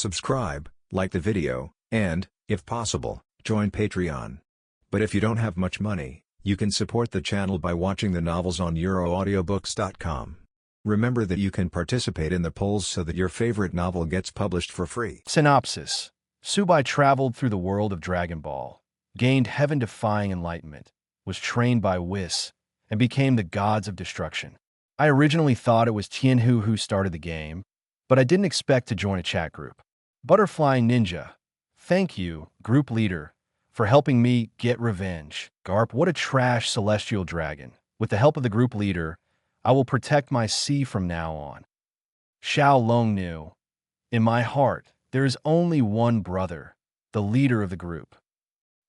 subscribe, like the video, and, if possible, join Patreon. But if you don't have much money, you can support the channel by watching the novels on euroaudiobooks.com. Remember that you can participate in the polls so that your favorite novel gets published for free. Synopsis. Subai traveled through the world of Dragon Ball, gained heaven-defying enlightenment, was trained by Whis, and became the gods of destruction. I originally thought it was Tianhu who started the game, but I didn't expect to join a chat group. Butterfly Ninja. Thank you, group leader, for helping me get revenge. Garp, what a trash celestial dragon. With the help of the group leader, I will protect my sea from now on. Xiao Longnu. In my heart, there is only one brother, the leader of the group.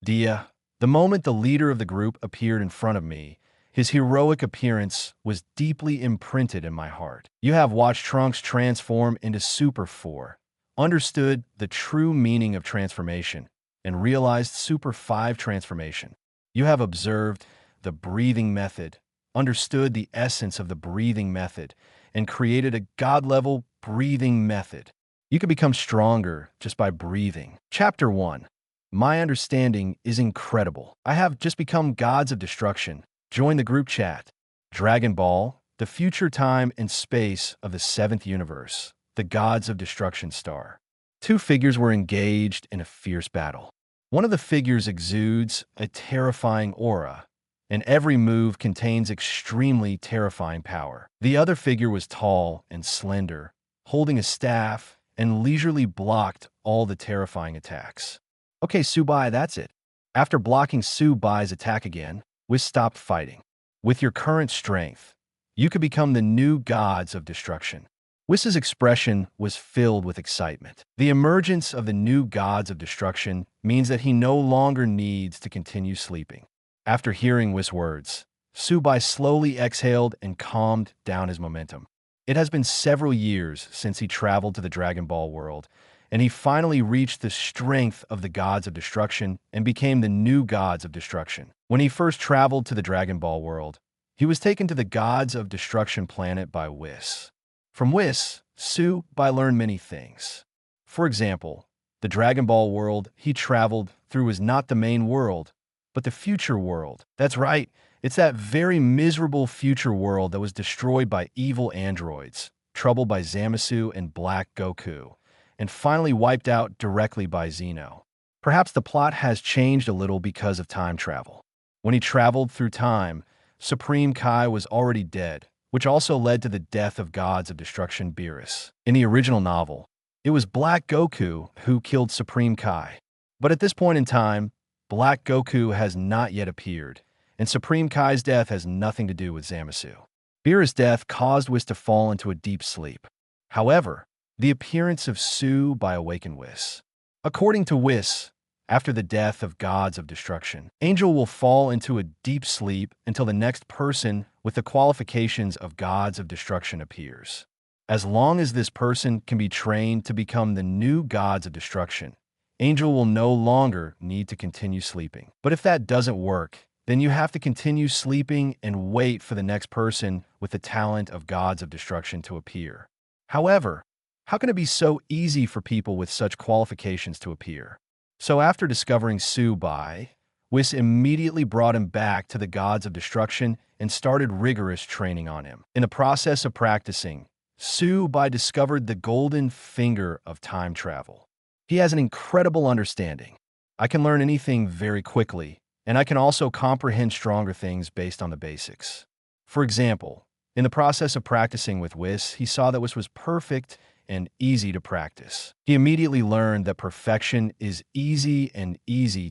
Diya. The moment the leader of the group appeared in front of me, his heroic appearance was deeply imprinted in my heart. You have watched Trunks transform into Super 4, understood the true meaning of transformation, and realized Super 5 transformation. You have observed the breathing method, understood the essence of the breathing method, and created a God-level breathing method. You can become stronger just by breathing. Chapter 1. My understanding is incredible. I have just become gods of destruction. Join the group chat. Dragon Ball, the future time and space of the 7th universe, the gods of destruction star. Two figures were engaged in a fierce battle. One of the figures exudes a terrifying aura, and every move contains extremely terrifying power. The other figure was tall and slender, holding a staff, and leisurely blocked all the terrifying attacks. Okay, Subai, that's it. After blocking Subai's attack again, Whis stopped fighting. With your current strength, you could become the new gods of destruction. Whis' expression was filled with excitement. The emergence of the new gods of destruction means that he no longer needs to continue sleeping. After hearing Whis' words, Subai slowly exhaled and calmed down his momentum. It has been several years since he traveled to the Dragon Ball world, and he finally reached the strength of the gods of destruction and became the new gods of destruction. When he first traveled to the Dragon Ball world, he was taken to the gods of destruction planet by Whis. From Whis, Subai learned many things. For example, the Dragon Ball world he traveled through was not the main world, but the future world. That's right, it's that very miserable future world that was destroyed by evil androids, troubled by Zamasu and Black Goku, and finally wiped out directly by Zeno. Perhaps the plot has changed a little because of time travel. When he traveled through time, Supreme Kai was already dead, which also led to the death of gods of destruction Beerus. In the original novel, it was Black Goku who killed Supreme Kai. But at this point in time, Black Goku has not yet appeared, and Supreme Kai's death has nothing to do with Zamasu. Beerus' death caused Whis to fall into a deep sleep. However, the appearance of Subai awakened Whis. According to Whis, after the death of gods of destruction, Angel will fall into a deep sleep until the next person with the qualifications of gods of destruction appears. As long as this person can be trained to become the new gods of destruction, Angel will no longer need to continue sleeping. But if that doesn't work, then you have to continue sleeping and wait for the next person with the talent of gods of destruction to appear. However, how can it be so easy for people with such qualifications to appear? So after discovering Subai, Whis immediately brought him back to the gods of destruction and started rigorous training on him. In the process of practicing, Subai discovered the golden finger of time travel. He has an incredible understanding. I can learn anything very quickly, and I can also comprehend stronger things based on the basics. For example, in the process of practicing with Whis, he saw that Whis was perfect and easy to practice. He immediately learned that perfection is easy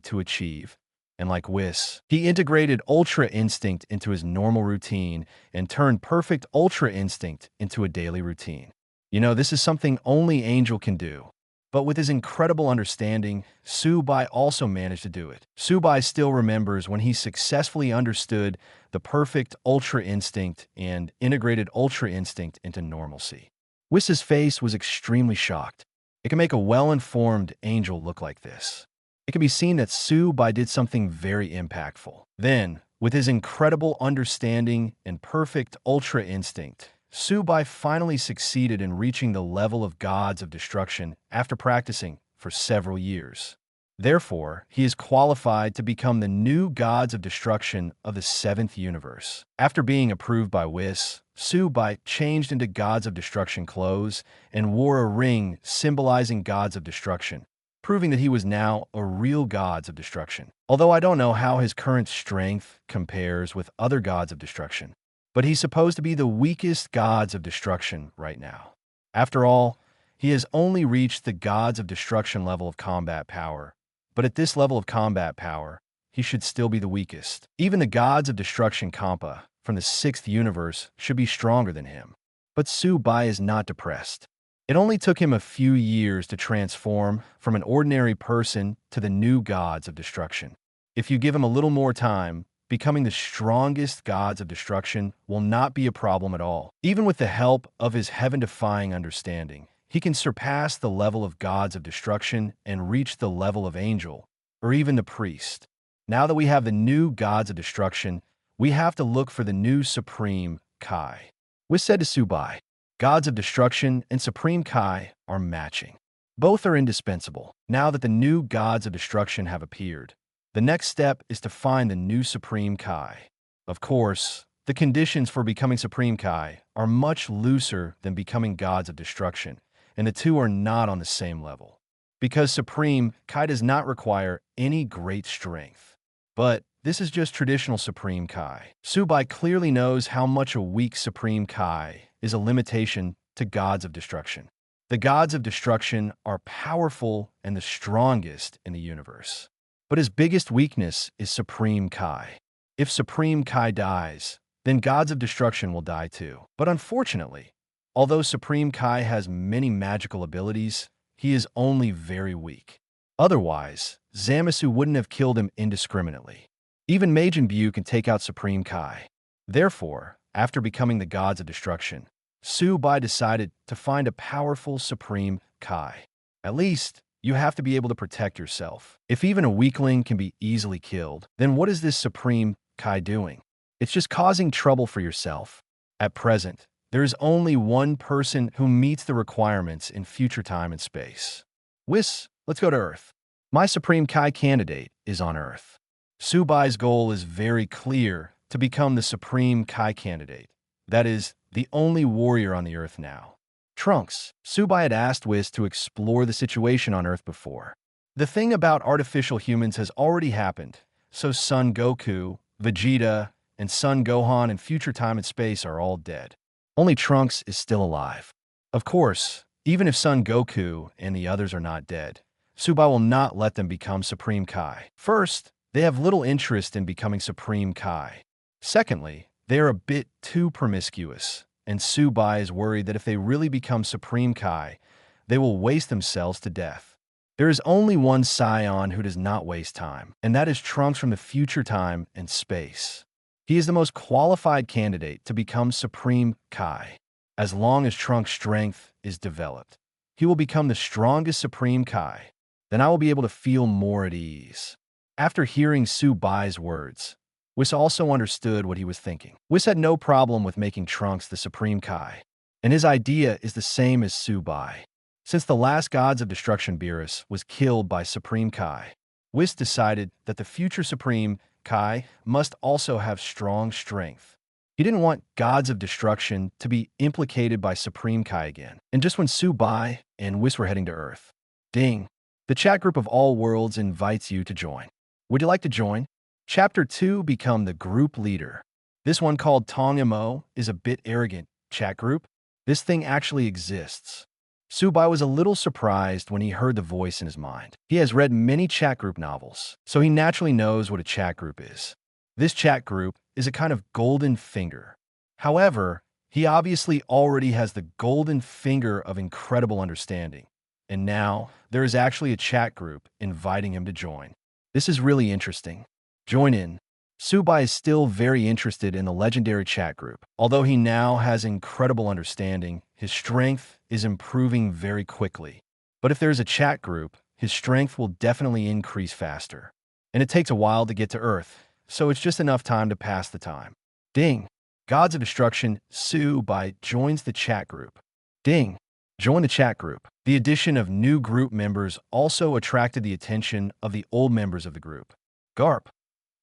to achieve. And like Whis, he integrated Ultra Instinct into his normal routine and turned perfect Ultra Instinct into a daily routine. You know, this is something only Angel can do. But with his incredible understanding, Subai also managed to do it. Subai still remembers when he successfully understood the perfect Ultra Instinct and integrated Ultra Instinct into normalcy. Whis' face was extremely shocked. It can make a well-informed Angel look like this. It can be seen that Subai did something very impactful. Then, with his incredible understanding and perfect Ultra Instinct, Subai finally succeeded in reaching the level of gods of destruction after practicing for several years. Therefore, he is qualified to become the new gods of destruction of the seventh universe. After being approved by Whis, Subai changed into gods of destruction clothes and wore a ring symbolizing gods of destruction, proving that he was now a real gods of destruction. Although I don't know how his current strength compares with other gods of destruction, but he's supposed to be the weakest gods of destruction right now. After all, he has only reached the gods of destruction level of combat power, but at this level of combat power, he should still be the weakest. Even the gods of destruction Kampa from the sixth universe should be stronger than him. But Subai is not depressed. It only took him a few years to transform from an ordinary person to the new gods of destruction. If you give him a little more time, becoming the strongest gods of destruction will not be a problem at all. Even with the help of his heaven-defying understanding, he can surpass the level of gods of destruction and reach the level of angel, or even the priest. Now that we have the new gods of destruction, we have to look for the new Supreme Kai. Whis said to Subai, gods of destruction and Supreme Kai are matching. Both are indispensable. Now that the new gods of destruction have appeared, the next step is to find the new Supreme Kai. Of course, the conditions for becoming Supreme Kai are much looser than becoming gods of destruction, and the two are not on the same level. Because Supreme Kai does not require any great strength. But this is just traditional Supreme Kai. Subai clearly knows how much a weak Supreme Kai is a limitation to gods of destruction. The gods of destruction are powerful and the strongest in the universe. But his biggest weakness is Supreme Kai. If Supreme Kai dies, then gods of destruction will die too. But unfortunately, although Supreme Kai has many magical abilities, he is only very weak. Otherwise, Zamasu wouldn't have killed him indiscriminately. Even Majin Buu can take out Supreme Kai. Therefore, after becoming the gods of destruction, Subai decided to find a powerful Supreme Kai. At least, you have to be able to protect yourself. If even a weakling can be easily killed, then what is this Supreme Kai doing? It's just causing trouble for yourself. At present, there is only one person who meets the requirements in future time and space. Whis, let's go to Earth. My Supreme Kai candidate is on Earth. Subai's goal is very clear: to become the Supreme Kai candidate. That is, the only warrior on the Earth now. Trunks, Subai had asked Whis to explore the situation on Earth before. The thing about artificial humans has already happened, so Son Goku, Vegeta, and Son Gohan in future time and space are all dead. Only Trunks is still alive. Of course, even if Son Goku and the others are not dead, Subai will not let them become Supreme Kai. First, they have little interest in becoming Supreme Kai. Secondly, they are a bit too promiscuous, and Subai is worried that if they really become Supreme Kai, they will waste themselves to death. There is only one scion who does not waste time, and that is Trunks from the future time and space. He is the most qualified candidate to become Supreme Kai. As long as Trunks' strength is developed, he will become the strongest Supreme Kai. Then I will be able to feel more at ease. After hearing Subai's words, Whis also understood what he was thinking. Whis had no problem with making Trunks the Supreme Kai, and his idea is the same as Subai. Since the last gods of destruction Beerus was killed by Supreme Kai, Whis decided that the future Supreme Kai must also have strong strength. He didn't want gods of destruction to be implicated by Supreme Kai again. And just when Subai and Whis were heading to Earth, ding, the chat group of all worlds invites you to join. Would you like to join? Chapter 2, Become the Group Leader. This one called Tong Mo is a bit arrogant. Chat group? This thing actually exists. Subai was a little surprised when he heard the voice in his mind. He has read many chat group novels, so he naturally knows what a chat group is. This chat group is a kind of golden finger. However, he obviously already has the golden finger of incredible understanding. And now, there is actually a chat group inviting him to join. This is really interesting. Join in. Subai is still very interested in the legendary chat group. Although he now has incredible understanding, his strength is improving very quickly. But if there is a chat group, his strength will definitely increase faster. And it takes a while to get to Earth, so it's just enough time to pass the time. Ding! Gods of Destruction, Su Bai joins the chat group. Ding. Join the chat group. The addition of new group members also attracted the attention of the old members of the group. Garp.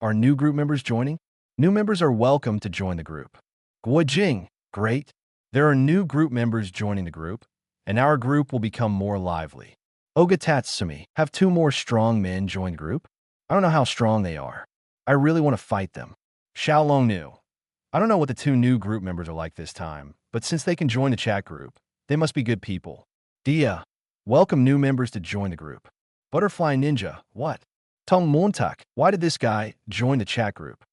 Are new group members joining? New members are welcome to join the group. Guojing. Great. There are new group members joining the group, and our group will become more lively. Ogatatsumi. Have 2 more strong men join the group? I don't know how strong they are. I really want to fight them. Xiao Longnu. I don't know what the 2 new group members are like this time, but since they can join the chat group, they must be good people. Diya. Welcome new members to join the group. Butterfly Ninja. What? Tong Montak. Why did this guy join the chat group?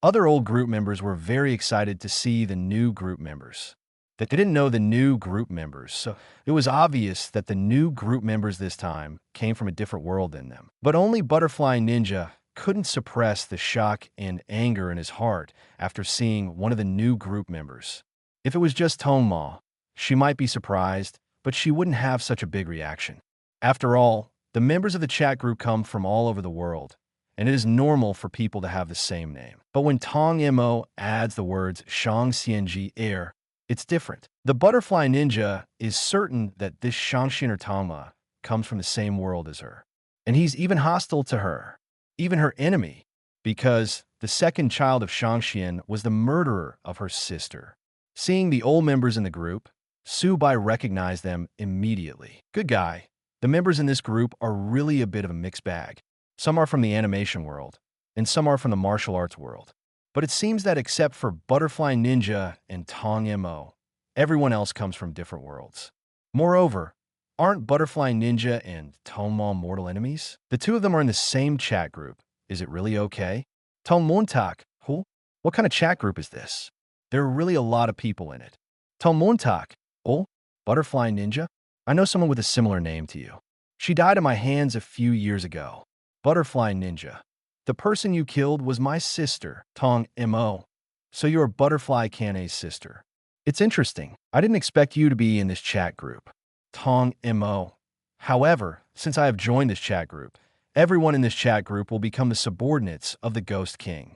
Other old group members were very excited to see the new group members. That they didn't know the new group members, so it was obvious that the new group members this time came from a different world than them. But only Butterfly Ninja couldn't suppress the shock and anger in his heart after seeing one of the new group members. If it was just Tongma, she might be surprised, but she wouldn't have such a big reaction. After all, the members of the chat group come from all over the world, and it is normal for people to have the same name. But when Tong Mo adds the words Shang Xianji Air, it's different. The Butterfly Ninja is certain that this Shangxin or Tongma comes from the same world as her. And he's even hostile to her, even her enemy, because the second child of Shangxian was the murderer of her sister. Seeing the old members in the group, Su Bai recognized them immediately. Good guy. The members in this group are really a bit of a mixed bag. Some are from the animation world, and some are from the martial arts world. But it seems that except for Butterfly Ninja and Tong Mo, everyone else comes from different worlds. Moreover, aren't Butterfly Ninja and Tongma mortal enemies? The 2 of them are in the same chat group. Is it really okay? Tong Montak. Who? What kind of chat group is this? There are really a lot of people in it. Tong Montak. Oh, Butterfly Ninja? I know someone with a similar name to you. She died at my hands a few years ago. Butterfly Ninja. The person you killed was my sister, Tong Mo. So you're Butterfly Kane's sister. It's interesting. I didn't expect you to be in this chat group. Tong Mo. However, since I have joined this chat group, everyone in this chat group will become the subordinates of the Ghost King.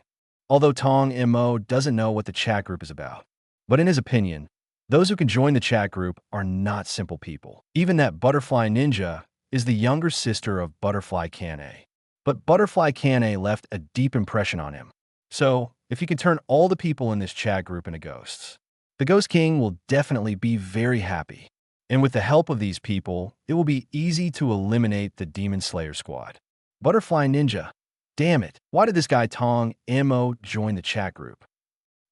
Although Tong Mo doesn't know what the chat group is about. But in his opinion, those who can join the chat group are not simple people. Even that Butterfly Ninja is the younger sister of Butterfly Kane. But Butterfly Kane left a deep impression on him. So, if he can turn all the people in this chat group into ghosts, the Ghost King will definitely be very happy. And with the help of these people, it will be easy to eliminate the Demon Slayer squad. Butterfly Ninja. Damn it, why did this guy Tong Mo join the chat group?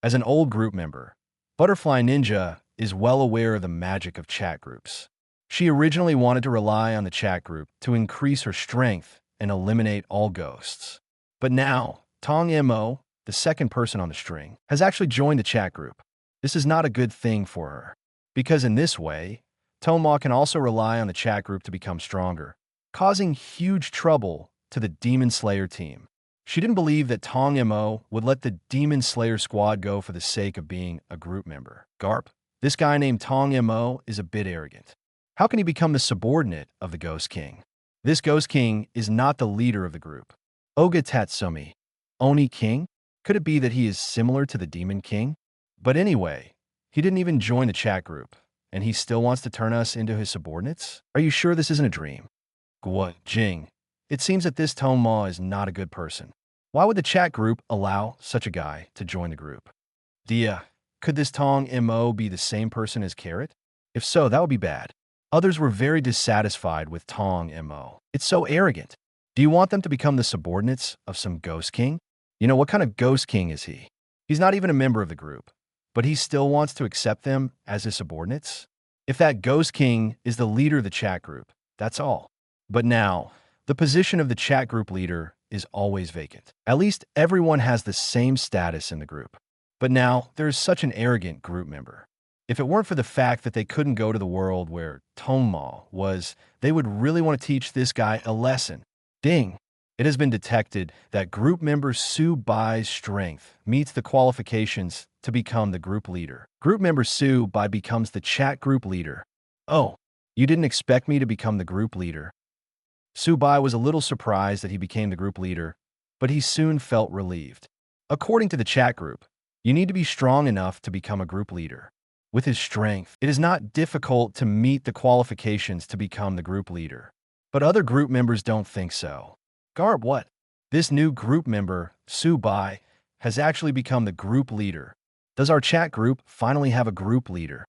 As an old group member, Butterfly Ninja is well aware of the magic of chat groups. She originally wanted to rely on the chat group to increase her strength and eliminate all ghosts. But now, Tong Mo, the second person on the string, has actually joined the chat group. This is not a good thing for her, because in this way, Tongma can also rely on the chat group to become stronger, causing huge trouble to the Demon Slayer team. She didn't believe that Tong Mo would let the Demon Slayer squad go for the sake of being a group member. Garp, this guy named Tong Mo is a bit arrogant. How can he become the subordinate of the Ghost King? This Ghost King is not the leader of the group. Oga Tatsumi. Oni King? Could it be that he is similar to the Demon King? But anyway, he didn't even join the chat group, and he still wants to turn us into his subordinates? Are you sure this isn't a dream? Guo Jing. It seems that this Tongma is not a good person. Why would the chat group allow such a guy to join the group? Diya. Could this Tong Mo be the same person as Carrot? If so, that would be bad. Others were very dissatisfied with Tong Mo. It's so arrogant. Do you want them to become the subordinates of some Ghost King? You know, what kind of Ghost King is he? He's not even a member of the group, but he still wants to accept them as his subordinates? If that Ghost King is the leader of the chat group, that's all. But now, the position of the chat group leader is always vacant. At least everyone has the same status in the group. But now, there is such an arrogant group member. If it weren't for the fact that they couldn't go to the world where Tongma was, they would really want to teach this guy a lesson. Ding! It has been detected that group member Su Bai's strength meets the qualifications to become the group leader. Group member Su Bai becomes the chat group leader. Oh, you didn't expect me to become the group leader? Su Bai was a little surprised that he became the group leader, but he soon felt relieved. According to the chat group, You need to be strong enough to become a group leader. With his strength, it is not difficult to meet the qualifications to become the group leader. But other group members don't think so. Garp, what? This new group member, Subai, has actually become the group leader. Does our chat group finally have a group leader?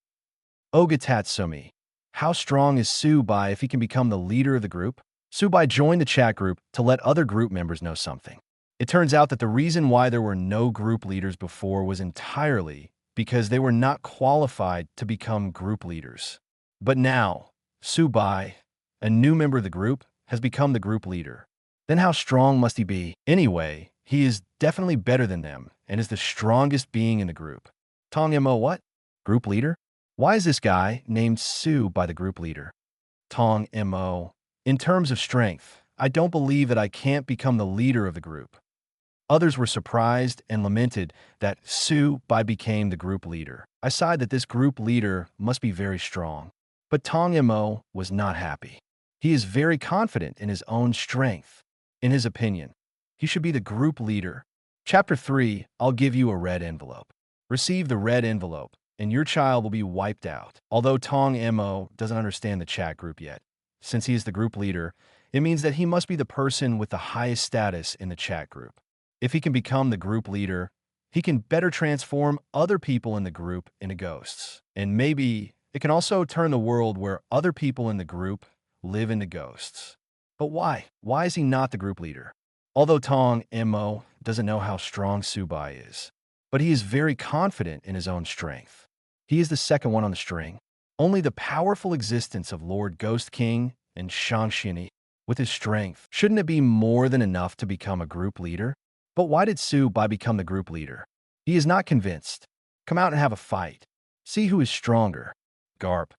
Ogatatsumi. How strong is Subai if he can become the leader of the group? Subai joined the chat group to let other group members know something. It turns out that the reason why there were no group leaders before was entirely because they were not qualified to become group leaders. But now, Subai, a new member of the group, has become the group leader. Then how strong must he be? Anyway, he is definitely better than them and is the strongest being in the group. Tong Mo, what? Group leader? Why is this guy named Su by the group leader? Tong Mo. In terms of strength, I don't believe that I can't become the leader of the group. Others were surprised and lamented that Su Bai became the group leader. I sighed that this group leader must be very strong. But Tong Mo was not happy. He is very confident in his own strength. In his opinion, he should be the group leader. Chapter 3, I'll give you a red envelope. Receive the red envelope, and your child will be wiped out. Although Tong Mo doesn't understand the chat group yet, since he is the group leader, it means that he must be the person with the highest status in the chat group. If he can become the group leader, he can better transform other people in the group into ghosts. And maybe it can also turn the world where other people in the group live into ghosts. But why? Why is he not the group leader? Although Tong Mo doesn't know how strong Subai is, but he is very confident in his own strength. He is the second one on the string. Only the powerful existence of Lord Ghost King and Shangxini with his strength, shouldn't it be more than enough to become a group leader? But why did Subai become the group leader? He is not convinced. Come out and have a fight. See who is stronger. Garp.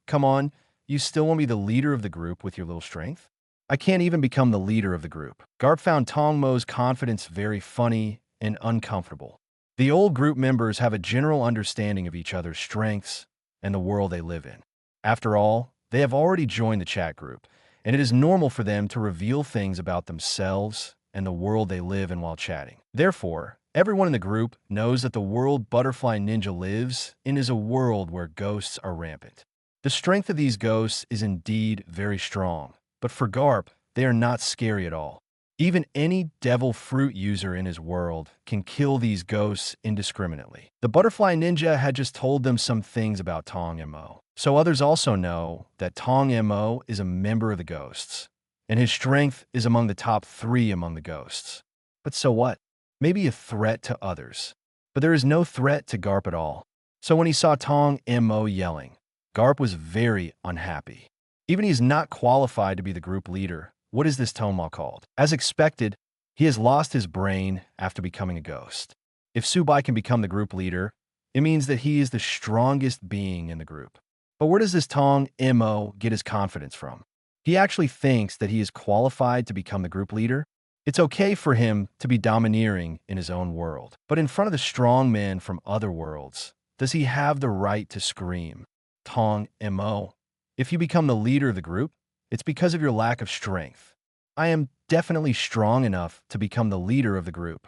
Come on, you still want to be the leader of the group with your little strength? I can't even become the leader of the group. Garp found Tong Mo's confidence very funny and uncomfortable. The old group members have a general understanding of each other's strengths and the world they live in. After all, they have already joined the chat group, and it is normal for them to reveal things about themselves and the world they live in while chatting. Therefore, everyone in the group knows that the world Butterfly Ninja lives in is a world where ghosts are rampant. The strength of these ghosts is indeed very strong, but for Garp, they are not scary at all. Even any devil fruit user in his world can kill these ghosts indiscriminately. The Butterfly Ninja had just told them some things about Tong Mo, so others also know that Tong Mo is a member of the ghosts, and his strength is among the top 3 among the ghosts. But so what? Maybe a threat to others. But there is no threat to Garp at all. So when he saw Tong Mo yelling, Garp was very unhappy. Even he is not qualified to be the group leader. What is this Tong Mo called? As expected, he has lost his brain after becoming a ghost. If Subai can become the group leader, it means that he is the strongest being in the group. But where does this Tong Mo get his confidence from? He actually thinks that he is qualified to become the group leader. It's okay for him to be domineering in his own world. But in front of the strong men from other worlds, does he have the right to scream, Tong Mo? If you become the leader of the group, it's because of your lack of strength. I am definitely strong enough to become the leader of the group.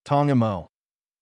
Tong Mo.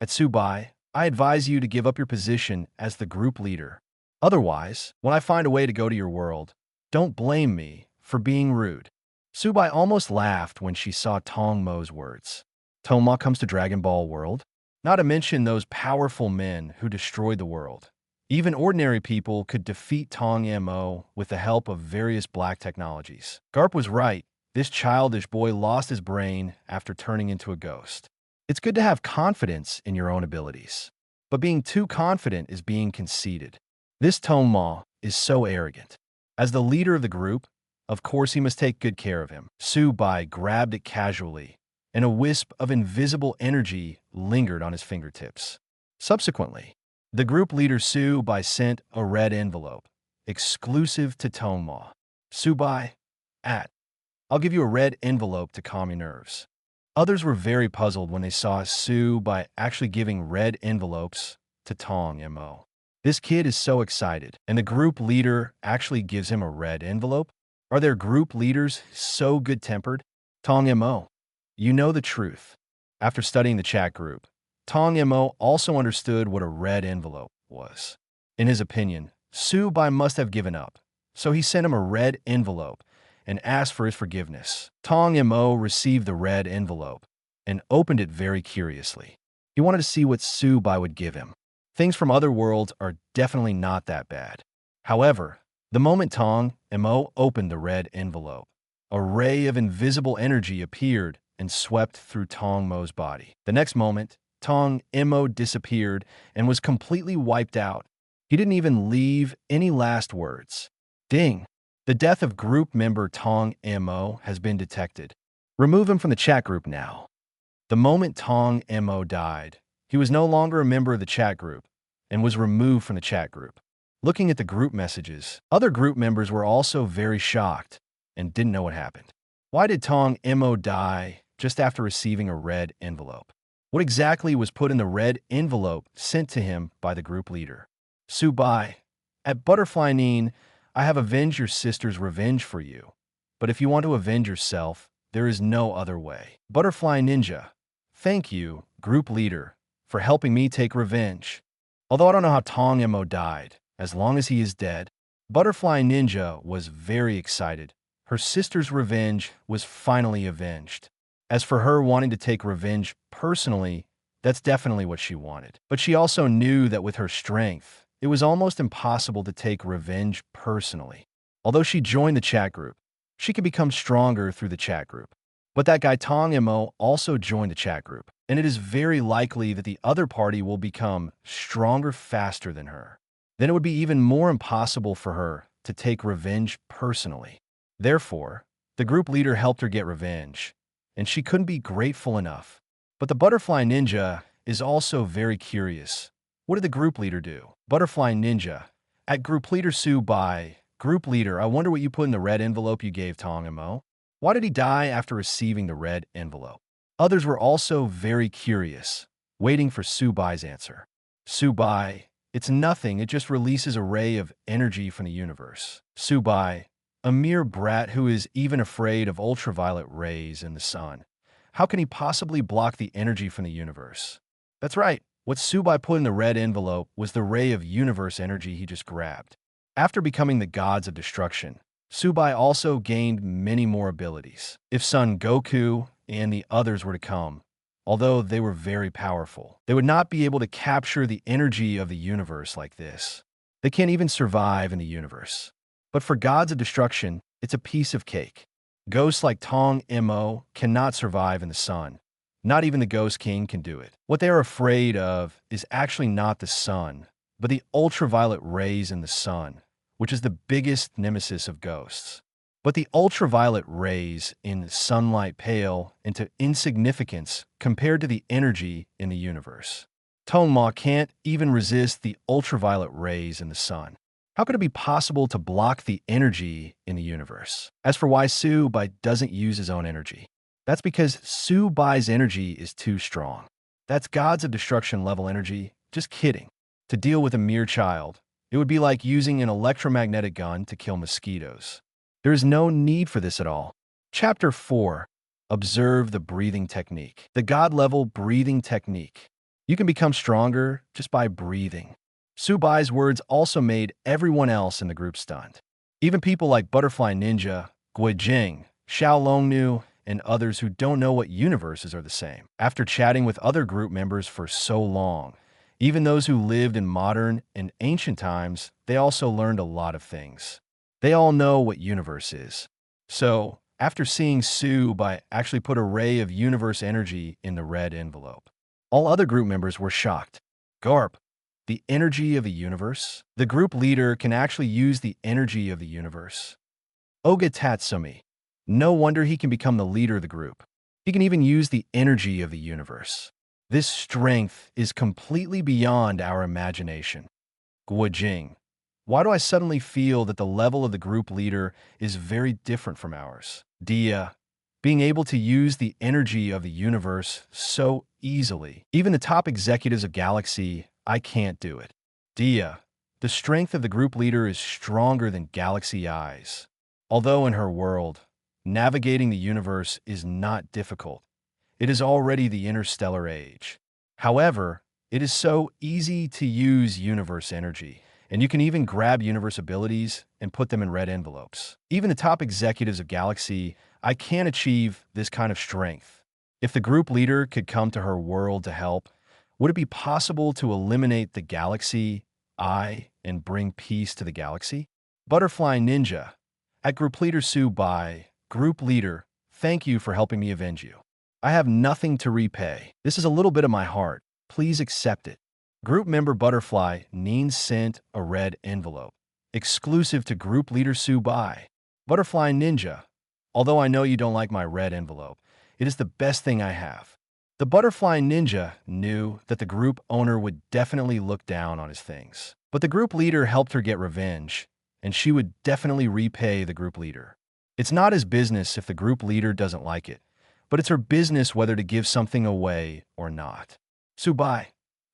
At Subai, I advise you to give up your position as the group leader. Otherwise, when I find a way to go to your world, don't blame me for being rude. Subai almost laughed when she saw Tong Mo's words. Tong Mo comes to Dragon Ball World? Not to mention those powerful men who destroyed the world. Even ordinary people could defeat Tong Mo with the help of various black technologies. Garp was right. This childish boy lost his brain after turning into a ghost. It's good to have confidence in your own abilities. But being too confident is being conceited. This Tong Mo is so arrogant. As the leader of the group, of course he must take good care of him. Subai grabbed it casually, and a wisp of invisible energy lingered on his fingertips. Subsequently, the group leader Subai sent a red envelope, exclusive to Tong Mo. Subai, I'll give you a red envelope to calm your nerves. Others were very puzzled when they saw Subai actually giving red envelopes to Tong Mo. This kid is so excited, and the group leader actually gives him a red envelope? Are their group leaders so good-tempered? Tong Mo, you know the truth. After studying the chat group, Tong Mo also understood what a red envelope was. In his opinion, Su Bai must have given up, so he sent him a red envelope and asked for his forgiveness. Tong Mo received the red envelope and opened it very curiously. He wanted to see what Su Bai would give him. Things from other worlds are definitely not that bad. However, the moment Tong Mo opened the red envelope, a ray of invisible energy appeared and swept through Tong Mo's body. The next moment, Tong Mo disappeared and was completely wiped out. He didn't even leave any last words. Ding! The death of group member Tong Mo has been detected. Remove him from the chat group now. The moment Tong Mo died, he was no longer a member of the chat group and was removed from the chat group. Looking at the group messages, other group members were also very shocked and didn't know what happened. Why did Tong Mo die just after receiving a red envelope? What exactly was put in the red envelope sent to him by the group leader? Su Bai, at Butterfly Neen, I have avenged your sister's revenge for you. But if you want to avenge yourself, there is no other way. Butterfly Ninja, thank you, group leader, for helping me take revenge. Although I don't know how Tong Mo died, as long as he is dead, Butterfly Ninja was very excited. Her sister's revenge was finally avenged. As for her wanting to take revenge personally, that's definitely what she wanted. But she also knew that with her strength, it was almost impossible to take revenge personally. Although she joined the chat group, she could become stronger through the chat group. But that guy Tong Mo also joined the chat group, and it is very likely that the other party will become stronger faster than her. Then it would be even more impossible for her to take revenge personally. Therefore, the group leader helped her get revenge, and she couldn't be grateful enough. But the Butterfly Ninja is also very curious. What did the group leader do? Butterfly Ninja, at Group Leader Su Bai, Group Leader, I wonder what you put in the red envelope you gave Tong Mo. Why did he die after receiving the red envelope? Others were also very curious, waiting for Su Bai's answer. Su Bai, it's nothing, it just releases a ray of energy from the universe. Su Bai, a mere brat who is even afraid of ultraviolet rays in the sun. How can he possibly block the energy from the universe? That's right. What Su Bai put in the red envelope was the ray of universe energy he just grabbed. After becoming the gods of destruction, Su Bai also gained many more abilities. If Son Goku and the others were to come, although they were very powerful, they would not be able to capture the energy of the universe like this. They can't even survive in the universe. But for gods of destruction, it's a piece of cake. Ghosts like Tong Mo cannot survive in the sun. Not even the Ghost King can do it. What they are afraid of is actually not the sun, but the ultraviolet rays in the sun, which is the biggest nemesis of ghosts. But the ultraviolet rays in sunlight pale into insignificance compared to the energy in the universe. Tong Ma can't even resist the ultraviolet rays in the sun. How could it be possible to block the energy in the universe? As for why Su Bai doesn't use his own energy, that's because Su Bai's energy is too strong. That's gods of destruction level energy. Just kidding. To deal with a mere child, it would be like using an electromagnetic gun to kill mosquitoes. There is no need for this at all. Chapter 4. Observe the breathing technique. The God-level breathing technique. You can become stronger just by breathing. Su Bai's words also made everyone else in the group stunned. Even people like Butterfly Ninja, Gui Jing, Xiao Longnu, and others who don't know what universes are the same. After chatting with other group members for so long, even those who lived in modern and ancient times, they also learned a lot of things. They all know what universe is. So, after seeing Su Bai actually put a ray of universe energy in the red envelope, all other group members were shocked. Garp, the energy of the universe? The group leader can actually use the energy of the universe. Oga Tatsumi, no wonder he can become the leader of the group. He can even use the energy of the universe. This strength is completely beyond our imagination. Guojing, why do I suddenly feel that the level of the group leader is very different from ours? Diya, being able to use the energy of the universe so easily. Even the top executives of Galaxy, I can't do it. Diya, the strength of the group leader is stronger than Galaxy Eyes. Although in her world, navigating the universe is not difficult. It is already the interstellar age. However, it is so easy to use universe energy, and you can even grab universe abilities and put them in red envelopes. Even the top executives of Galaxy, I can't achieve this kind of strength. If the group leader could come to her world to help, would it be possible to eliminate the Galaxy, and bring peace to the galaxy? Butterfly Ninja. At Group Leader Su Bai, Group Leader, thank you for helping me avenge you. I have nothing to repay. This is a little bit of my heart. Please accept it. Group member Butterfly Neen sent a red envelope, exclusive to Group Leader Su Bai. Butterfly Ninja. Although I know you don't like my red envelope, it is the best thing I have. The Butterfly Ninja knew that the group owner would definitely look down on his things. But the group leader helped her get revenge, and she would definitely repay the group leader. It's not his business if the group leader doesn't like it, but it's her business whether to give something away or not. Subai.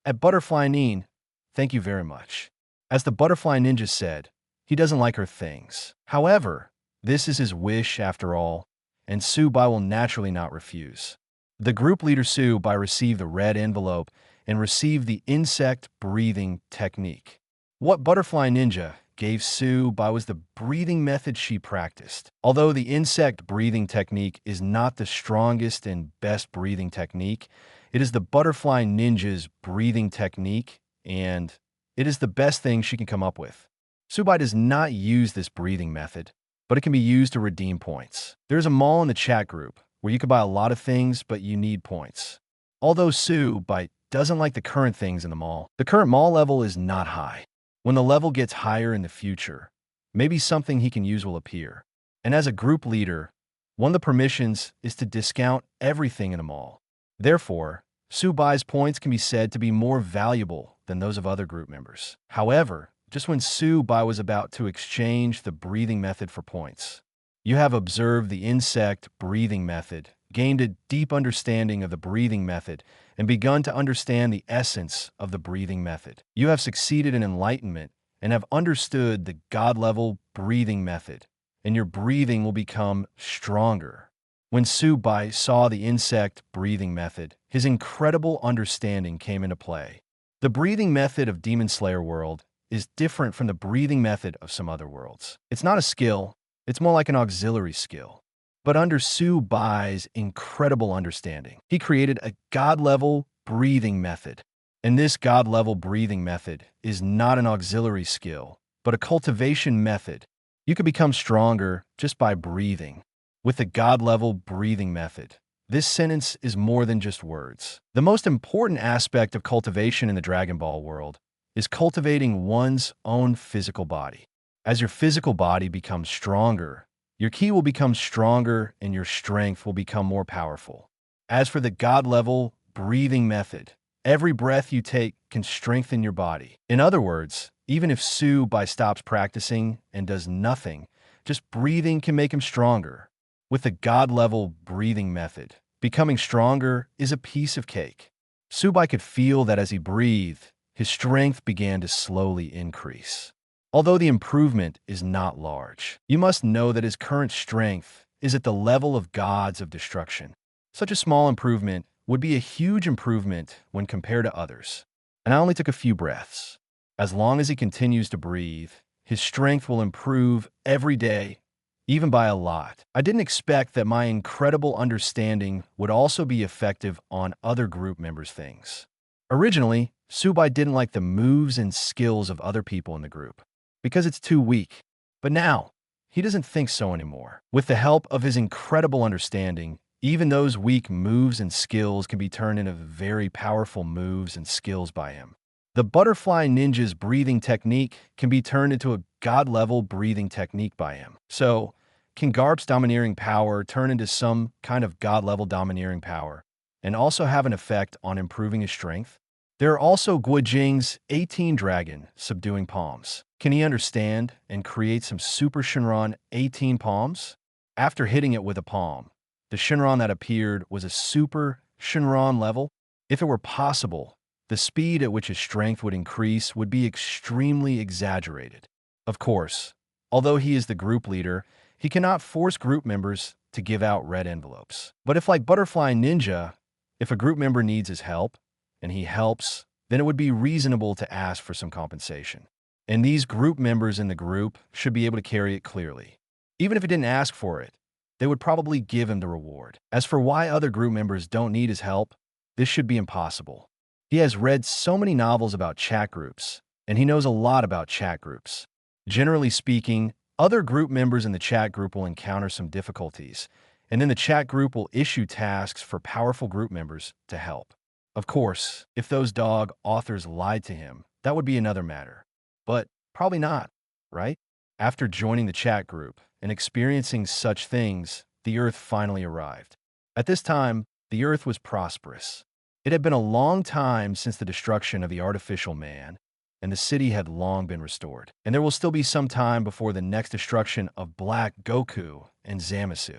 At Butterfly Neen, thank you very much. As the Butterfly Ninja said, he doesn't like her things. However, this is his wish after all, and Subai will naturally not refuse. The group leader Subai received the red envelope and received the insect breathing technique. What Butterfly Ninja gave Subai was the breathing method she practiced. Although the insect breathing technique is not the strongest and best breathing technique, it is the Butterfly Ninja's breathing technique, and it is the best thing she can come up with. Subai does not use this breathing method, but it can be used to redeem points. There's a mall in the chat group where you can buy a lot of things, but you need points. Although Subai doesn't like the current things in the mall, the current mall level is not high. When the level gets higher in the future, maybe something he can use will appear. And as a group leader, one of the permissions is to discount everything in the mall. Therefore, Subai's points can be said to be more valuable than those of other group members. However, just when Subai was about to exchange the breathing method for points, you have observed the insect breathing method, gained a deep understanding of the breathing method, and begun to understand the essence of the breathing method. You have succeeded in enlightenment and have understood the God-level breathing method, and your breathing will become stronger. When Subai saw the insect breathing method, his incredible understanding came into play. The breathing method of Demon Slayer world is different from the breathing method of some other worlds. It's not a skill, it's more like an auxiliary skill. But under Subai's incredible understanding, he created a God-level breathing method. And this God-level breathing method is not an auxiliary skill, but a cultivation method. You can become stronger just by breathing. With the God-level breathing method, this sentence is more than just words. The most important aspect of cultivation in the Dragon Ball world is cultivating one's own physical body. As your physical body becomes stronger, your ki will become stronger and your strength will become more powerful. As for the God-level breathing method, every breath you take can strengthen your body. In other words, even if Subai stops practicing and does nothing, just breathing can make him stronger. With the God-level breathing method, becoming stronger is a piece of cake. Subai could feel that as he breathed, his strength began to slowly increase. Although the improvement is not large, you must know that his current strength is at the level of gods of destruction. Such a small improvement would be a huge improvement when compared to others. And I only took a few breaths. As long as he continues to breathe, his strength will improve every day, even by a lot. I didn't expect that my incredible understanding would also be effective on other group members' things. Originally, Subai didn't like the moves and skills of other people in the group, because it's too weak. But now, he doesn't think so anymore. With the help of his incredible understanding, even those weak moves and skills can be turned into very powerful moves and skills by him. The Butterfly Ninja's breathing technique can be turned into a God-level breathing technique by him. So, can Garp's domineering power turn into some kind of God-level domineering power and also have an effect on improving his strength? There are also Guojing's 18 Dragon subduing palms. Can he understand and create some Super Shinron 18 palms? After hitting it with a palm, the Shinron that appeared was a Super Shinron level. If it were possible, the speed at which his strength would increase would be extremely exaggerated. Of course, although he is the group leader, he cannot force group members to give out red envelopes. But if, like Butterfly Ninja, if a group member needs his help, and he helps, then it would be reasonable to ask for some compensation. And these group members in the group should be able to carry it clearly. Even if he didn't ask for it, they would probably give him the reward. As for why other group members don't need his help, this should be impossible. He has read so many novels about chat groups, and he knows a lot about chat groups. Generally speaking, other group members in the chat group will encounter some difficulties, and then the chat group will issue tasks for powerful group members to help. Of course, if those dog authors lied to him, that would be another matter. But probably not, right? After joining the chat group and experiencing such things, the Earth finally arrived. At this time, the Earth was prosperous. It had been a long time since the destruction of the artificial man, and the city had long been restored. And there will still be some time before the next destruction of Black Goku and Zamasu.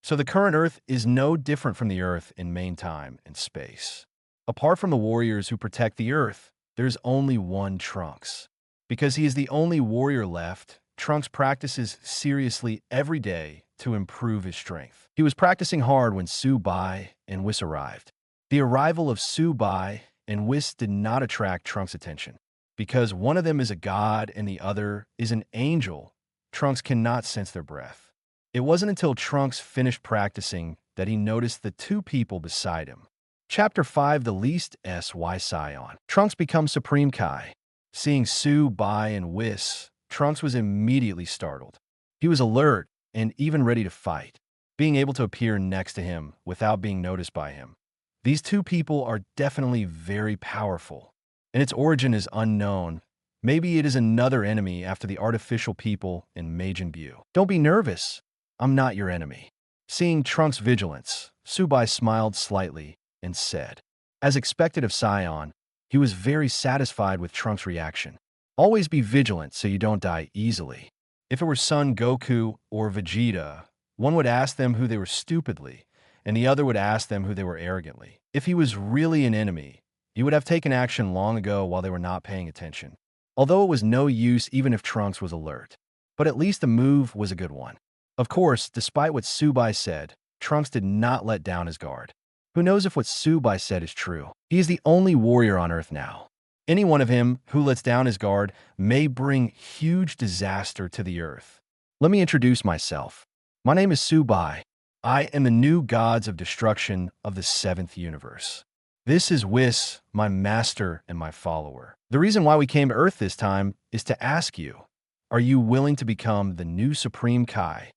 So the current Earth is no different from the Earth in main time and space. Apart from the warriors who protect the Earth, there's only one Trunks. Because he is the only warrior left, Trunks practices seriously every day to improve his strength. He was practicing hard when Su Bai and Whis arrived. The arrival of Su Bai and Whis did not attract Trunks' attention. Because one of them is a god and the other is an angel, Trunks cannot sense their breath. It wasn't until Trunks finished practicing that he noticed the two people beside him. Chapter 5, The Least S.Y. Scion. Trunks becomes Supreme Kai. Seeing Su Bai and Whis, Trunks was immediately startled. He was alert and even ready to fight, being able to appear next to him without being noticed by him. These two people are definitely very powerful, and its origin is unknown. Maybe it is another enemy after the artificial people in Majin Buu. Don't be nervous. I'm not your enemy. Seeing Trunks' vigilance, Su Bai smiled slightly and said, as expected of Scion, he was very satisfied with Trunks' reaction. Always be vigilant so you don't die easily. If it were Son Goku or Vegeta, one would ask them who they were stupidly, and the other would ask them who they were arrogantly. If he was really an enemy, he would have taken action long ago while they were not paying attention. Although it was no use even if Trunks was alert. But at least the move was a good one. Of course, despite what Su Bai said, Trunks did not let down his guard. Who knows if what Su Bai said is true? He is the only warrior on Earth now. Any one of him who lets down his guard may bring huge disaster to the Earth. Let me introduce myself. My name is Su Bai. I am the new gods of destruction of the 7th universe. This is Whis, my master and my follower. The reason why we came to Earth this time is to ask you, are you willing to become the new Supreme Kai?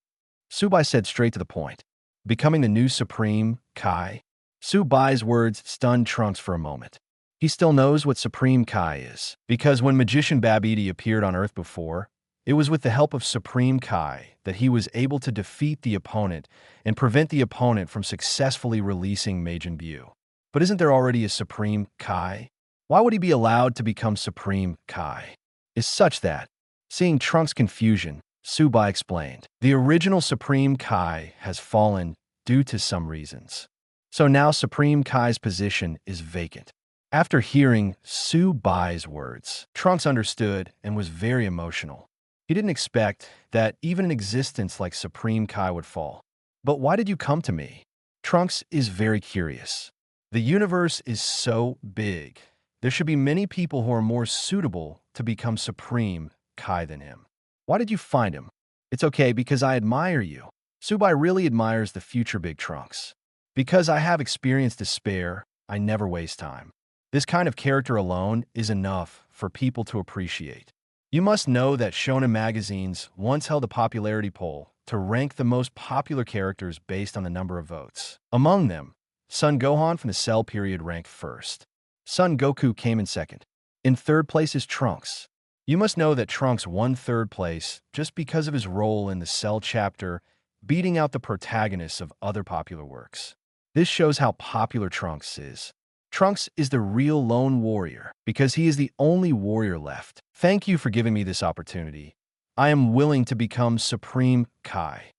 Su Bai said straight to the point. Becoming the new Supreme Kai? Su Bai's words stunned Trunks for a moment. He still knows what Supreme Kai is, because when Magician Babidi appeared on Earth before, it was with the help of Supreme Kai that he was able to defeat the opponent and prevent the opponent from successfully releasing Majin Buu. But isn't there already a Supreme Kai? Why would he be allowed to become Supreme Kai? It's such that, seeing Trunks' confusion, Su Bai explained, the original Supreme Kai has fallen due to some reasons. So now Supreme Kai's position is vacant. After hearing Su Bai's words, Trunks understood and was very emotional. He didn't expect that even an existence like Supreme Kai would fall. But why did you come to me? Trunks is very curious. The universe is so big. There should be many people who are more suitable to become Supreme Kai than him. Why did you find him? It's okay because I admire you. Su Bai really admires the future Big Trunks. Because I have experience to spare, I never waste time. This kind of character alone is enough for people to appreciate. You must know that Shonen magazines once held a popularity poll to rank the most popular characters based on the number of votes. Among them, Son Gohan from the Cell period ranked first. Son Goku came in second. In third place is Trunks. You must know that Trunks won third place just because of his role in the Cell chapter, beating out the protagonists of other popular works. This shows how popular Trunks is. Trunks is the real lone warrior because he is the only warrior left. Thank you for giving me this opportunity. I am willing to become Supreme Kai.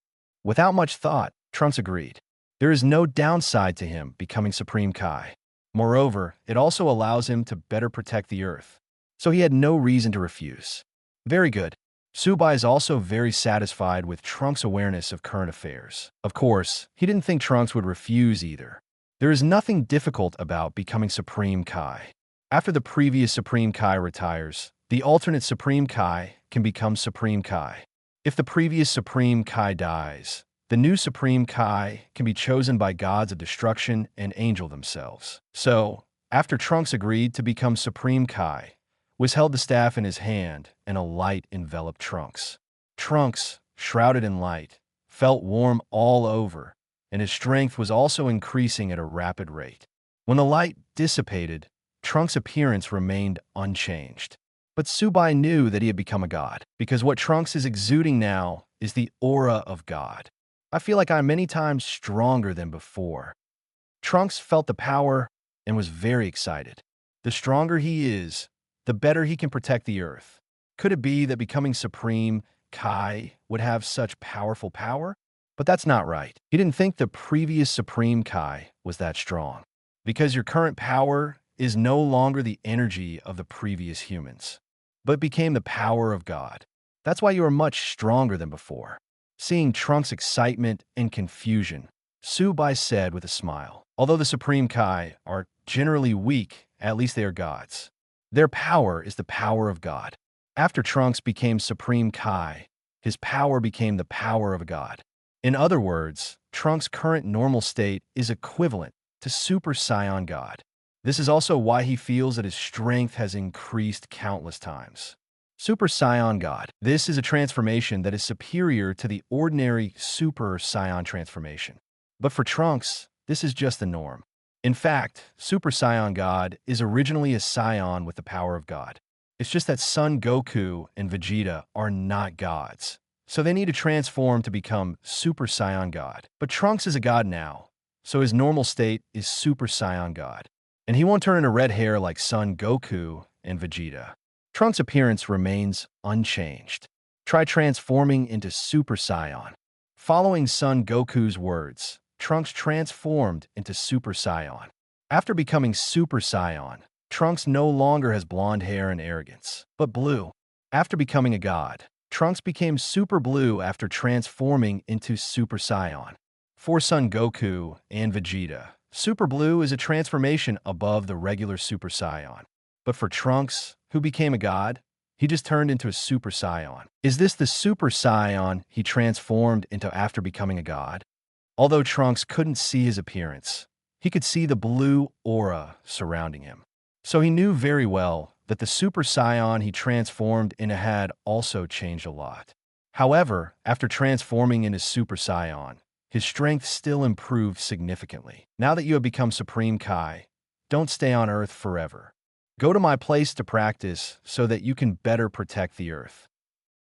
Without much thought, Trunks agreed. There is no downside to him becoming Supreme Kai. Moreover, it also allows him to better protect the Earth. So he had no reason to refuse. Very good. Su Bai is also very satisfied with Trunks' awareness of current affairs. Of course, he didn't think Trunks would refuse either. There is nothing difficult about becoming Supreme Kai. After the previous Supreme Kai retires, the alternate Supreme Kai can become Supreme Kai. If the previous Supreme Kai dies, the new Supreme Kai can be chosen by gods of destruction and angel themselves. So, after Trunks agreed to become Supreme Kai, Whis held the staff in his hand and a light enveloped Trunks. Trunks, shrouded in light, felt warm all over, and his strength was also increasing at a rapid rate. When the light dissipated, Trunks' appearance remained unchanged. But Subai knew that he had become a god, because what Trunks is exuding now is the aura of God. I feel like I'm many times stronger than before. Trunks felt the power and was very excited. The stronger he is, the better he can protect the Earth. Could it be that becoming Supreme Kai would have such powerful power? But that's not right. He didn't think the previous Supreme Kai was that strong. Because your current power is no longer the energy of the previous humans, but became the power of God. That's why you are much stronger than before. Seeing Trunks' excitement and confusion, Subai said with a smile, although the Supreme Kai are generally weak, at least they are gods. Their power is the power of God. After Trunks became Supreme Kai, his power became the power of a god. In other words, Trunks' current normal state is equivalent to Super Saiyan God. This is also why he feels that his strength has increased countless times. Super Saiyan God. This is a transformation that is superior to the ordinary Super Saiyan transformation. But for Trunks, this is just the norm. In fact, Super Saiyan God is originally a Saiyan with the power of God. It's just that Son Goku and Vegeta are not gods, so they need to transform to become Super Saiyan God. But Trunks is a god now, so his normal state is Super Saiyan God. And he won't turn into red hair like Son Goku and Vegeta. Trunks' appearance remains unchanged. Try transforming into Super Saiyan. Following Son Goku's words, Trunks transformed into Super Saiyan. After becoming Super Saiyan, Trunks no longer has blonde hair and arrogance, but blue. After becoming a god, Trunks became Super Blue after transforming into Super Saiyan. For Son Goku and Vegeta, Super Blue is a transformation above the regular Super Saiyan. But for Trunks, who became a god, he just turned into a Super Saiyan. Is this the Super Saiyan he transformed into after becoming a god? Although Trunks couldn't see his appearance, he could see the blue aura surrounding him. So he knew very well that the Super Saiyan he transformed into had also changed a lot. However, after transforming into Super Saiyan, his strength still improved significantly. Now that you have become Supreme Kai, don't stay on Earth forever. Go to my place to practice so that you can better protect the Earth.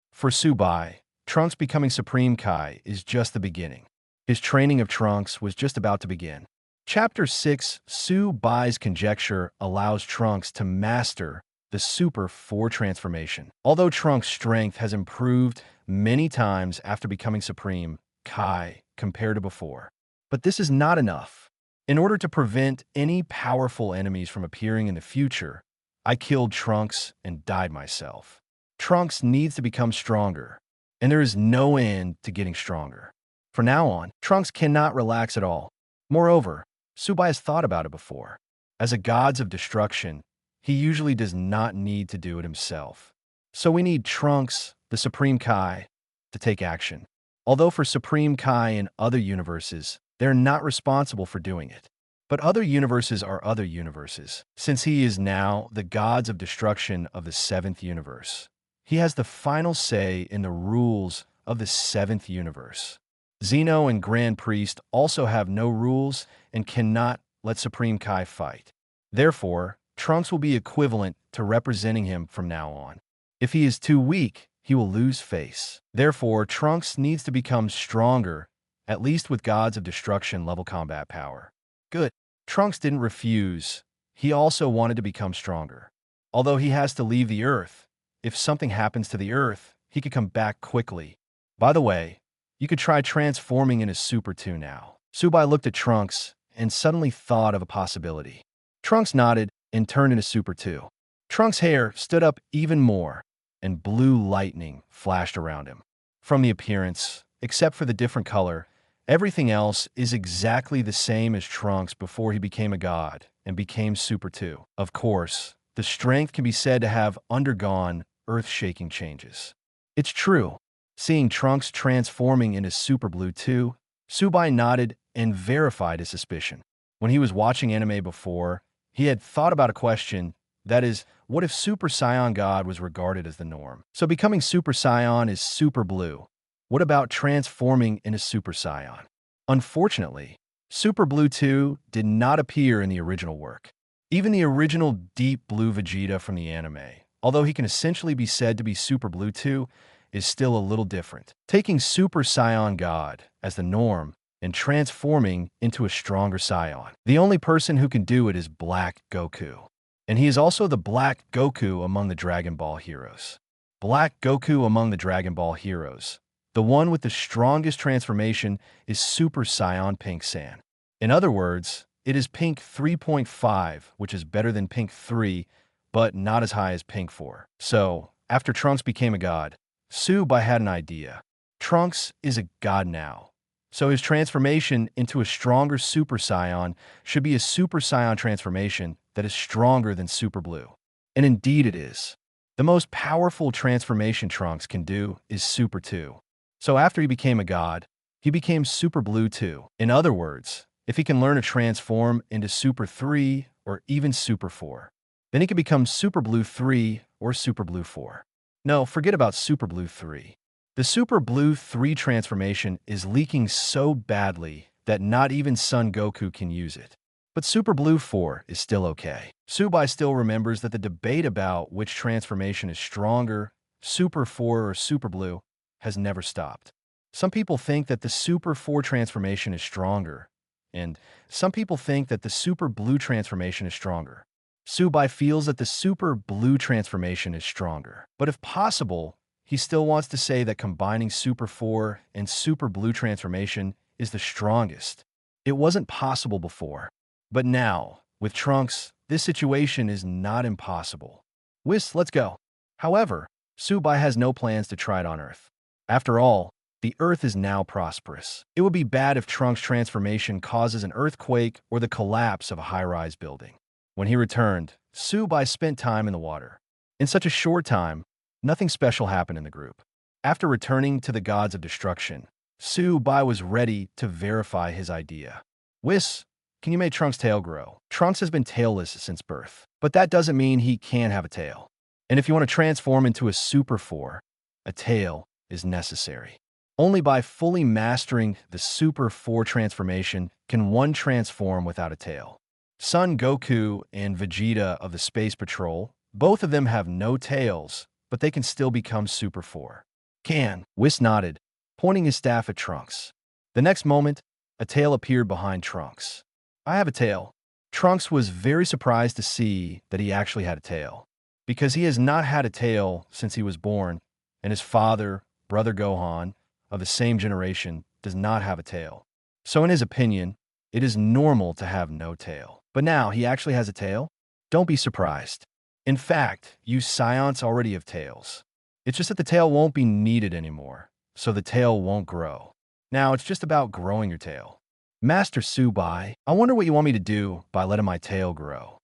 For Subai, Trunks becoming Supreme Kai is just the beginning. His training of Trunks was just about to begin. Chapter 6, Subai's conjecture allows Trunks to master the Super 4 transformation. Although Trunks' strength has improved many times after becoming Supreme Kai compared to before. But this is not enough. In order to prevent any powerful enemies from appearing in the future, I killed Trunks and died myself. Trunks needs to become stronger, and there is no end to getting stronger. From now on, Trunks cannot relax at all. Moreover, Subai has thought about it before. As a gods of destruction, he usually does not need to do it himself. So we need Trunks, the Supreme Kai, to take action. Although for Supreme Kai in other universes, they're not responsible for doing it. But other universes are other universes. Since he is now the gods of destruction of the 7th universe, he has the final say in the rules of the 7th universe. Zeno and Grand Priest also have no rules and cannot let Supreme Kai fight. Therefore, Trunks will be equivalent to representing him from now on. If he is too weak, he will lose face. Therefore, Trunks needs to become stronger, at least with gods of destruction level combat power. Good. Trunks didn't refuse. He also wanted to become stronger. Although he has to leave the Earth, if something happens to the Earth, he could come back quickly. By the way, you could try transforming into Super 2 now. Subai looked at Trunks and suddenly thought of a possibility. Trunks nodded and turned into Super 2. Trunks' hair stood up even more, and blue lightning flashed around him. From the appearance, except for the different color, Everything else is exactly the same as Trunks before he became a god and became Super 2. Of course, the strength can be said to have undergone earth-shaking changes. It's true. Seeing Trunks transforming into Super Blue 2, Subai nodded and verified his suspicion. When he was watching anime before, he had thought about a question, that is, what if Super Saiyan God was regarded as the norm? So becoming Super Saiyan is Super Blue. What about transforming into Super Saiyan? Unfortunately, Super Blue 2 did not appear in the original work. Even the original Deep Blue Vegeta from the anime, although he can essentially be said to be Super Blue 2, is still a little different. Taking Super Saiyan God as the norm and transforming into a stronger Saiyan. The only person who can do it is Black Goku. And he is also the Black Goku among the Dragon Ball heroes. Black Goku among the Dragon Ball heroes. The one with the strongest transformation is Super Saiyan Pink Saiyan. In other words, it is Pink 3.5, which is better than Pink 3, but not as high as Pink 4. So, after Trunks became a god, Subai had an idea. Trunks is a god now. So his transformation into a stronger Super Saiyan should be a Super Saiyan transformation that is stronger than Super Blue. And indeed it is. The most powerful transformation Trunks can do is Super 2. So after he became a god, he became Super Blue 2. In other words, if he can learn to transform into Super 3 or even Super 4, then he can become Super Blue 3 or Super Blue 4. No, forget about Super Blue 3. The Super Blue 3 transformation is leaking so badly that not even Son Goku can use it. But Super Blue 4 is still okay. Subai still remembers that the debate about which transformation is stronger, Super 4 or Super Blue, has never stopped. Some people think that the Super 4 transformation is stronger, and some people think that the Super Blue transformation is stronger. Subai feels that the Super Blue transformation is stronger. But if possible, he still wants to say that combining Super 4 and Super Blue transformation is the strongest. It wasn't possible before. But now, with Trunks, this situation is not impossible. Whis, let's go. However, Subai has no plans to try it on Earth. After all, the Earth is now prosperous. It would be bad if Trunks' transformation causes an earthquake or the collapse of a high-rise building. When he returned, Subai spent time in the water. In such a short time, nothing special happened in the group. After returning to the gods of destruction, Subai was ready to verify his idea. Whis, can you make Trunks' tail grow? Trunks has been tailless since birth, but that doesn't mean he can't have a tail. And if you want to transform into a Super 4, a tail is necessary. Only by fully mastering the Super 4 transformation can one transform without a tail. Son Goku and Vegeta of the Space Patrol, both of them have no tails, but they can still become Super 4. Can? Whis nodded, pointing his staff at Trunks. The next moment, a tail appeared behind Trunks. I have a tail. Trunks was very surprised to see that he actually had a tail, because he has not had a tail since he was born, and his father, Brother Gohan, of the same generation, does not have a tail. So in his opinion, it is normal to have no tail. But now he actually has a tail? Don't be surprised. In fact, you Scions already have tails. It's just that the tail won't be needed anymore, so the tail won't grow. Now it's just about growing your tail. Master Subai, I wonder what you want me to do by letting my tail grow.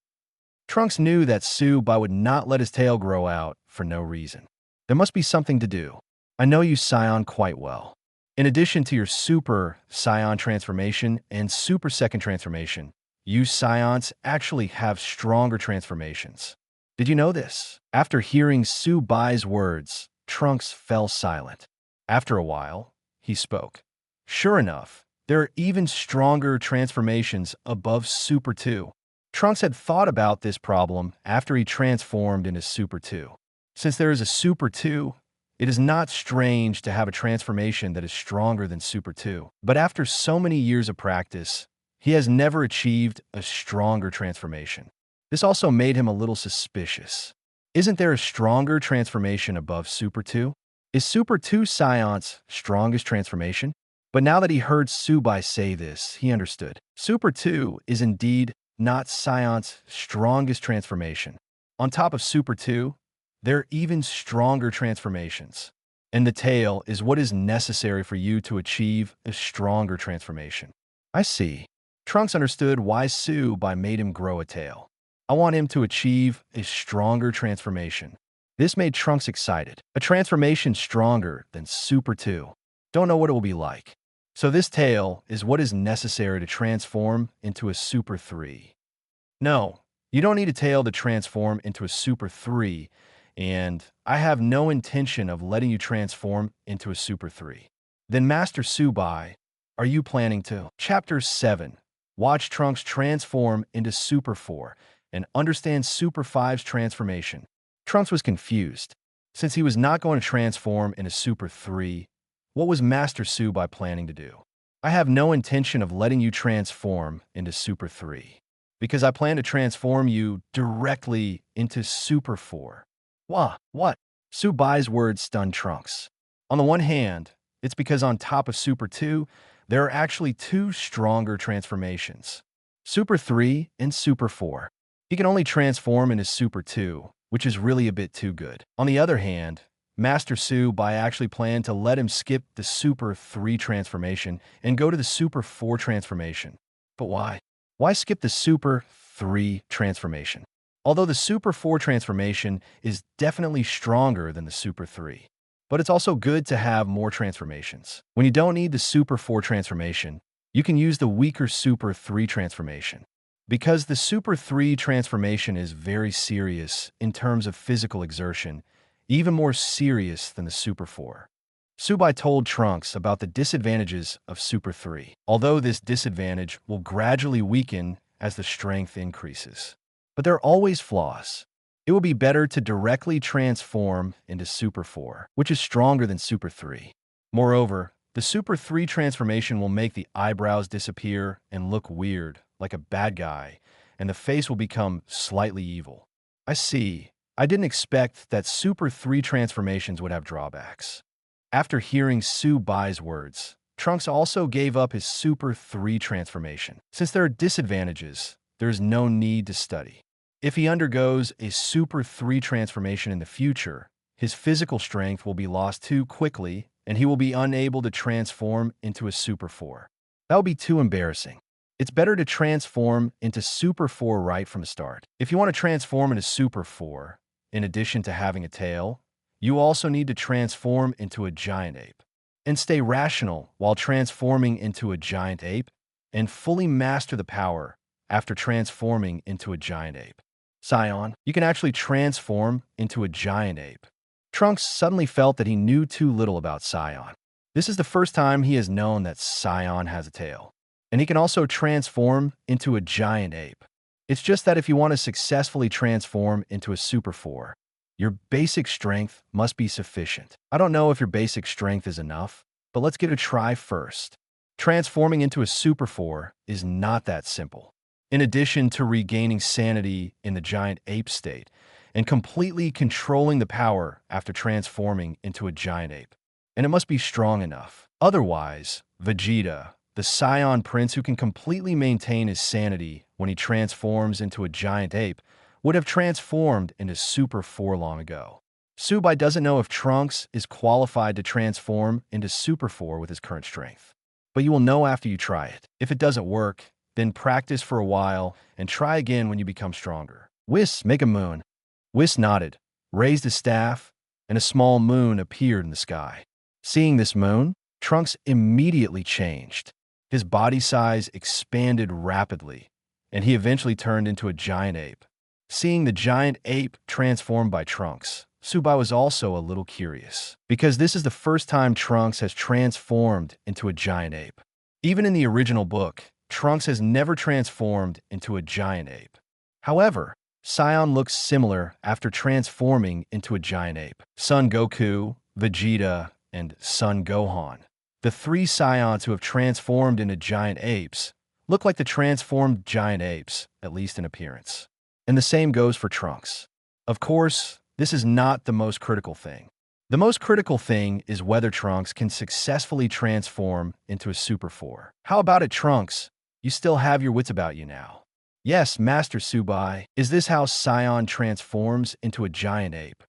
Trunks knew that Subai would not let his tail grow out for no reason. There must be something to do. I know you Scion quite well. In addition to your Super Saiyan transformation and Super Second transformation, you Scions actually have stronger transformations. Did you know this? After hearing Subai's words, Trunks fell silent. After a while, he spoke. Sure enough, there are even stronger transformations above Super 2. Trunks had thought about this problem after he transformed into Super 2. Since there is a Super 2, it is not strange to have a transformation that is stronger than Super 2. But after so many years of practice, he has never achieved a stronger transformation. This also made him a little suspicious. Isn't there a stronger transformation above Super 2? Is Super 2 Scion's strongest transformation? But now that he heard Subai say this, he understood. Super 2 is indeed not Scion's strongest transformation. On top of Super 2, there are even stronger transformations. and the tail is what is necessary for you to achieve a stronger transformation. I see. Trunks understood why Subai made him grow a tail. I want him to achieve a stronger transformation. This made Trunks excited. A transformation stronger than Super 2. Don't know what it will be like. So this tail is what is necessary to transform into a Super 3. No, you don't need a tail to transform into a Super 3, and I have no intention of letting you transform into a Super 3. Then Master Subai, are you planning to? Chapter 7. Watch Trunks transform into Super 4 and understand Super 5's transformation. Trunks was confused. Since he was not going to transform into Super 3, what was Master Subai planning to do? I have no intention of letting you transform into Super 3, because I plan to transform you directly into Super 4. What? Subai's words stunned Trunks. On the one hand, it's because on top of Super 2, there are actually two stronger transformations, Super 3 and Super 4. He can only transform into Super 2, which is really a bit too good. On the other hand, Master Subai actually planned to let him skip the Super 3 transformation and go to the Super 4 transformation. But why? Why skip the Super 3 transformation? Although the Super 4 transformation is definitely stronger than the Super 3. But it's also good to have more transformations. When you don't need the Super 4 transformation, you can use the weaker Super 3 transformation. Because the Super 3 transformation is very serious in terms of physical exertion, even more serious than the Super 4. Subai told Trunks about the disadvantages of Super 3, although this disadvantage will gradually weaken as the strength increases. But there are always flaws. It will be better to directly transform into Super 4, which is stronger than Super 3. Moreover, the Super 3 transformation will make the eyebrows disappear and look weird, like a bad guy, and the face will become slightly evil. I see. I didn't expect that Super 3 transformations would have drawbacks. After hearing Subai's words, Trunks also gave up his Super 3 transformation. Since there are disadvantages, there is no need to study. If he undergoes a Super 3 transformation in the future, his physical strength will be lost too quickly, and he will be unable to transform into a Super 4. That would be too embarrassing. It's better to transform into Super 4 right from the start. If you want to transform into Super 4, in addition to having a tail, you also need to transform into a giant ape. And stay rational while transforming into a giant ape, and fully master the power after transforming into a giant ape. Xion, you can actually transform into a giant ape. Trunks suddenly felt that he knew too little about Xion. This is the first time he has known that Xion has a tail. And he can also transform into a giant ape. It's just that if you want to successfully transform into a Super 4, your basic strength must be sufficient. I don't know if your basic strength is enough, but let's give it a try first. Transforming into a Super 4 is not that simple. In addition to regaining sanity in the giant ape state and completely controlling the power after transforming into a giant ape. And it must be strong enough. Otherwise, Vegeta, the Scion Prince who can completely maintain his sanity when he transforms into a giant ape, would have transformed into Super 4 long ago. Subai doesn't know if Trunks is qualified to transform into Super 4 with his current strength. But you will know after you try it. If it doesn't work, then practice for a while and try again when you become stronger. Whis, make a moon. Whis nodded, raised his staff, and a small moon appeared in the sky. Seeing this moon, Trunks immediately changed. His body size expanded rapidly, and he eventually turned into a giant ape. Seeing the giant ape transformed by Trunks, Subai was also a little curious, because this is the first time Trunks has transformed into a giant ape. Even in the original book, Trunks has never transformed into a giant ape. However, Xion looks similar after transforming into a giant ape. Son Goku, Vegeta, and Son Gohan, the three Scions who have transformed into giant apes, look like the transformed giant apes, at least in appearance. And the same goes for Trunks. Of course, this is not the most critical thing. The most critical thing is whether Trunks can successfully transform into a Super 4. How about it, Trunks? You still have your wits about you now. Yes, Master Subai. Is this how Xion transforms into a giant ape?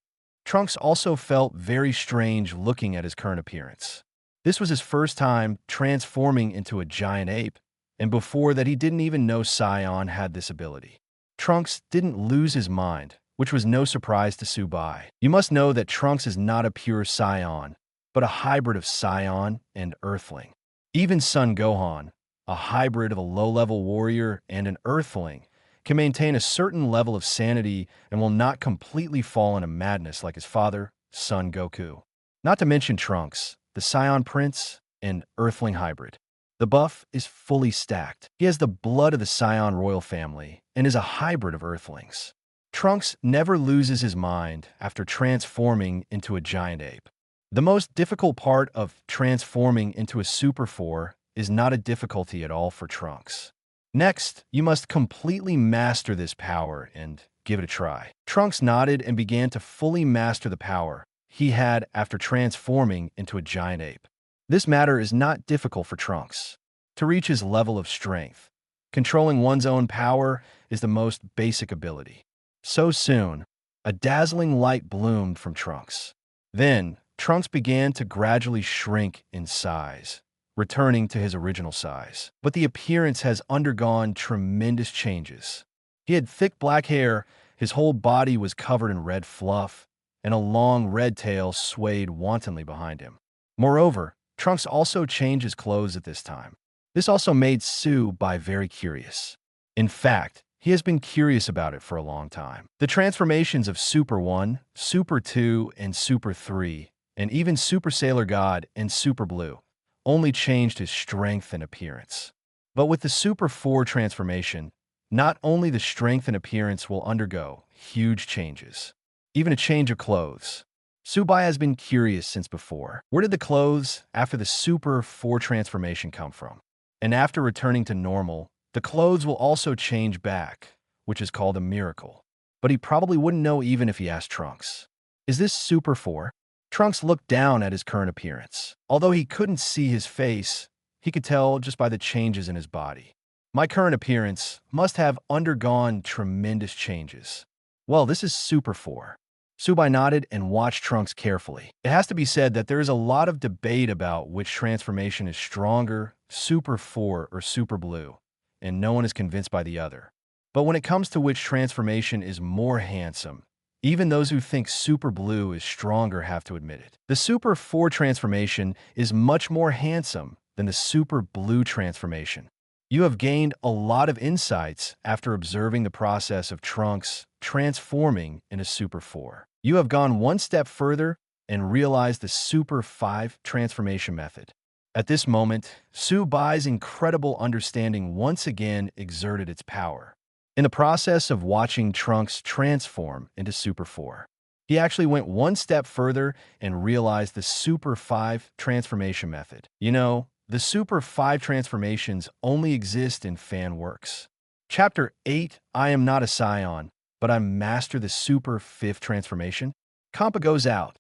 Trunks also felt very strange looking at his current appearance. This was his first time transforming into a giant ape, and before that he didn't even know Xion had this ability. Trunks didn't lose his mind, which was no surprise to Subai. You must know that Trunks is not a pure Xion, but a hybrid of Xion and Earthling. Even Son Gohan, a hybrid of a low-level warrior and an Earthling, can maintain a certain level of sanity and will not completely fall into madness like his father, Son Goku. Not to mention Trunks, the Scion Prince, and Earthling hybrid. The buff is fully stacked. He has the blood of the Scion royal family and is a hybrid of Earthlings. Trunks never loses his mind after transforming into a giant ape. The most difficult part of transforming into a Super 4 is not a difficulty at all for Trunks. Next, you must completely master this power and give it a try. Trunks nodded and began to fully master the power he had after transforming into a giant ape. This matter is not difficult for Trunks. To reach his level of strength, controlling one's own power is the most basic ability. So soon, a dazzling light bloomed from Trunks. Then, Trunks began to gradually shrink in size, returning to his original size. But the appearance has undergone tremendous changes. He had thick black hair, his whole body was covered in red fluff, and a long red tail swayed wantonly behind him. Moreover, Trunks also changed his clothes at this time. This also made Subai very curious. In fact, he has been curious about it for a long time. The transformations of Super 1, Super 2, and Super 3, and even Super Sailor God and Super Blue, only changed his strength and appearance. But with the Super 4 transformation, not only the strength and appearance will undergo huge changes, even a change of clothes. Subai has been curious since before. Where did the clothes after the Super 4 transformation come from? And after returning to normal, the clothes will also change back, which is called a miracle. But he probably wouldn't know even if he asked Trunks. Is this Super 4? Trunks looked down at his current appearance. Although he couldn't see his face, he could tell just by the changes in his body. My current appearance must have undergone tremendous changes. Well, this is Super 4. Subai nodded and watched Trunks carefully. It has to be said that there is a lot of debate about which transformation is stronger, Super 4 or Super Blue, and no one is convinced by the other. But when it comes to which transformation is more handsome, even those who think Super Blue is stronger have to admit it. The Super 4 transformation is much more handsome than the Super Blue transformation. You have gained a lot of insights after observing the process of Trunks transforming into Super 4. You have gone one step further and realized the Super 5 transformation method. At this moment, Subai's incredible understanding once again exerted its power. In the process of watching Trunks transform into Super 4, he actually went one step further and realized the Super 5 transformation method. You know, the Super 5 transformations only exist in fan works. Chapter 8, I am not a Scion, but I master the Super 5th transformation. Compa goes out.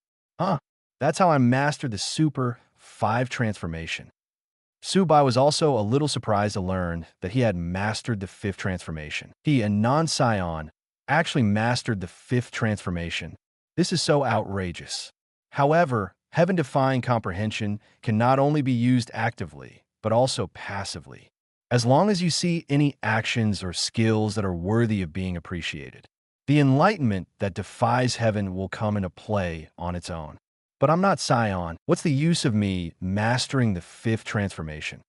That's how I mastered the Super 5 transformation. Subai was also a little surprised to learn that he had mastered the 5th transformation. He, a non-Scion, actually mastered the 5th transformation. This is so outrageous. However, Heaven-Defying Comprehension can not only be used actively, but also passively, as long as you see any actions or skills that are worthy of being appreciated. The enlightenment that defies heaven will come into play on its own. But I'm not Scion. What's the use of me mastering the 5th transformation?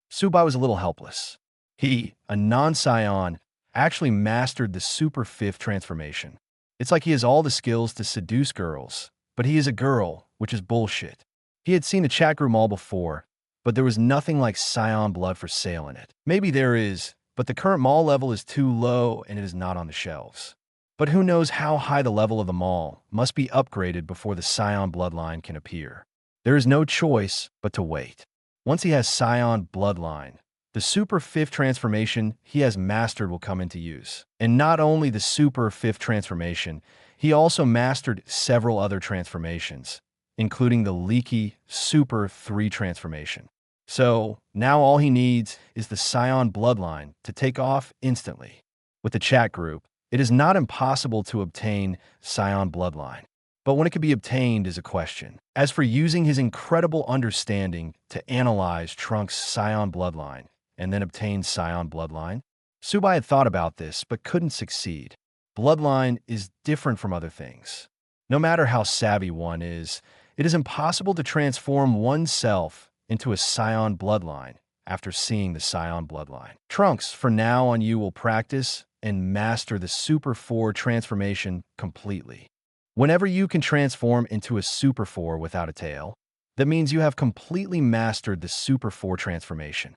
Subai was a little helpless. He, a non-Scion, actually mastered the Super 5th transformation. It's like he has all the skills to seduce girls, but he is a girl, which is bullshit. He had seen the chat room all before, but there was nothing like Scion blood for sale in it. Maybe there is, but the current mall level is too low and it is not on the shelves. But who knows how high the level of the mall must be upgraded before the Scion bloodline can appear. There is no choice but to wait. Once he has Scion bloodline, the Super 5th transformation he has mastered will come into use. And not only the Super 5th transformation, he also mastered several other transformations, including the leaky Super 3 transformation. So, now all he needs is the Scion bloodline to take off instantly. With the chat group, it is not impossible to obtain Scion bloodline. but when it could be obtained is a question. As for using his incredible understanding to analyze Trunks' Scion bloodline and then obtain Scion bloodline, Subai had thought about this but couldn't succeed. Bloodline is different from other things. No matter how savvy one is, it is impossible to transform oneself into a Scion bloodline after seeing the Scion bloodline. Trunks, for now on you will practice and master the Super 4 transformation completely. Whenever you can transform into a Super 4 without a tail, that means you have completely mastered the Super 4 transformation.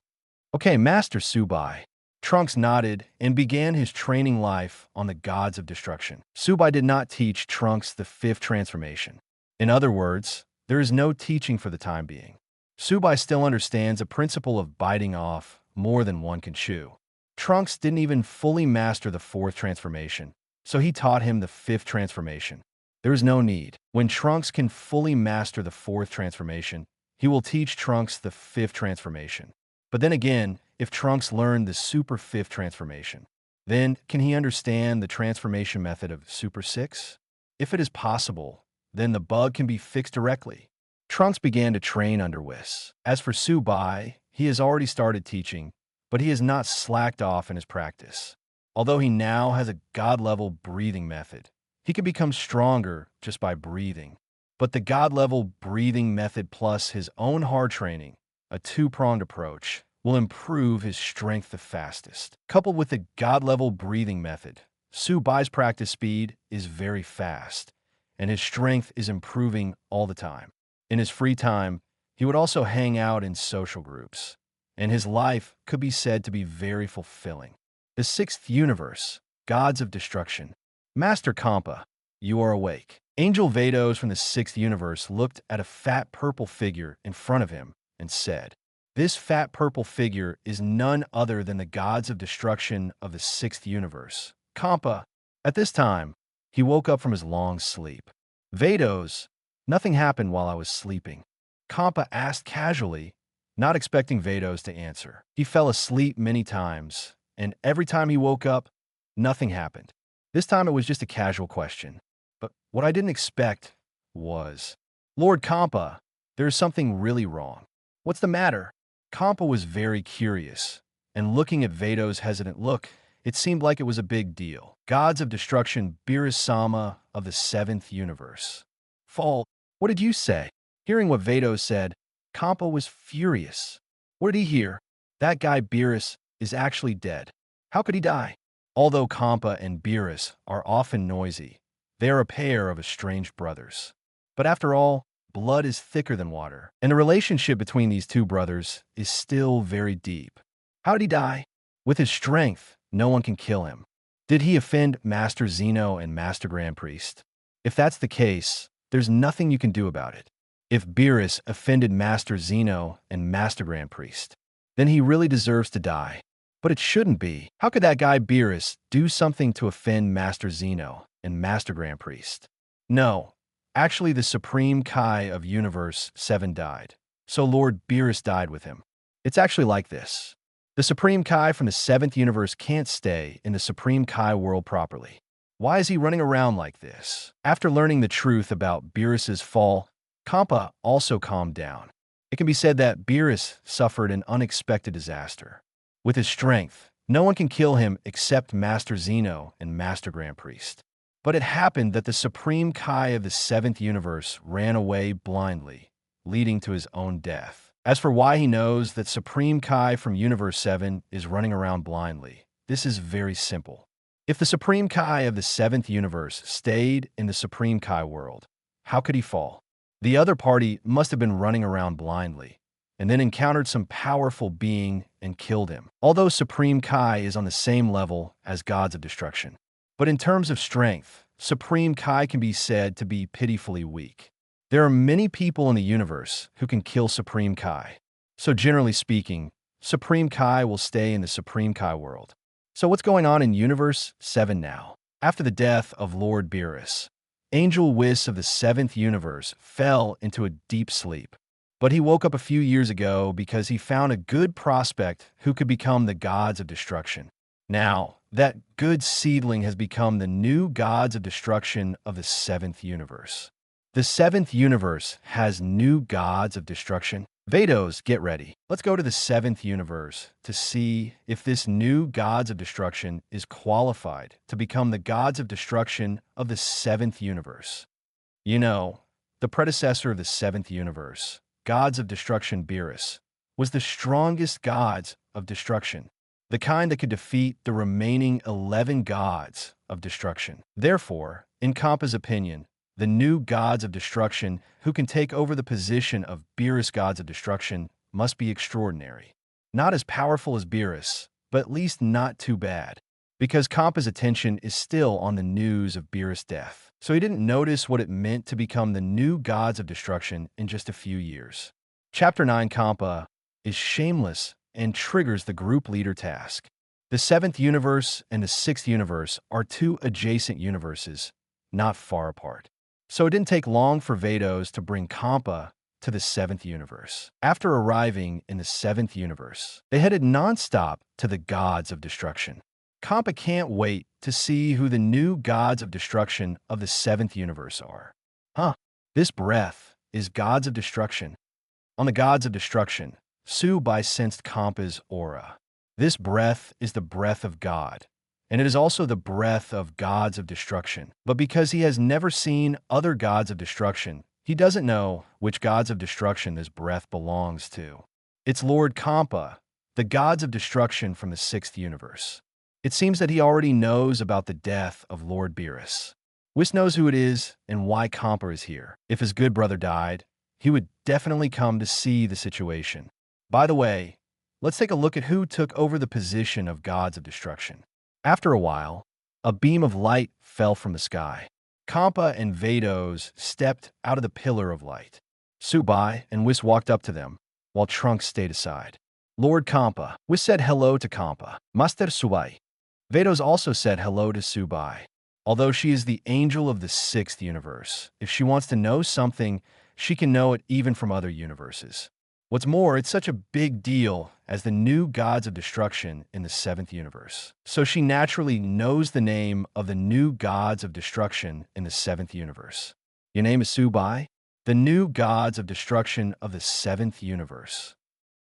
Okay, Master Subai. Trunks nodded and began his training life on the gods of destruction. Subai did not teach Trunks the 5th transformation. In other words, there is no teaching for the time being. Subai still understands a principle of biting off more than one can chew. Trunks didn't even fully master the 4th transformation, so he taught him the 5th transformation. There is no need. When Trunks can fully master the 4th transformation, he will teach Trunks the 5th transformation. But then again, if Trunks learned the Super 5th transformation, then can he understand the transformation method of Super 6? If it is possible, then the bug can be fixed directly. Trunks began to train under Whis. As for Subai, he has already started teaching, but he has not slacked off in his practice. Although he now has a god-level breathing method, he can become stronger just by breathing. But the god-level breathing method plus his own hard training, a two-pronged approach, will improve his strength the fastest. Coupled with the god-level breathing method, Subai's practice speed is very fast, and his strength is improving all the time. In his free time, he would also hang out in social groups, and his life could be said to be very fulfilling. The 6th universe, gods of destruction. Master Kampa, you are awake. Angel Vados from the 6th universe looked at a fat purple figure in front of him and said, "This fat purple figure is none other than the gods of destruction of the 6th universe. Kampa." At this time, he woke up from his long sleep. Vados, nothing happened while I was sleeping. Kampa asked casually, not expecting Vados to answer. He fell asleep many times, and every time he woke up, nothing happened. This time it was just a casual question. But what I didn't expect was, "Lord Kampa, there is something really wrong. What's the matter?" Kampa was very curious, and looking at Vados' hesitant look, it seemed like it was a big deal. Gods of destruction, Beerus-sama of the 7th universe. Fall, what did you say? Hearing what Vados said, Kampa was furious. What did he hear? That guy Beerus is actually dead. How could he die? Although Kampa and Beerus are often noisy, they are a pair of estranged brothers. But after all, blood is thicker than water, and the relationship between these two brothers is still very deep. How did he die? With his strength, no one can kill him. Did he offend Master Zeno and Master Grand Priest? If that's the case, there's nothing you can do about it. If Beerus offended Master Zeno and Master Grand Priest, then he really deserves to die. But it shouldn't be. How could that guy Beerus do something to offend Master Zeno and Master Grand Priest? No. Actually, the Supreme Kai of Universe 7 died, so Lord Beerus died with him. It's actually like this. The Supreme Kai from the 7th universe can't stay in the Supreme Kai world properly. Why is he running around like this? After learning the truth about Beerus's fall, Kampa also calmed down. It can be said that Beerus suffered an unexpected disaster. With his strength, no one can kill him except Master Zeno and Master Grand Priest. But it happened that the Supreme Kai of the 7th universe ran away blindly, leading to his own death. As for why he knows that Supreme Kai from Universe 7 is running around blindly, this is very simple. If the Supreme Kai of the 7th universe stayed in the Supreme Kai world, how could he fall? The other party must have been running around blindly, and then encountered some powerful being and killed him. Although Supreme Kai is on the same level as gods of destruction. But in terms of strength, Supreme Kai can be said to be pitifully weak. There are many people in the universe who can kill Supreme Kai. So generally speaking, Supreme Kai will stay in the Supreme Kai world. So what's going on in Universe 7 now? After the death of Lord Beerus, Angel Whis of the 7th universe fell into a deep sleep. But he woke up a few years ago because he found a good prospect who could become the gods of destruction. Now, that good seedling has become the new gods of destruction of the 7th universe. The seventh universe has new gods of destruction. Vados, get ready. Let's go to the seventh universe to see if this new gods of destruction is qualified to become the gods of destruction of the seventh universe. You know, the predecessor of the seventh universe, gods of destruction Beerus, was the strongest gods of destruction, the kind that could defeat the remaining 11 gods of destruction. Therefore, in Kampa's opinion, the new gods of destruction who can take over the position of Beerus gods of destruction must be extraordinary. Not as powerful as Beerus, but at least not too bad, because Kampa's attention is still on the news of Beerus' death. So he didn't notice what it meant to become the new gods of destruction in just a few years. Chapter 9 Kampa is shameless and triggers the group leader task. The seventh universe and the sixth universe are two adjacent universes, not far apart. So it didn't take long for Vados to bring Kampa to the seventh universe. After arriving in the seventh universe, they headed nonstop to the gods of destruction. Kampa can't wait to see who the new gods of destruction of the seventh universe are. This breath is gods of destruction. On the gods of destruction, Subai sensed Kampa's aura. This breath is the breath of God, and it is also the breath of gods of destruction. But because he has never seen other gods of destruction, he doesn't know which gods of destruction this breath belongs to. It's Lord Kampa, the gods of destruction from the sixth universe. It seems that he already knows about the death of Lord Beerus. Whis knows who it is and why Kampa is here. If his good brother died, he would definitely come to see the situation. By the way, let's take a look at who took over the position of gods of destruction. After a while, a beam of light fell from the sky. Kampa and Vados stepped out of the pillar of light. Subai and Whis walked up to them, while Trunks stayed aside. Lord Kampa. Whis said hello to Kampa. Master Subai. Vados also said hello to Subai. Although she is the angel of the sixth universe, if she wants to know something, she can know it even from other universes. What's more, it's such a big deal as the new gods of destruction in the seventh universe. So she naturally knows the name of the new gods of destruction in the seventh universe. Your name is Subai? The new gods of destruction of the seventh universe.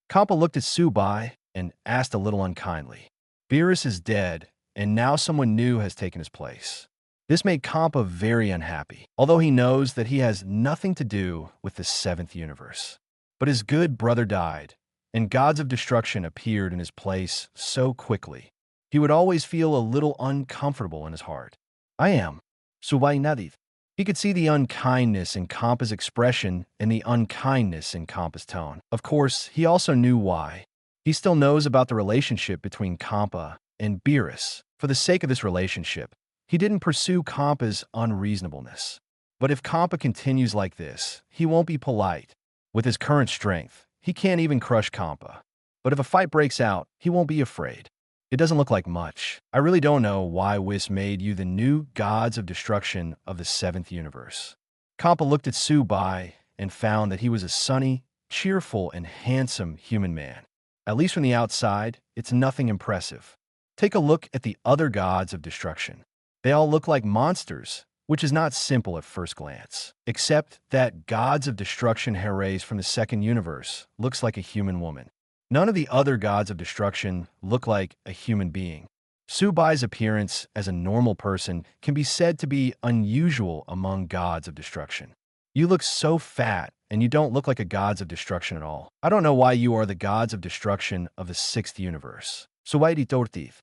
Kampa looked at Subai and asked a little unkindly. Beerus is dead, and now someone new has taken his place. This made Kampa very unhappy, although he knows that he has nothing to do with the seventh universe. But his good brother died, and gods of destruction appeared in his place so quickly. He would always feel a little uncomfortable in his heart. I am Subai Nadith. He could see the unkindness in Kampa's expression and the unkindness in Kampa's tone. Of course, he also knew why. He still knows about the relationship between Kampa and Beerus. For the sake of this relationship, he didn't pursue Kampa's unreasonableness. But if Kampa continues like this, he won't be polite. With his current strength, he can't even crush Kampa. But if a fight breaks out, he won't be afraid. It doesn't look like much. I really don't know why Whis made you the new gods of destruction of the seventh universe. Kampa looked at Subai and found that he was a sunny, cheerful, and handsome human man. At least from the outside, it's nothing impressive. Take a look at the other gods of destruction. They all look like monsters, which is not simple at first glance, except that gods of destruction Heres from the second universe looks like a human woman. None of the other gods of destruction look like a human being. Subai's appearance as a normal person can be said to be unusual among gods of destruction. You look so fat, and you don't look like a gods of destruction at all. I don't know why you are the gods of destruction of the sixth universe. Subai Tortif.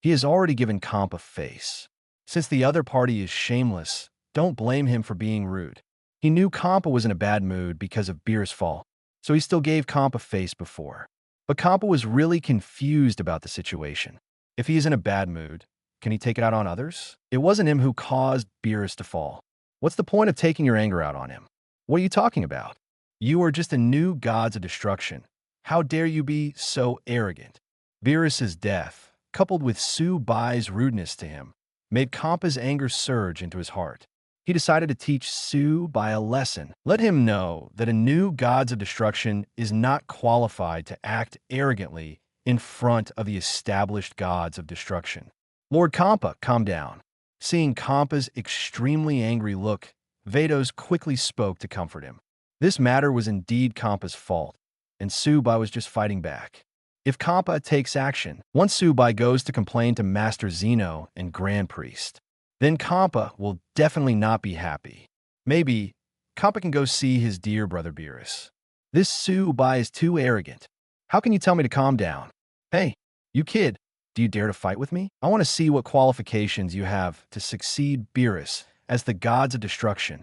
He has already given Kampa face. Since the other party is shameless, don't blame him for being rude. He knew Kampa was in a bad mood because of Beer's fall, so he still gave Kampa face before. But Kampa was really confused about the situation. If he is in a bad mood, can he take it out on others? It wasn't him who caused Beerus to fall. What's the point of taking your anger out on him? What are you talking about? You are just a new gods of destruction. How dare you be so arrogant? Beerus's death, coupled with Subai's rudeness to him, made Kampa's anger surge into his heart. He decided to teach Subai a lesson. Let him know that a new gods of destruction is not qualified to act arrogantly in front of the established gods of destruction. Lord Kampa, calm down. Seeing Kampa's extremely angry look, Vados quickly spoke to comfort him. This matter was indeed Kampa's fault, and Subai was just fighting back. If Kampa takes action, once Subai goes to complain to Master Zeno and Grand Priest, then Kampa will definitely not be happy. Maybe Kampa can go see his dear brother Beerus. This Subai is too arrogant. How can you tell me to calm down? Hey, you kid, do you dare to fight with me? I want to see what qualifications you have to succeed Beerus as the gods of destruction.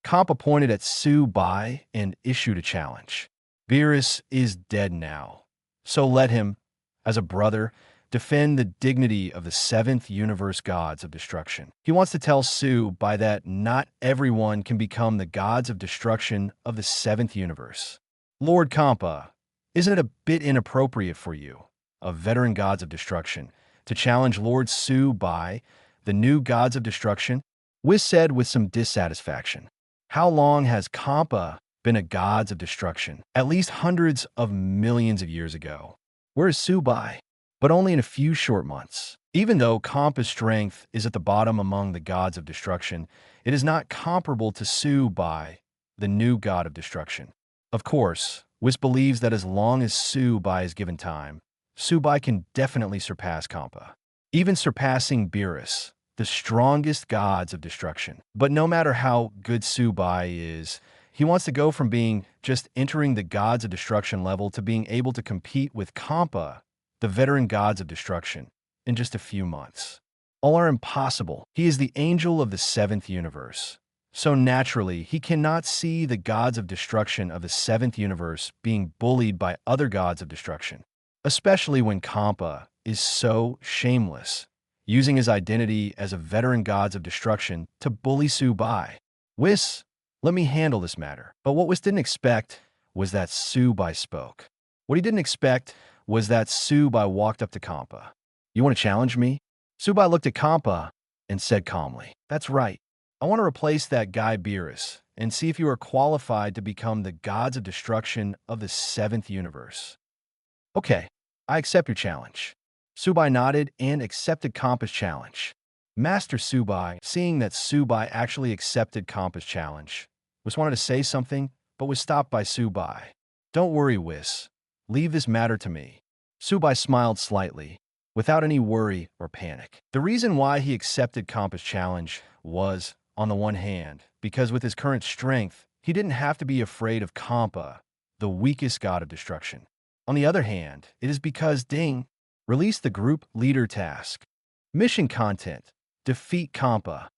Kampa pointed at Subai and issued a challenge. Beerus is dead now, so let him, as a brother, defend the dignity of the seventh universe gods of destruction. He wants to tell Subai that not everyone can become the gods of destruction of the seventh universe. Lord Kampa, isn't it a bit inappropriate for you, a veteran gods of destruction, to challenge Lord Subai, the new gods of destruction? Whis said with some dissatisfaction. How long has Kampa been a gods of destruction? At least hundreds of millions of years ago. Where is Subai? But only in a few short months. Even though Kampa's strength is at the bottom among the gods of destruction, it is not comparable to Subai, the new god of destruction. Of course, Whis believes that as long as Subai is given time, Subai can definitely surpass Kampa, even surpassing Beerus, the strongest gods of destruction. But no matter how good Subai is, he wants to go from being just entering the gods of destruction level to being able to compete with Kampa, the veteran gods of destruction, in just a few months. All are impossible. He is the angel of the seventh universe. So naturally, he cannot see the gods of destruction of the seventh universe being bullied by other gods of destruction, especially when Kampa is so shameless, using his identity as a veteran gods of destruction to bully Subai. Whis, let me handle this matter. But what Whis didn't expect was that Subai spoke. What he didn't expect was that Subai walked up to Kampa. You want to challenge me? Subai looked at Kampa and said calmly, that's right. I want to replace that guy Beerus and see if you are qualified to become the gods of destruction of the seventh universe. Okay, I accept your challenge. Subai nodded and accepted Kampa's challenge. Master Subai, seeing that Subai actually accepted Kampa's challenge, was wanted to say something, but was stopped by Subai. Don't worry, Whis. Leave this matter to me. Subai smiled slightly, without any worry or panic. The reason why he accepted Kampa's challenge was, on the one hand, because with his current strength, he didn't have to be afraid of Kampa, the weakest god of destruction. On the other hand, it is because Ding released the group leader task. Mission content: defeat Kampa.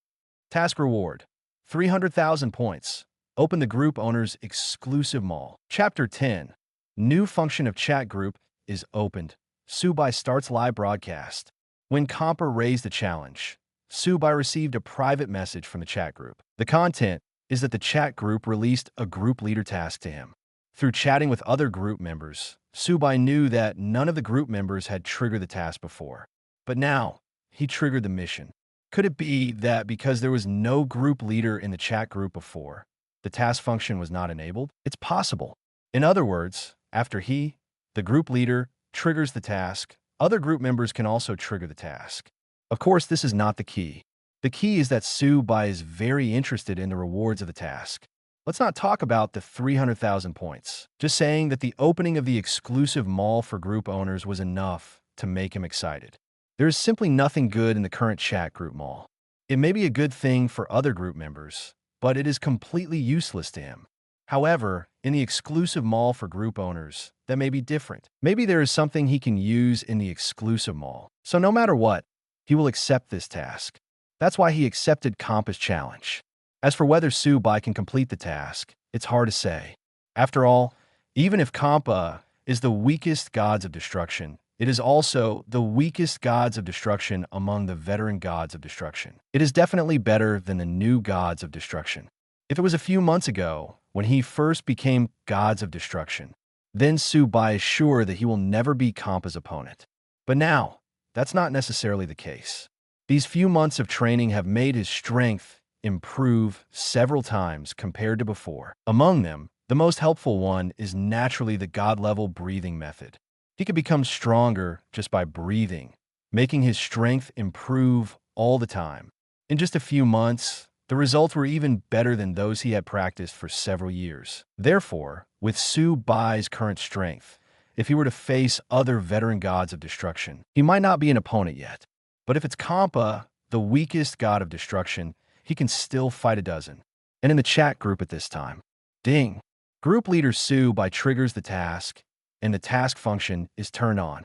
Task reward: 300,000 points. Open the group owner's exclusive mall. Chapter 10. New function of chat group is opened. Subai starts live broadcast. When Kampa raised the challenge, Subai received a private message from the chat group. The content is that the chat group released a group leader task to him. Through chatting with other group members, Subai knew that none of the group members had triggered the task before. But now, he triggered the mission. Could it be that because there was no group leader in the chat group before, the task function was not enabled? It's possible. In other words, after he, the group leader, triggers the task, other group members can also trigger the task. Of course, this is not the key. The key is that Subai is very interested in the rewards of the task. Let's not talk about the 300,000 points. Just saying that the opening of the exclusive mall for group owners was enough to make him excited. There is simply nothing good in the current chat group mall. It may be a good thing for other group members, but it is completely useless to him. However, in the exclusive mall for group owners, that may be different. Maybe there is something he can use in the exclusive mall. So no matter what, he will accept this task. That's why he accepted Kampa's challenge. As for whether Subai can complete the task, it's hard to say. After all, even if Kampa is the weakest gods of destruction, it is also the weakest gods of destruction among the veteran gods of destruction. It is definitely better than the new gods of destruction. If it was a few months ago, when he first became gods of destruction, then Subai is sure that he will never be Kampa's opponent. But now, that's not necessarily the case. These few months of training have made his strength improve several times compared to before. Among them, the most helpful one is naturally the god-level breathing method. He could become stronger just by breathing, making his strength improve all the time. In just a few months, The results were even better than those he had practiced for several years. Therefore, with Su Bai's current strength, if he were to face other veteran gods of destruction, he might not be an opponent yet. But if it's Kampa, the weakest god of destruction, he can still fight a dozen. And in the chat group at this time, ding! Group leader Su Bai triggers the task, and the task function is turned on.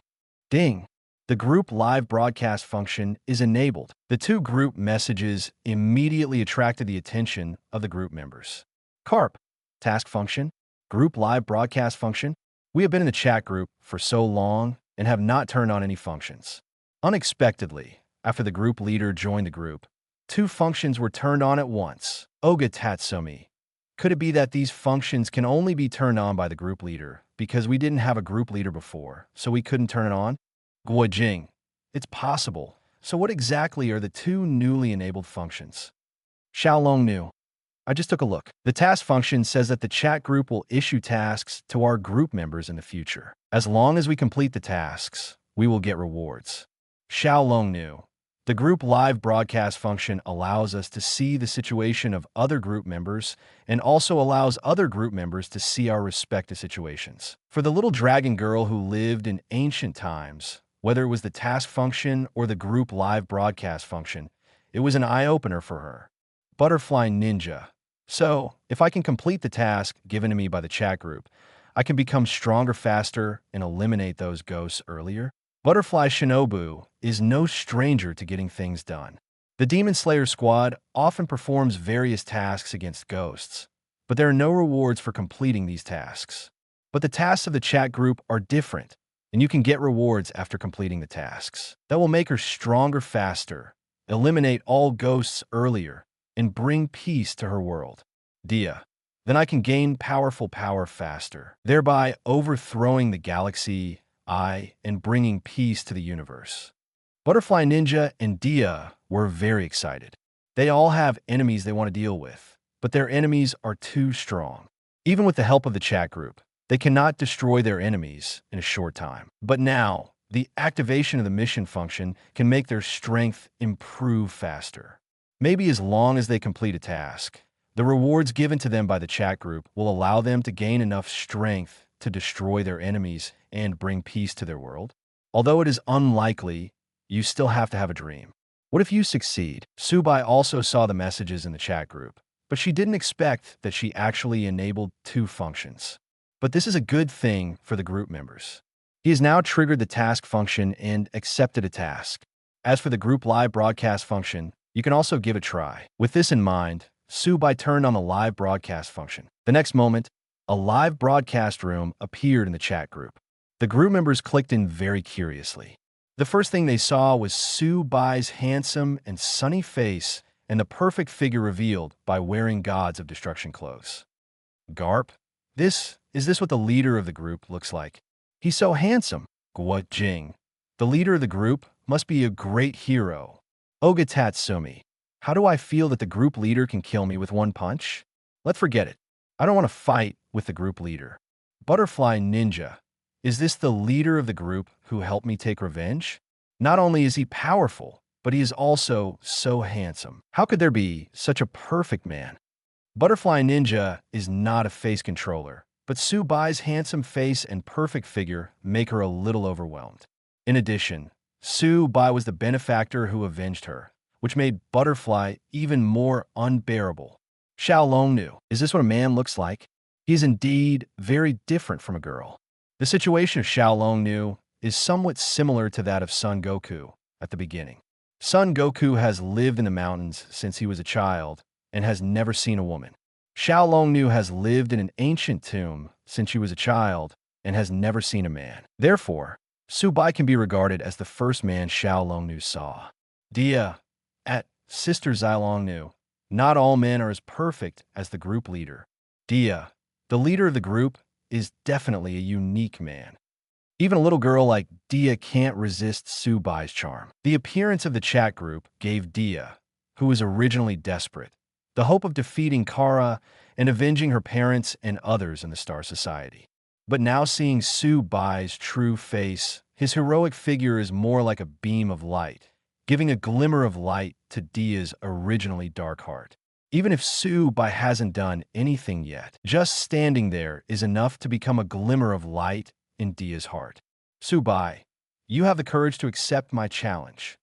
Ding! The group live broadcast function is enabled. The two group messages immediately attracted the attention of the group members. Garp, task function, group live broadcast function. We have been in the chat group for so long and have not turned on any functions. Unexpectedly, after the group leader joined the group, two functions were turned on at once. Oga Tatsumi. Could it be that these functions can only be turned on by the group leader because we didn't have a group leader before, so we couldn't turn it on? Guojing. It's possible. So what exactly are the two newly enabled functions? Xiao Longnu. I just took a look. The task function says that the chat group will issue tasks to our group members in the future. As long as we complete the tasks, we will get rewards. Xiao Longnu. The group live broadcast function allows us to see the situation of other group members and also allows other group members to see our respective situations. For the little dragon girl who lived in ancient times, whether it was the task function or the group live broadcast function, it was an eye-opener for her. Butterfly Ninja. So, if I can complete the task given to me by the chat group, I can become stronger faster and eliminate those ghosts earlier. Butterfly Shinobu is no stranger to getting things done. The Demon Slayer squad often performs various tasks against ghosts, but there are no rewards for completing these tasks. But the tasks of the chat group are different, and you can get rewards after completing the tasks. That will make her stronger faster, eliminate all ghosts earlier, and bring peace to her world. Diya. Then I can gain powerful power faster, thereby overthrowing the galaxy and bringing peace to the universe. Butterfly Ninja and Diya were very excited. They all have enemies they want to deal with, but their enemies are too strong. Even with the help of the chat group, they cannot destroy their enemies in a short time. But now, the activation of the mission function can make their strength improve faster. Maybe as long as they complete a task, the rewards given to them by the chat group will allow them to gain enough strength to destroy their enemies and bring peace to their world. Although it is unlikely, you still have to have a dream. What if you succeed? Su Bai also saw the messages in the chat group, but she didn't expect that she actually enabled two functions. But this is a good thing for the group members. He has now triggered the task function and accepted a task. As for the group live broadcast function, you can also give it a try. With this in mind, Su Bai turned on the live broadcast function. The next moment, a live broadcast room appeared in the chat group. The group members clicked in very curiously. The first thing they saw was Su Bai's handsome and sunny face and the perfect figure revealed by wearing Gods of Destruction clothes. Garp? Is this what the leader of the group looks like? He's so handsome. Guojing. The leader of the group must be a great hero. Oga Tatsumi. How do I feel that the group leader can kill me with one punch? Let's forget it. I don't want to fight with the group leader. Butterfly Ninja. Is this the leader of the group who helped me take revenge? Not only is he powerful, but he is also so handsome. How could there be such a perfect man? Butterfly Ninja is not a face controller, but Su Bai's handsome face and perfect figure make her a little overwhelmed. In addition, Su Bai was the benefactor who avenged her, which made Butterfly even more unbearable. Xiao Longnu. Is this what a man looks like? He is indeed very different from a girl. The situation of Xiao Longnu is somewhat similar to that of Son Goku at the beginning. Son Goku has lived in the mountains since he was a child and has never seen a woman. Xiao Longnu has lived in an ancient tomb since she was a child and has never seen a man. Therefore, Su Bai can be regarded as the first man Xiao Longnu saw. Diya. At Sister Xiao Longnu. Not all men are as perfect as the group leader. Diya. The leader of the group is definitely a unique man. Even a little girl like Diya can't resist Su Bai's charm. The appearance of the chat group gave Diya, who was originally desperate, the hope of defeating Kara and avenging her parents and others in the Star Society. But now seeing Su Bai's true face, his heroic figure is more like a beam of light, giving a glimmer of light to Diya's originally dark heart. Even if Su-bai hasn't done anything yet, just standing there is enough to become a glimmer of light in Diya's heart. Su-bai, you have the courage to accept my challenge.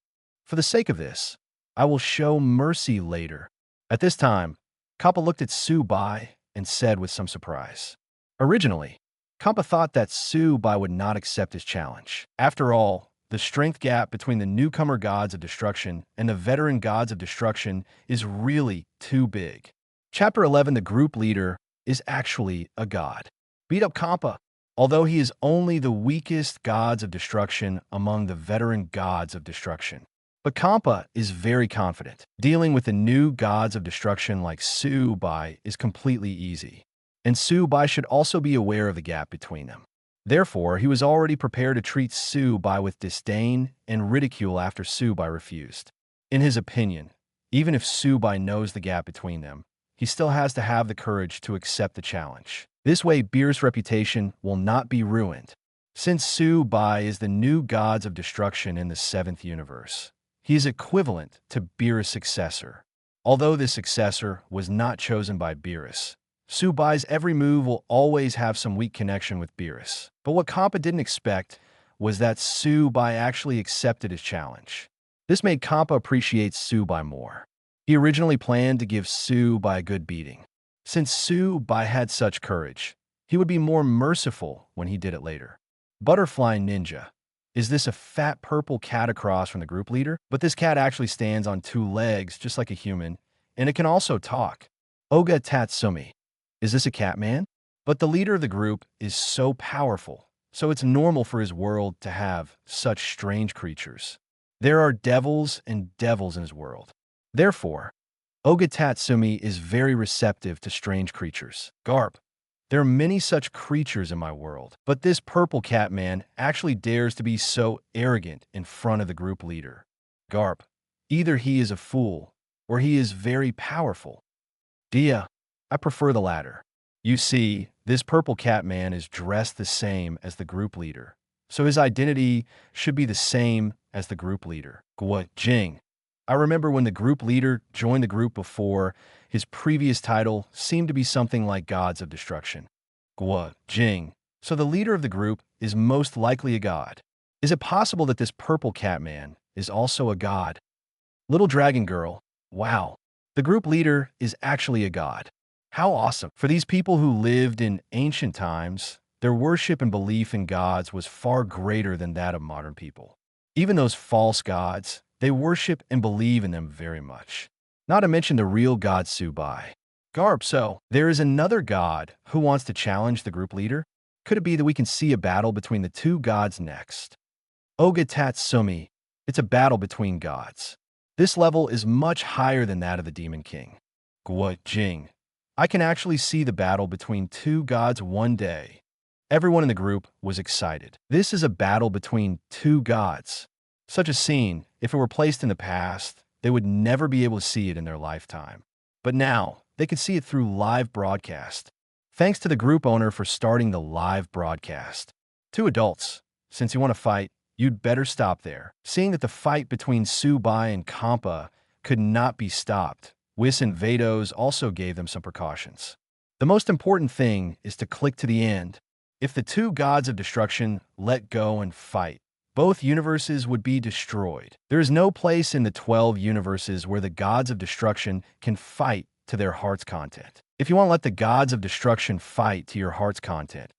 For the sake of this, I will show mercy later. At this time, Kappa looked at Su-bai and said with some surprise. Originally, Kappa thought that Su-bai would not accept his challenge. After all, the strength gap between the newcomer gods of destruction and the veteran gods of destruction is really too big. Chapter 11, the group leader is actually a god. Beat up Kappa, although he is only the weakest gods of destruction among the veteran gods of destruction. But Kappa is very confident. Dealing with the new gods of destruction like Su-bai is completely easy. And Su-bai should also be aware of the gap between them. Therefore, he was already prepared to treat Su-bai with disdain and ridicule after Su-bai refused. In his opinion, even if Su-bai knows the gap between them, he still has to have the courage to accept the challenge. This way, Beerus' reputation will not be ruined. Since Su-bai is the new gods of destruction in the 7th universe, he is equivalent to Beerus' successor. Although this successor was not chosen by Beerus, Su-bai's every move will always have some weak connection with Beerus. But what Kappa didn't expect was that Su-bai actually accepted his challenge. This made Kappa appreciate Su-bai more. He originally planned to give Su-bai a good beating. Since Su-bai had such courage, he would be more merciful when he did it later. Butterfly Ninja. Is this a fat purple cat across from the group leader? But this cat actually stands on 2 legs, just like a human, and it can also talk. Oga Tatsumi. Is this a cat man? But the leader of the group is so powerful, so it's normal for his world to have such strange creatures. There are devils and devils in his world. Therefore, Oga Tatsumi is very receptive to strange creatures. Garp. There are many such creatures in my world, but this purple cat man actually dares to be so arrogant in front of the group leader. Garp. Either he is a fool, or he is very powerful. Diya. I prefer the latter. You see, this purple cat man is dressed the same as the group leader, so his identity should be the same as the group leader. Guo Jing. I remember when the group leader joined the group before, his previous title seemed to be something like Gods of Destruction. Guo Jing. So the leader of the group is most likely a god. Is it possible that this purple cat man is also a god? Little Dragon Girl. Wow. The group leader is actually a god. How awesome. For these people who lived in ancient times, their worship and belief in gods was far greater than that of modern people. Even those false gods, they worship and believe in them very much. Not to mention the real god Su-bai. Garp, so there is another god who wants to challenge the group leader? Could it be that we can see a battle between the 2 gods next? Oga Tatsumi. It's a battle between gods. This level is much higher than that of the Demon King. Guo Jing. I can actually see the battle between 2 gods one day. Everyone in the group was excited. This is a battle between 2 gods. Such a scene, if it were placed in the past, they would never be able to see it in their lifetime. But now, they could see it through live broadcast. Thanks to the group owner for starting the live broadcast. 2 adults, since you want to fight, you'd better stop there. Seeing that the fight between Su-bai and Kappa could not be stopped, Whis and Vados also gave them some precautions. The most important thing is to click to the end. If the 2 gods of destruction let go and fight, both universes would be destroyed. There is no place in the 12 universes where the gods of destruction can fight to their heart's content. If you want to let the gods of destruction fight to your heart's content,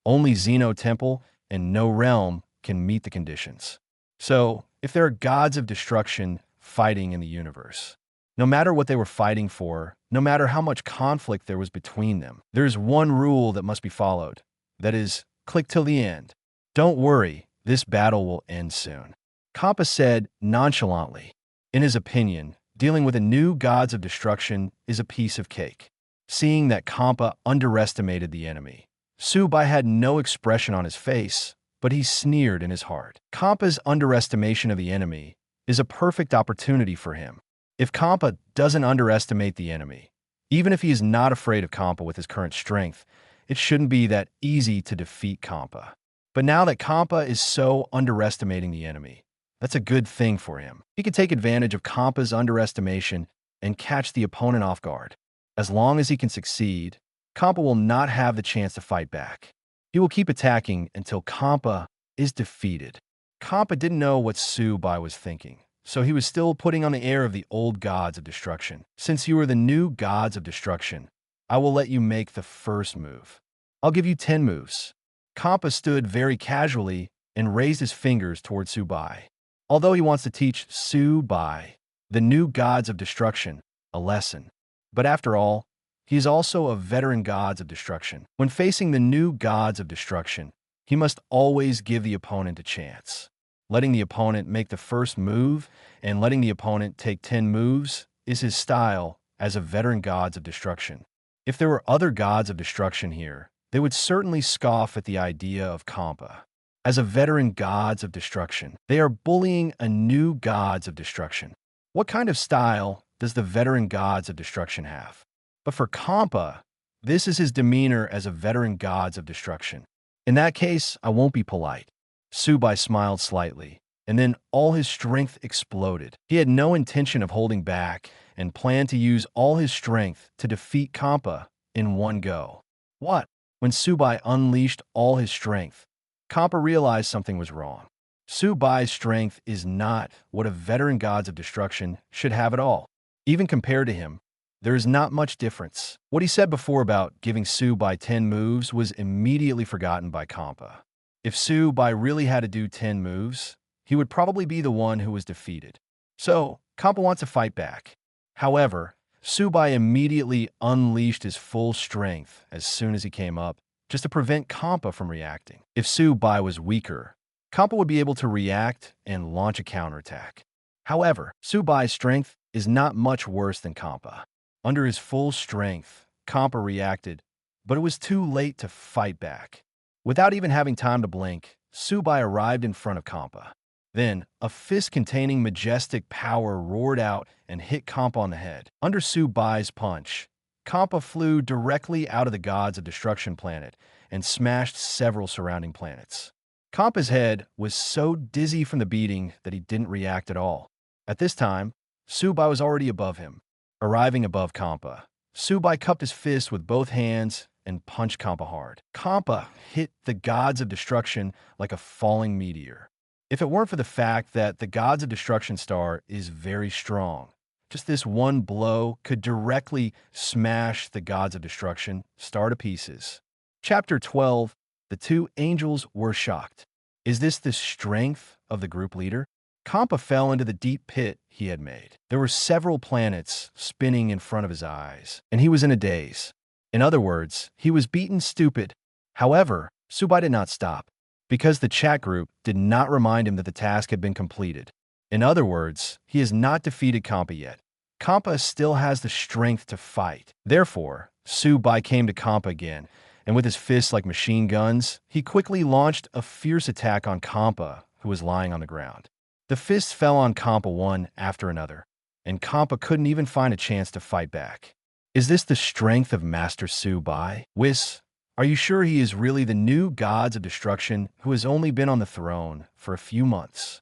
only Xeno Temple and No Realm can meet the conditions. So, if there are gods of destruction fighting in the universe, no matter what they were fighting for, no matter how much conflict there was between them, there's one rule that must be followed. That is, click till the end. Don't worry, this battle will end soon. Kappa said nonchalantly. In his opinion, dealing with the new gods of destruction is a piece of cake. Seeing that Kappa underestimated the enemy, Su-bai had no expression on his face, but he sneered in his heart. Kappa's underestimation of the enemy is a perfect opportunity for him. If Kappa doesn't underestimate the enemy, even if he is not afraid of Kappa with his current strength, it shouldn't be that easy to defeat Kappa. But now that Kappa is so underestimating the enemy, that's a good thing for him. He can take advantage of Kappa's underestimation and catch the opponent off guard. As long as he can succeed, Compa will not have the chance to fight back. He will keep attacking until Compa is defeated. Compa didn't know what Su Bai was thinking, so he was still putting on the air of the old gods of destruction. Since you are the new gods of destruction, I will let you make the first move. I'll give you 10 moves. Compa stood very casually and raised his fingers toward Su Bai. Although he wants to teach Su Bai, the new gods of destruction, a lesson. But after all, he is also a veteran gods of destruction. When facing the new gods of destruction, he must always give the opponent a chance. Letting the opponent make the first move and letting the opponent take 10 moves is his style as a veteran gods of destruction. If there were other gods of destruction here, they would certainly scoff at the idea of Compa. As a veteran gods of destruction, they are bullying a new gods of destruction. What kind of style does the veteran gods of destruction have? But for Compa, this is his demeanor as a veteran gods of destruction. In that case, I won't be polite. Su Bai smiled slightly, and then all his strength exploded. He had no intention of holding back and planned to use all his strength to defeat Compa in one go. What? When Su Bai unleashed all his strength, Compa realized something was wrong. Su Bai's strength is not what a veteran gods of destruction should have at all. Even compared to him, there is not much difference. What he said before about giving Su Bai 10 moves was immediately forgotten by Compa. If Su Bai really had to do 10 moves, he would probably be the one who was defeated. So, Compa wants to fight back. However, Su Bai immediately unleashed his full strength as soon as he came up, just to prevent Compa from reacting. If Su Bai was weaker, Compa would be able to react and launch a counterattack. However, Su Bai's strength is not much worse than Compa. Under his full strength, Compa reacted, but it was too late to fight back. Without even having time to blink, Su Bai arrived in front of Compa. Then, a fist containing majestic power roared out and hit Compa on the head. Under Su Bai's punch, Compa flew directly out of the gods of destruction planet and smashed several surrounding planets. Kompa's head was so dizzy from the beating that he didn't react at all. At this time, Su Bai was already above him. Arriving above Compa, Su Bai cupped his fist with both hands and punched Compa hard. Compa hit the gods of destruction like a falling meteor. If it weren't for the fact that the gods of destruction star is very strong, just this one blow could directly smash the gods of destruction star to pieces. Chapter 12, the two angels were shocked. Is this the strength of the group leader? Compa fell into the deep pit he had made. There were several planets spinning in front of his eyes, and he was in a daze. In other words, he was beaten stupid. However, Su Bai did not stop, because the chat group did not remind him that the task had been completed. In other words, he has not defeated Compa yet. Compa still has the strength to fight. Therefore, Su Bai came to Compa again, and with his fists like machine guns, he quickly launched a fierce attack on Compa, who was lying on the ground. The fists fell on Compa one after another, and Compa couldn't even find a chance to fight back. Is this the strength of Master Su Bai? Whis, are you sure he is really the new gods of destruction who has only been on the throne for a few months?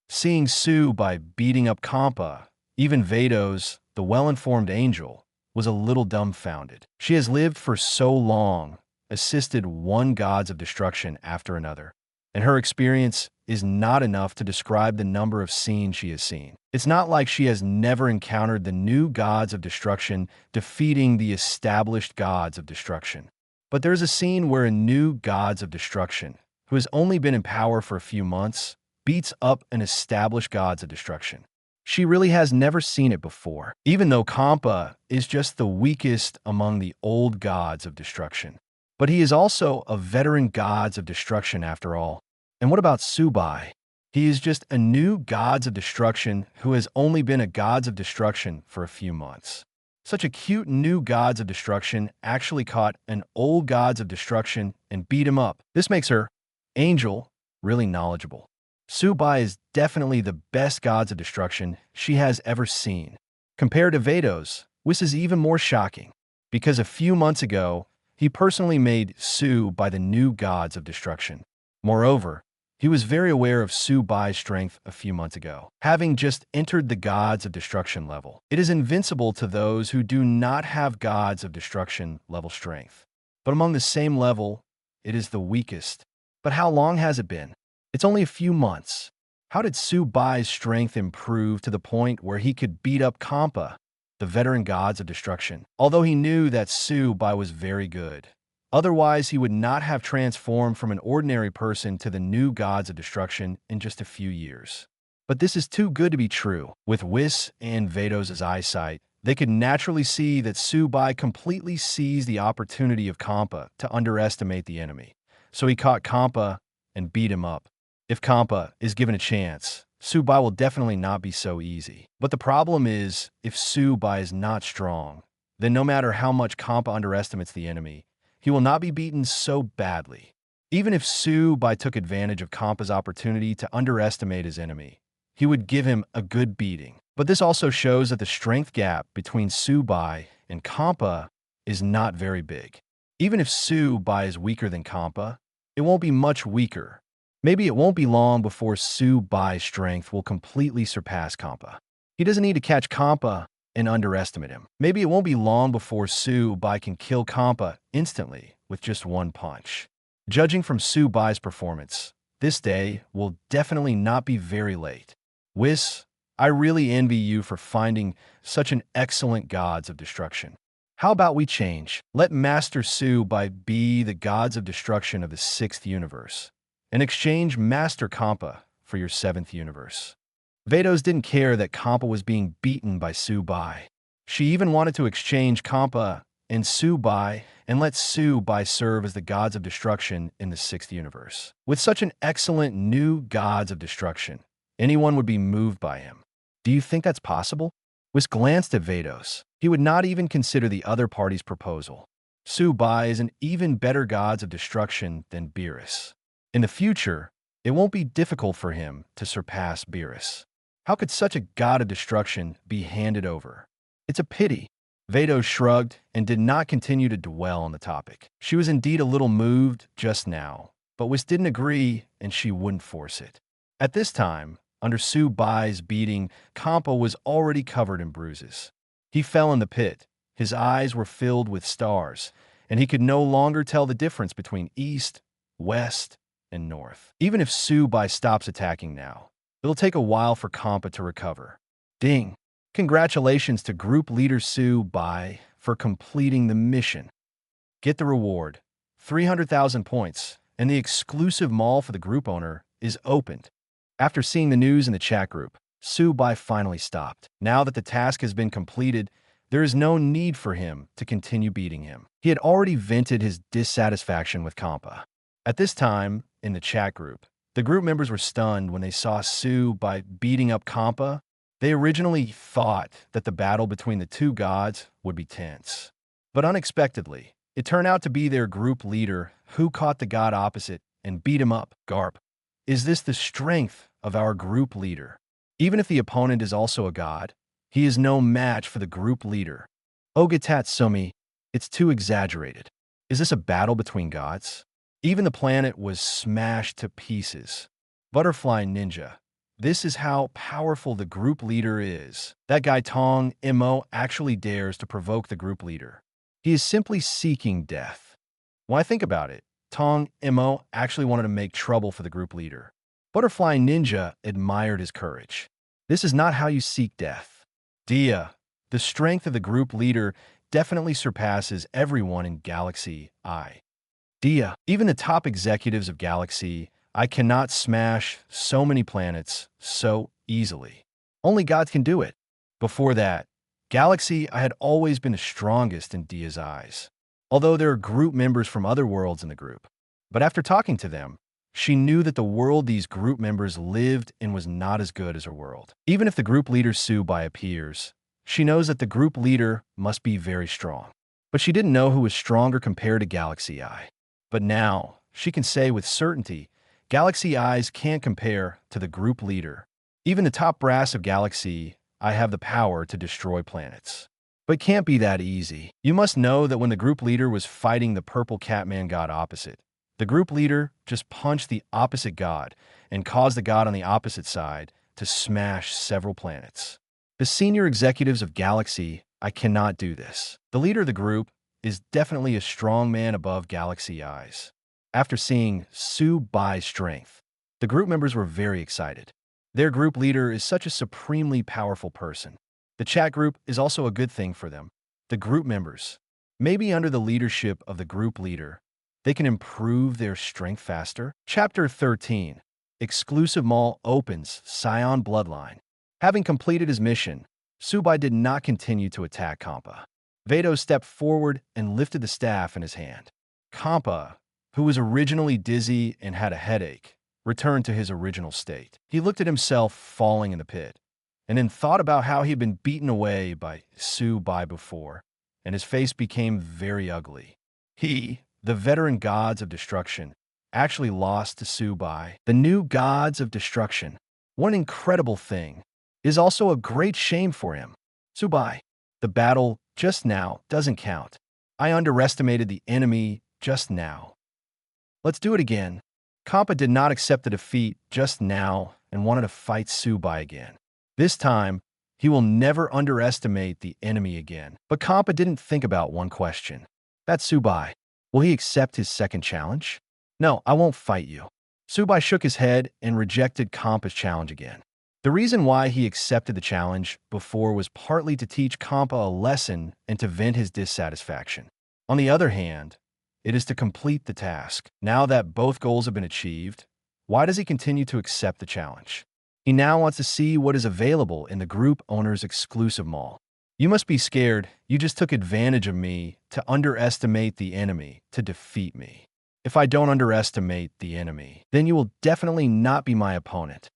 Seeing Su Bai beating up Compa, even Vados, the well-informed angel, was a little dumbfounded. She has lived for so long, assisted one gods of destruction after another, and her experience is not enough to describe the number of scenes she has seen. It's not like she has never encountered the new gods of destruction defeating the established gods of destruction. But there's a scene where a new gods of destruction, who has only been in power for a few months, beats up an established gods of destruction. She really has never seen it before, even though Compa is just the weakest among the old gods of destruction. But he is also a veteran gods of destruction after all. And what about Su Bai? He is just a new gods of destruction who has only been a gods of destruction for a few months. Such a cute new gods of destruction actually caught an old gods of destruction and beat him up. This makes her, Angel, really knowledgeable. Su Bai is definitely the best gods of destruction she has ever seen. Compared to Vados, Whis is even more shocking, because a few months ago, he personally made Su Bai the new gods of destruction. Moreover, He was very aware of Su Bai's strength a few months ago, having just entered the Gods of Destruction level. It is invincible to those who do not have Gods of Destruction level strength. But among the same level, it is the weakest. But how long has it been? It's only a few months. How did Su Bai's strength improve to the point where he could beat up Kampa, the veteran Gods of Destruction? Although he knew that Su Bai was very good. Otherwise, he would not have transformed from an ordinary person to the new Gods of Destruction in just a few years. But this is too good to be true. With Whis and Vados' eyesight, they could naturally see that Su Bai completely seized the opportunity of Kampa to underestimate the enemy. So he caught Kampa and beat him up. If Kampa is given a chance, Su Bai will definitely not be so easy. But the problem is, if Su Bai is not strong, then no matter how much Kampa underestimates the enemy, he will not be beaten so badly. Even if Su Bai took advantage of Kampa's opportunity to underestimate his enemy, he would give him a good beating. But this also shows that the strength gap between Su Bai and Kampa is not very big. Even if Su Bai is weaker than Kampa, it won't be much weaker. Maybe it won't be long before Su Bai's strength will completely surpass Kampa. He doesn't need to catch Kampa and underestimate him. Maybe it won't be long before Su Bai can kill Kampa instantly with just one punch. Judging from Su Bai's performance, this day will definitely not be very late. Whis, I really envy you for finding such an excellent Gods of Destruction. How about we change? Let Master Su Bai be the Gods of Destruction of the 6th universe, and exchange Master Kampa for your 7th universe. Vados didn't care that Kampa was being beaten by Su Bai. She even wanted to exchange Kampa and Su Bai and let Su Bai serve as the Gods of Destruction in the 6th universe. With such an excellent new Gods of Destruction, anyone would be moved by him. Do you think that's possible? Whis glanced at Vados. He would not even consider the other party's proposal. Su Bai is an even better Gods of Destruction than Beerus. In the future, it won't be difficult for him to surpass Beerus. How could such a God of Destruction be handed over? It's a pity. Vados shrugged and did not continue to dwell on the topic. She was indeed a little moved just now, but Whis didn't agree and she wouldn't force it. At this time, under Su Bai's beating, Kampa was already covered in bruises. He fell in the pit. His eyes were filled with stars, and he could no longer tell the difference between east, west, and north. Even if Su Bai stops attacking now, it'll take a while for Kampa to recover. Ding! Congratulations to Group Leader Su Bai for completing the mission. Get the reward, 300,000 points, and the exclusive mall for the group owner is opened. After seeing the news in the chat group, Su Bai finally stopped. Now that the task has been completed, there is no need for him to continue beating him. He had already vented his dissatisfaction with Kampa. At this time, in the chat group, the group members were stunned when they saw Su Bai beating up Kampa. They originally thought that the battle between the two gods would be tense. But unexpectedly, it turned out to be their group leader who caught the god opposite and beat him up. Garp, is this the strength of our group leader? Even if the opponent is also a god, he is no match for the group leader. Ogatatsumi, it's too exaggerated. Is this a battle between gods? Even the planet was smashed to pieces. Butterfly Ninja, this is how powerful the group leader is. That guy Tong Mo actually dares to provoke the group leader. He is simply seeking death. When I think about it, Tong Mo actually wanted to make trouble for the group leader. Butterfly Ninja admired his courage. This is not how you seek death. Diya, the strength of the group leader definitely surpasses everyone in Galaxy I. Diya, even the top executives of Galaxy I cannot smash so many planets so easily. Only gods can do it. Before that, Galaxy I had always been the strongest in Diya's eyes, although there are group members from other worlds in the group. But after talking to them, she knew that the world these group members lived in was not as good as her world. Even if the group leader Su Bai appears, she knows that the group leader must be very strong. But she didn't know who was stronger compared to Galaxy I. But now, she can say with certainty, Galaxy I's can't compare to the group leader. Even the top brass of Galaxy I have the power to destroy planets. But it can't be that easy. You must know that when the group leader was fighting the purple Catman god opposite, The group leader just punched the opposite god and caused the god on the opposite side to smash several planets. The senior executives of Galaxy, I cannot do this. The leader of the group is definitely a strong man above Galaxy eyes. After seeing Su Bai's strength, the group members were very excited. Their group leader is such a supremely powerful person. The chat group is also a good thing for them. The group members, maybe under the leadership of the group leader, they can improve their strength faster. Chapter 13. Exclusive Mall opens Scion Bloodline. Having completed his mission, Su Bai did not continue to attack Kampa. Vados stepped forward and lifted the staff in his hand. Kampa, who was originally dizzy and had a headache, returned to his original state. He looked at himself falling in the pit, and then thought about how he had been beaten away by Su Bai before, and his face became very ugly. He, the veteran gods of destruction, actually lost to Su Bai. The new gods of destruction. One incredible thing is also a great shame for him. Su Bai, the battle just now doesn't count. I underestimated the enemy just now. Let's do it again. Kampa did not accept the defeat just now and wanted to fight Su Bai again. This time, he will never underestimate the enemy again. But Kampa didn't think about one question. That's Su Bai. Will he accept his second challenge? No, I won't fight you. Su Bai shook his head and rejected Kampa's challenge again. The reason why he accepted the challenge before was partly to teach Kampa a lesson and to vent his dissatisfaction. On the other hand, it is to complete the task. Now that both goals have been achieved, why does he continue to accept the challenge? He now wants to see what is available in the group owner's exclusive mall. You must be scared. You just took advantage of me to underestimate the enemy, to defeat me. If I don't underestimate the enemy, then you will definitely not be my opponent.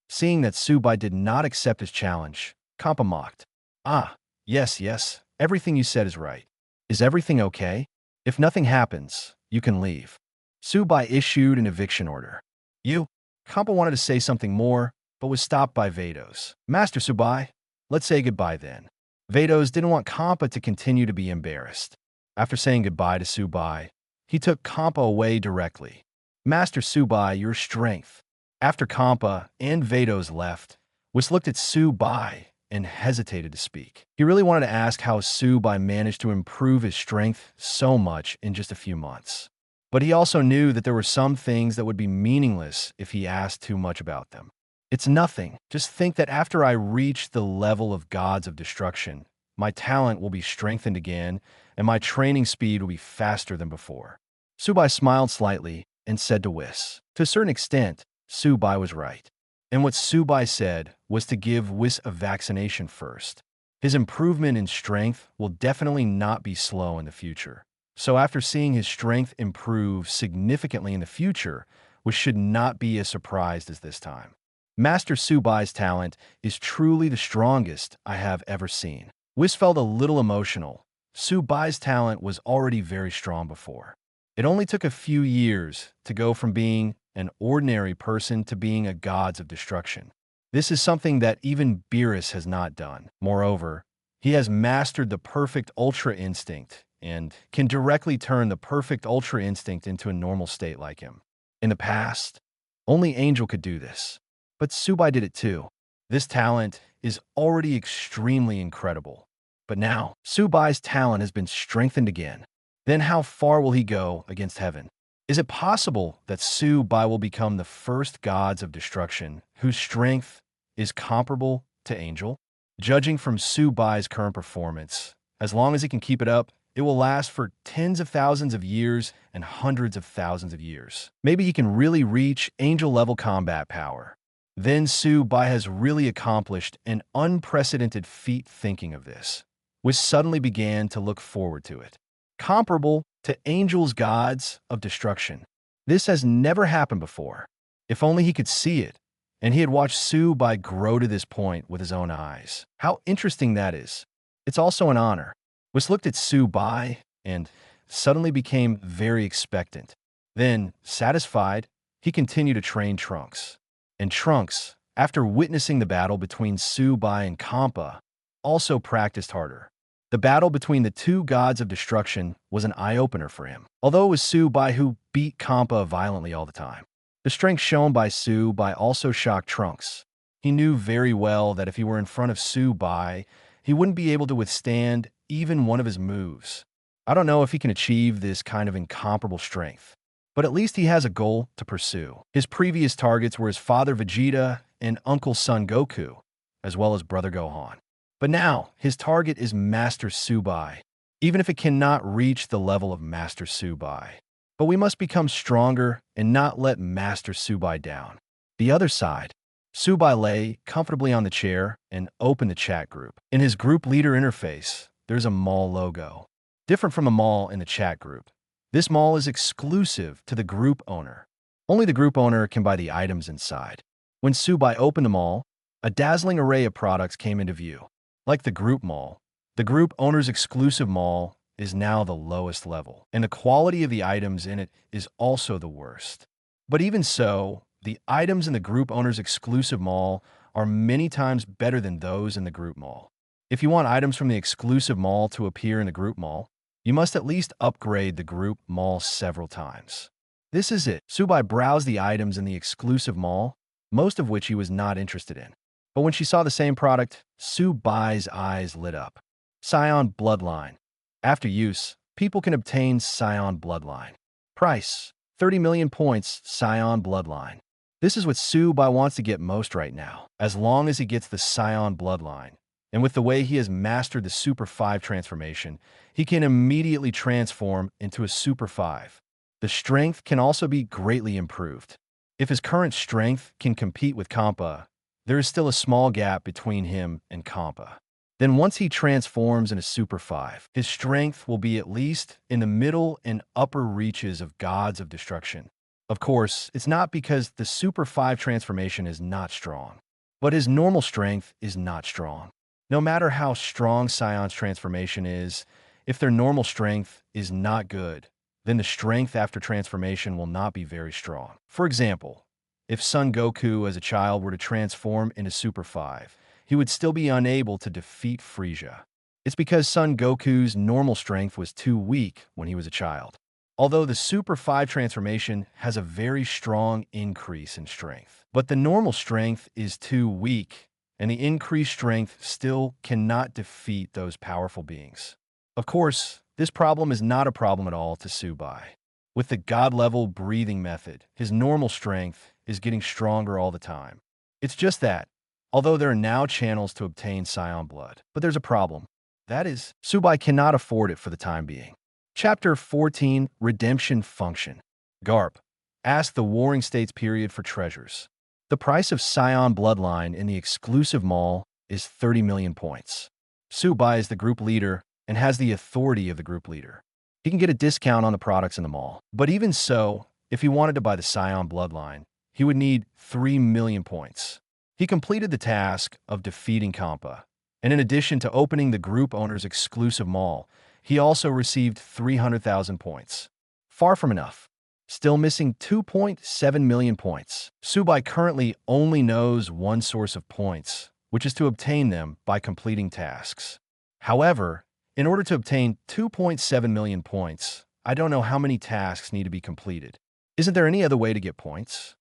Seeing that Su Bai did not accept his challenge, Kampa mocked. Ah, yes, everything you said is right. Is everything okay? If nothing happens, you can leave. Su Bai issued an eviction order. Kampa wanted to say something more, but was stopped by Vados. Master Su Bai, let's say goodbye then. Vados didn't want Kampa to continue to be embarrassed. After saying goodbye to Su Bai, he took Kampa away directly. Master Su Bai, your strength. After Kampa and Vados left, Whis looked at Su Bai and hesitated to speak. He really wanted to ask how Su Bai managed to improve his strength so much in just a few months. But he also knew that there were some things that would be meaningless if he asked too much about them. It's nothing. Just think that after I reach the level of gods of destruction, my talent will be strengthened again, and my training speed will be faster than before. Su Bai smiled slightly and said to Whis. To a certain extent, Su Bai was right. And what Su Bai said was to give Whis a vaccination first. His improvement in strength will definitely not be slow in the future. So after seeing his strength improve significantly in the future, Whis should not be as surprised as this time. Master Su Bai's talent is truly the strongest I have ever seen. Whis felt a little emotional. Su Bai's talent was already very strong before. It only took a few years to go from being an ordinary person to being a gods of destruction. This is something that even Beerus has not done. Moreover, he has mastered the perfect Ultra Instinct and can directly turn the perfect Ultra Instinct into a normal state like him. In the past, only Angel could do this, but Su Bai did it too. This talent is already extremely incredible. But now, Su Bai's talent has been strengthened again. Then how far will he go against heaven? Is it possible that Su Bai will become the first gods of destruction whose strength is comparable to Angel? Judging from Su Bai's current performance, as long as he can keep it up, it will last for tens of thousands of years and hundreds of thousands of years. Maybe he can really reach Angel-level combat power. Then Su Bai has really accomplished an unprecedented feat thinking of this, which suddenly began to look forward to it. Comparable to Angel's gods of destruction. This has never happened before. If only he could see it, and he had watched Su Bai grow to this point with his own eyes. How interesting that is. It's also an honor. Whis looked at Su Bai and suddenly became very expectant. Then, satisfied, he continued to train Trunks. And Trunks, after witnessing the battle between Su Bai and Kampa, also practiced harder. The battle between the two gods of destruction was an eye-opener for him, although it was Su Bai who beat Kampa violently all the time. The strength shown by Su Bai also shocked Trunks. He knew very well that if he were in front of Su Bai, he wouldn't be able to withstand even one of his moves. I don't know if he can achieve this kind of incomparable strength, but at least he has a goal to pursue. His previous targets were his father Vegeta and uncle Son Goku, as well as brother Gohan. But now, his target is Master Su Bai, even if it cannot reach the level of Master Su Bai. But we must become stronger and not let Master Su Bai down. The other side, Su Bai lay comfortably on the chair and opened the chat group. In his group leader interface, there's a mall logo. Different from a mall in the chat group, this mall is exclusive to the group owner. Only the group owner can buy the items inside. When Su Bai opened the mall, a dazzling array of products came into view. Like the group mall, the group owner's exclusive mall is now the lowest level, and the quality of the items in it is also the worst. But even so, the items in the group owner's exclusive mall are many times better than those in the group mall. If you want items from the exclusive mall to appear in the group mall, you must at least upgrade the group mall several times. This is it. Su Bai browsed the items in the exclusive mall, most of which he was not interested in. But when she saw the same product, Su Bai's eyes lit up. Scion Bloodline. After use, people can obtain Scion Bloodline. Price: 30 million points, Scion Bloodline. This is what Su Bai wants to get most right now, as long as he gets the Scion Bloodline. And with the way he has mastered the Super 5 transformation, he can immediately transform into a Super 5. The strength can also be greatly improved. If his current strength can compete with Kampa, there is still a small gap between him and Kampa. Then once he transforms into Super 5, his strength will be at least in the middle and upper reaches of gods of destruction. Of course, it's not because the Super 5 transformation is not strong, but his normal strength is not strong. No matter how strong Scion's transformation is, if their normal strength is not good, then the strength after transformation will not be very strong. For example, if Son Goku as a child were to transform into Super 5, he would still be unable to defeat Frieza. It's because Son Goku's normal strength was too weak when he was a child. Although the Super 5 transformation has a very strong increase in strength, but the normal strength is too weak, and the increased strength still cannot defeat those powerful beings. Of course, this problem is not a problem at all to Su Bai. With the God-level breathing method, his normal strength is getting stronger all the time. It's just that, although there are now channels to obtain Scion blood, but there's a problem. That is, Su Bai cannot afford it for the time being. Chapter 14, Redemption Function. Garp. Ask the Warring States period for treasures. The price of Scion Bloodline in the exclusive mall is 30 million points. Su Bai is the group leader and has the authority of the group leader. He can get a discount on the products in the mall. But even so, if he wanted to buy the Scion Bloodline, he would need 3 million points. He completed the task of defeating Kampa, and in addition to opening the group owner's exclusive mall, he also received 300,000 points. Far from enough. Still missing 2.7 million points. Su Bai currently only knows one source of points, which is to obtain them by completing tasks. However, in order to obtain 2.7 million points, I don't know how many tasks need to be completed. Isn't there any other way to get points?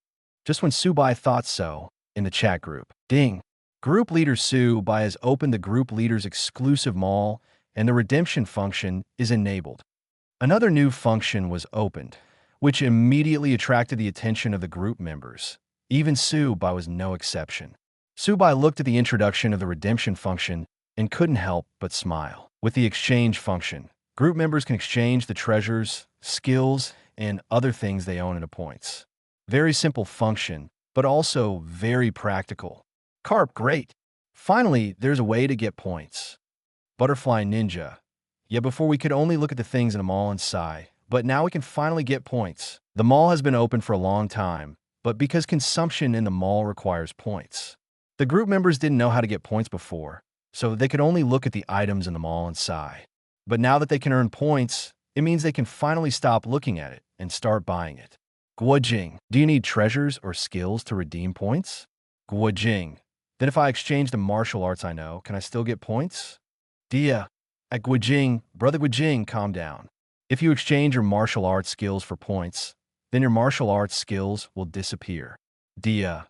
Just when Su Bai thought so, in the chat group, ding! Group leader Su Bai has opened the group leader's exclusive mall, and the redemption function is enabled. Another new function was opened, which immediately attracted the attention of the group members. Even Su Bai was no exception. Su Bai looked at the introduction of the redemption function and couldn't help but smile. With the exchange function, group members can exchange the treasures, skills, and other things they own into points. Very simple function, but also very practical. Garp, great! Finally, there's a way to get points. Butterfly Ninja. Yeah, before we could only look at the things in the mall and sigh, but now we can finally get points. The mall has been open for a long time, but because consumption in the mall requires points. The group members didn't know how to get points before, so they could only look at the items in the mall and sigh. But now that they can earn points, it means they can finally stop looking at it and start buying it. Guojing. Do you need treasures or skills to redeem points? Guojing. Then if I exchange the martial arts I know, can I still get points? Diya. At Guijing, Brother Guijing, calm down. If you exchange your martial arts skills for points, then your martial arts skills will disappear. Diya.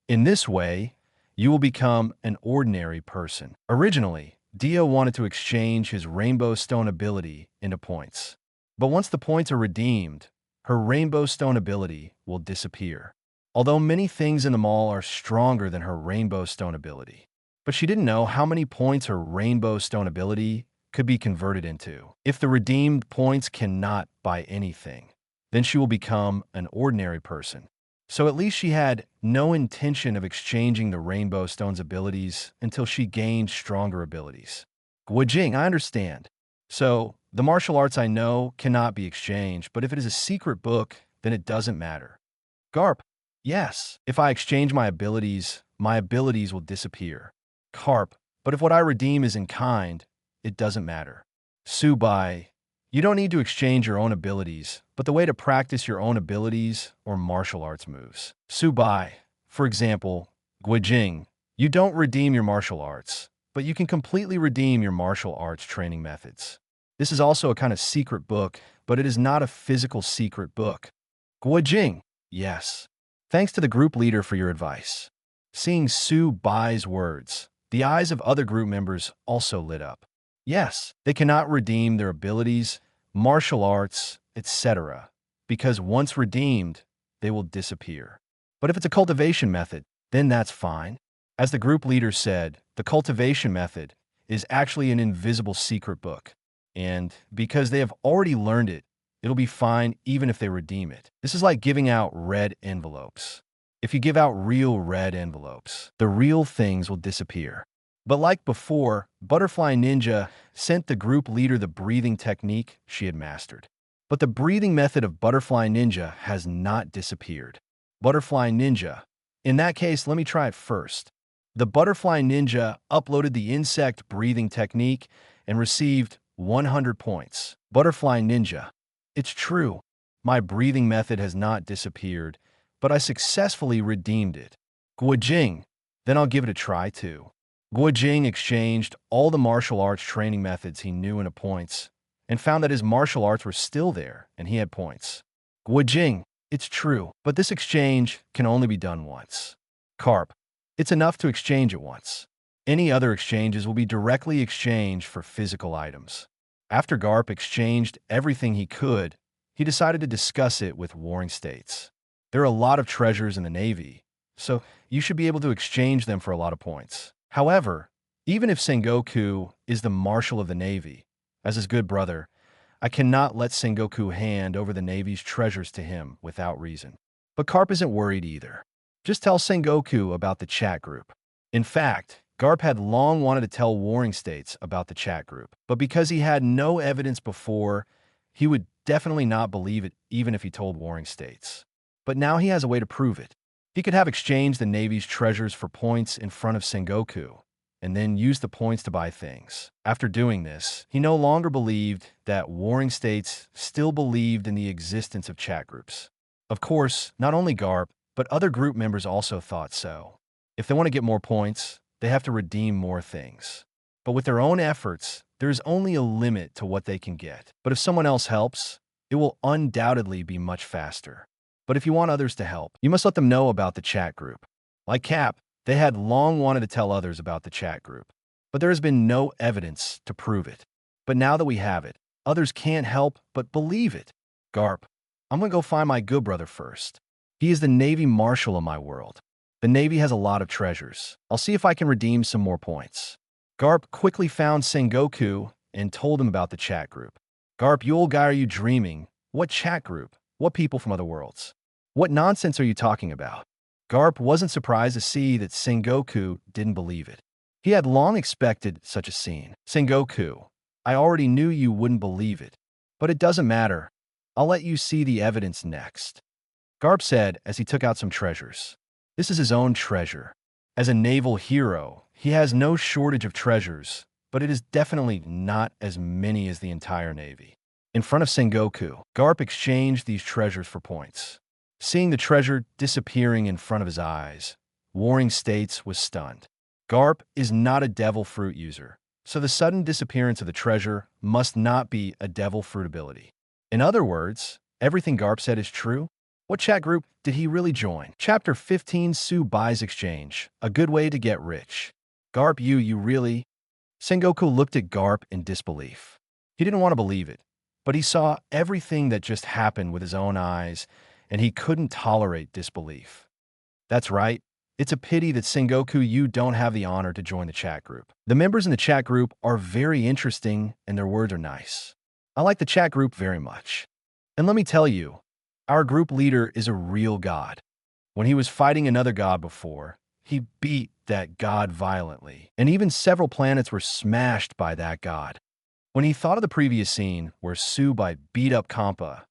In this way, you will become an ordinary person. Originally, Diya wanted to exchange his Rainbow Stone ability into points. But once the points are redeemed, her Rainbow Stone ability will disappear. Although many things in the mall are stronger than her Rainbow Stone ability. But she didn't know how many points her Rainbow Stone ability could be converted into. If the redeemed points cannot buy anything, then she will become an ordinary person. So at least she had no intention of exchanging the Rainbow Stone's abilities until she gained stronger abilities. Guijing, I understand. So, the martial arts I know cannot be exchanged, but if it is a secret book, then it doesn't matter. Garp, yes. If I exchange my abilities will disappear. Garp, but if what I redeem is in kind, it doesn't matter. Subai, you don't need to exchange your own abilities, but the way to practice your own abilities or martial arts moves. Subai, for example, Guijing, you don't redeem your martial arts, but you can completely redeem your martial arts training methods. This is also a kind of secret book, but it is not a physical secret book. Guijing, yes. Thanks to the group leader for your advice. Seeing Su Bai's words, the eyes of other group members also lit up. Yes, they cannot redeem their abilities, martial arts, etc., because once redeemed, they will disappear. But if it's a cultivation method, then that's fine. As the group leader said, the cultivation method is actually an invisible secret book. And because they have already learned it, it'll be fine even if they redeem it. This is like giving out red envelopes. If you give out real red envelopes, the real things will disappear. But like before, Butterfly Ninja sent the group leader the breathing technique she had mastered. But the breathing method of Butterfly Ninja has not disappeared. Butterfly Ninja. In that case, let me try it first. The Butterfly Ninja uploaded the insect breathing technique and received 100 points. Butterfly Ninja. It's true. My breathing method has not disappeared, but I successfully redeemed it. Guijing. Then I'll give it a try too. Guijing exchanged all the martial arts training methods he knew into points and found that his martial arts were still there and he had points. Guijing, it's true, but this exchange can only be done once. Garp, it's enough to exchange it once. Any other exchanges will be directly exchanged for physical items. After Garp exchanged everything he could, he decided to discuss it with warring states. There are a lot of treasures in the Navy, so you should be able to exchange them for a lot of points. However, even if Sengoku is the Marshal of the Navy, as his good brother, I cannot let Sengoku hand over the Navy's treasures to him without reason. But Garp isn't worried either. Just tell Sengoku about the chat group. In fact, Garp had long wanted to tell warring states about the chat group, but because he had no evidence before, he would definitely not believe it even if he told warring states. But now he has a way to prove it. He could have exchanged the Navy's treasures for points in front of Sengoku, and then use the points to buy things. After doing this, he no longer believed that warring states still believed in the existence of chat groups. Of course, not only Garp, but other group members also thought so. If they want to get more points, they have to redeem more things. But with their own efforts, there is only a limit to what they can get. But if someone else helps, it will undoubtedly be much faster. But if you want others to help, you must let them know about the chat group. Like Cap, they had long wanted to tell others about the chat group, but there has been no evidence to prove it. But now that we have it, others can't help but believe it. Garp, I'm gonna go find my good brother first. He is the Navy Marshal of my world. The Navy has a lot of treasures. I'll see if I can redeem some more points. Garp quickly found Sengoku and told him about the chat group. Garp, you old guy, are you dreaming? What chat group? What people from other worlds? What nonsense are you talking about? Garp wasn't surprised to see that Sengoku didn't believe it. He had long expected such a scene. Sengoku, I already knew you wouldn't believe it. But it doesn't matter. I'll let you see the evidence next. Garp said as he took out some treasures. This is his own treasure. As a naval hero, he has no shortage of treasures, but it is definitely not as many as the entire Navy. In front of Sengoku, Garp exchanged these treasures for points. Seeing the treasure disappearing in front of his eyes, Warring States was stunned. Garp is not a devil fruit user, So the sudden disappearance of the treasure must not be a devil fruit ability. In other words, everything Garp said is true? What chat group did he really join? Chapter 15, Su Buys Exchange, a good way to get rich. Garp, you really? Sengoku looked at Garp in disbelief. He didn't want to believe it, but he saw everything that just happened with his own eyes, and he couldn't tolerate disbelief. That's right. It's a pity that Sengoku, you don't have the honor to join the chat group. The members in the chat group are very interesting and their words are nice. I like the chat group very much. And let me tell you, our group leader is a real god. When he was fighting another god before, he beat that god violently, and even several planets were smashed by that god. When he thought of the previous scene where Subai beat up Kampa,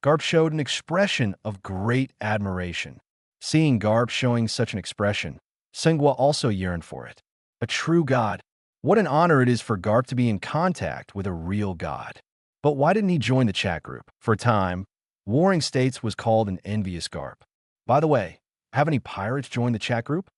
Garp showed an expression of great admiration. Seeing Garp showing such an expression, Sengwa also yearned for it. A true god. What an honor it is for Garp to be in contact with a real god. But why didn't he join the chat group? For a time, Warring States was called an envious Garp. By the way, have any pirates joined the chat group?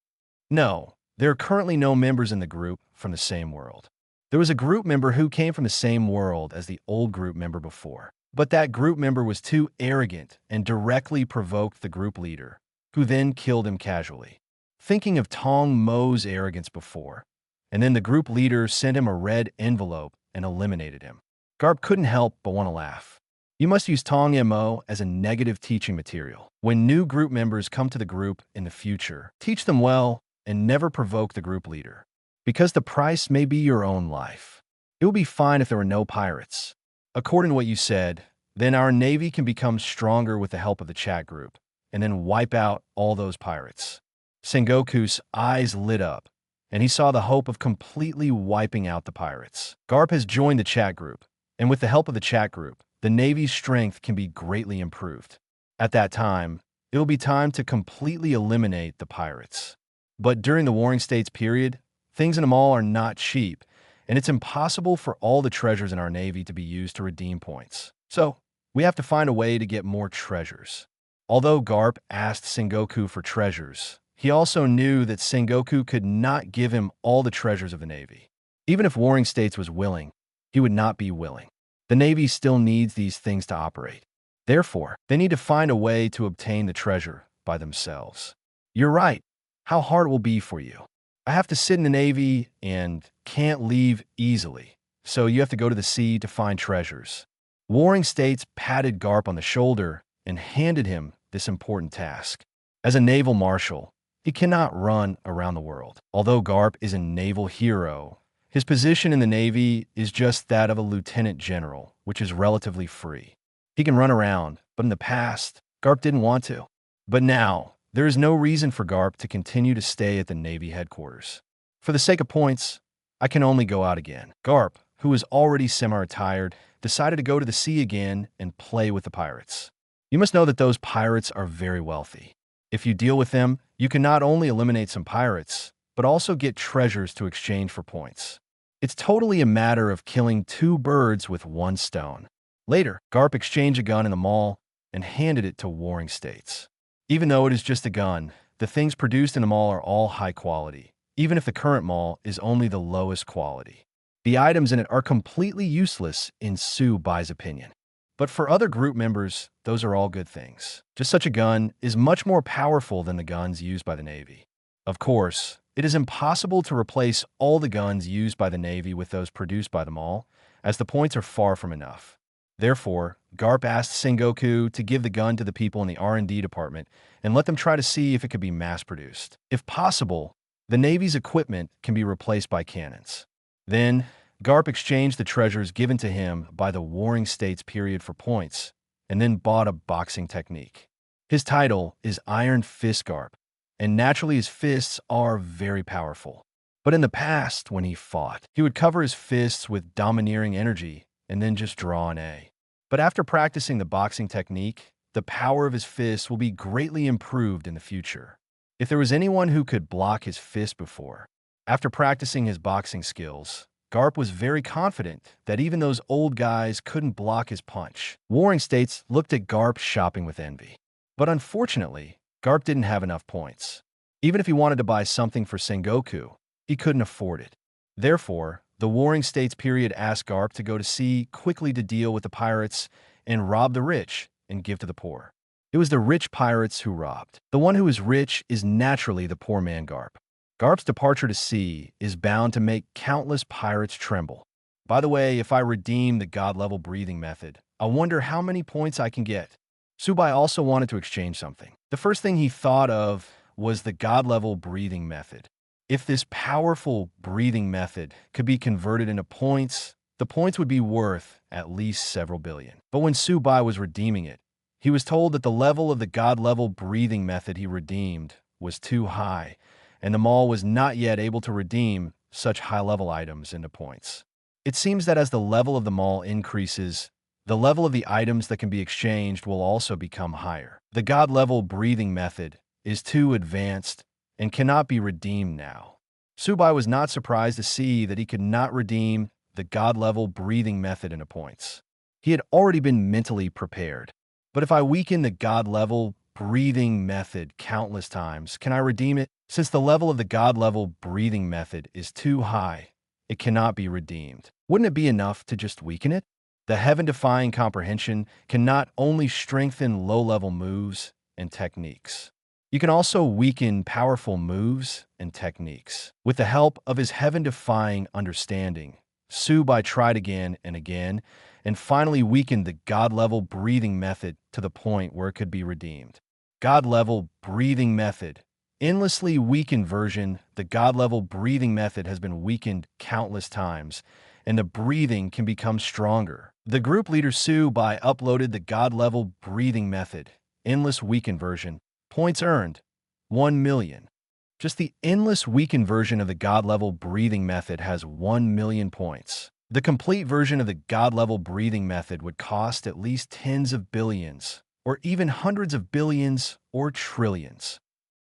No, there are currently no members in the group from the same world. There was a group member who came from the same world as the old group member before, but that group member was too arrogant and directly provoked the group leader, who then killed him casually. Thinking of Tong Mo's arrogance before, and then the group leader sent him a red envelope and eliminated him. Garp couldn't help but want to laugh. You must use Tong Mo as a negative teaching material. When new group members come to the group in the future, teach them well and never provoke the group leader. Because the price may be your own life. It would be fine if there were no pirates. According to what you said, then our navy can become stronger with the help of the chat group, and then wipe out all those pirates. Sengoku's eyes lit up, and he saw the hope of completely wiping out the pirates. Garp has joined the chat group, and with the help of the chat group, the Navy's strength can be greatly improved. At that time, it will be time to completely eliminate the pirates. But during the Warring States period, things in the mall are not cheap, and it's impossible for all the treasures in our Navy to be used to redeem points. So, we have to find a way to get more treasures. Although Garp asked Sengoku for treasures, he also knew that Sengoku could not give him all the treasures of the Navy. Even if Warring States was willing, he would not be willing. The Navy still needs these things to operate. Therefore, they need to find a way to obtain the treasure by themselves. You're right. How hard it will be for you. I have to sit in the Navy and can't leave easily, so you have to go to the sea to find treasures. Warring States patted Garp on the shoulder and handed him this important task. As a naval marshal, he cannot run around the world. Although Garp is a naval hero, his position in the Navy is just that of a lieutenant general, which is relatively free. He can run around, but in the past, Garp didn't want to. But now, there is no reason for Garp to continue to stay at the Navy headquarters. For the sake of points, I can only go out again. Garp, who is already semi-retired, decided to go to the sea again and play with the pirates. You must know that those pirates are very wealthy. If you deal with them, you can not only eliminate some pirates, but also get treasures to exchange for points. It's totally a matter of killing two birds with one stone. Later, Garp exchanged a gun in the mall and handed it to Warring States. Even though it is just a gun, the things produced in the mall are all high quality, even if the current mall is only the lowest quality. The items in it are completely useless in Su Bai's opinion. But for other group members, those are all good things. Just such a gun is much more powerful than the guns used by the Navy. Of course, it is impossible to replace all the guns used by the Navy with those produced by the mall, as the points are far from enough. Therefore, Garp asked Sengoku to give the gun to the people in the R&D department and let them try to see if it could be mass-produced. If possible, the Navy's equipment can be replaced by cannons. Then, Garp exchanged the treasures given to him by the Warring States period for points, and then bought a boxing technique. His title is Iron Fist Garp, and naturally his fists are very powerful. But in the past, when he fought, he would cover his fists with domineering energy and then just draw an A. But after practicing the boxing technique, the power of his fists will be greatly improved in the future. If there was anyone who could block his fist before, after practicing his boxing skills, Garp was very confident that even those old guys couldn't block his punch. Warring States looked at Garp shopping with envy. But unfortunately, Garp didn't have enough points. Even if he wanted to buy something for Sengoku, he couldn't afford it. Therefore, The Warring States period asked Garp to go to sea quickly to deal with the pirates and rob the rich and give to the poor. It was the rich pirates who robbed. The one who is rich is naturally the poor man Garp. Garp's departure to sea is bound to make countless pirates tremble. By the way, if I redeem the God-level breathing method, I wonder how many points I can get. Subai also wanted to exchange something. The first thing he thought of was the God-level breathing method. If this powerful breathing method could be converted into points, the points would be worth at least several billion. But when Subai was redeeming it, he was told that the level of the God-level breathing method he redeemed was too high, and the mall was not yet able to redeem such high-level items into points. It seems that as the level of the mall increases, the level of the items that can be exchanged will also become higher. The God-level breathing method is too advanced and cannot be redeemed now. Subai was not surprised to see that he could not redeem the God-level breathing method into points. He had already been mentally prepared. But if I weaken the God-level breathing method countless times, can I redeem it? Since the level of the God-level breathing method is too high, it cannot be redeemed. Wouldn't it be enough to just weaken it? The Heaven-Defying Comprehension can not only strengthen low-level moves and techniques. You can also weaken powerful moves and techniques. With the help of his Heaven-Defying understanding, Subai tried again and finally weakened the God-level breathing method to the point where it could be redeemed. God-level breathing method. Endlessly weakened version, the God-level breathing method has been weakened countless times, and the breathing can become stronger. The group leader Subai uploaded the God-level breathing method, endless weakened version. Points earned, 1 million. Just the endless weakened version of the God-level breathing method has 1 million points. The complete version of the God-level breathing method would cost at least tens of billions, or even hundreds of billions or trillions.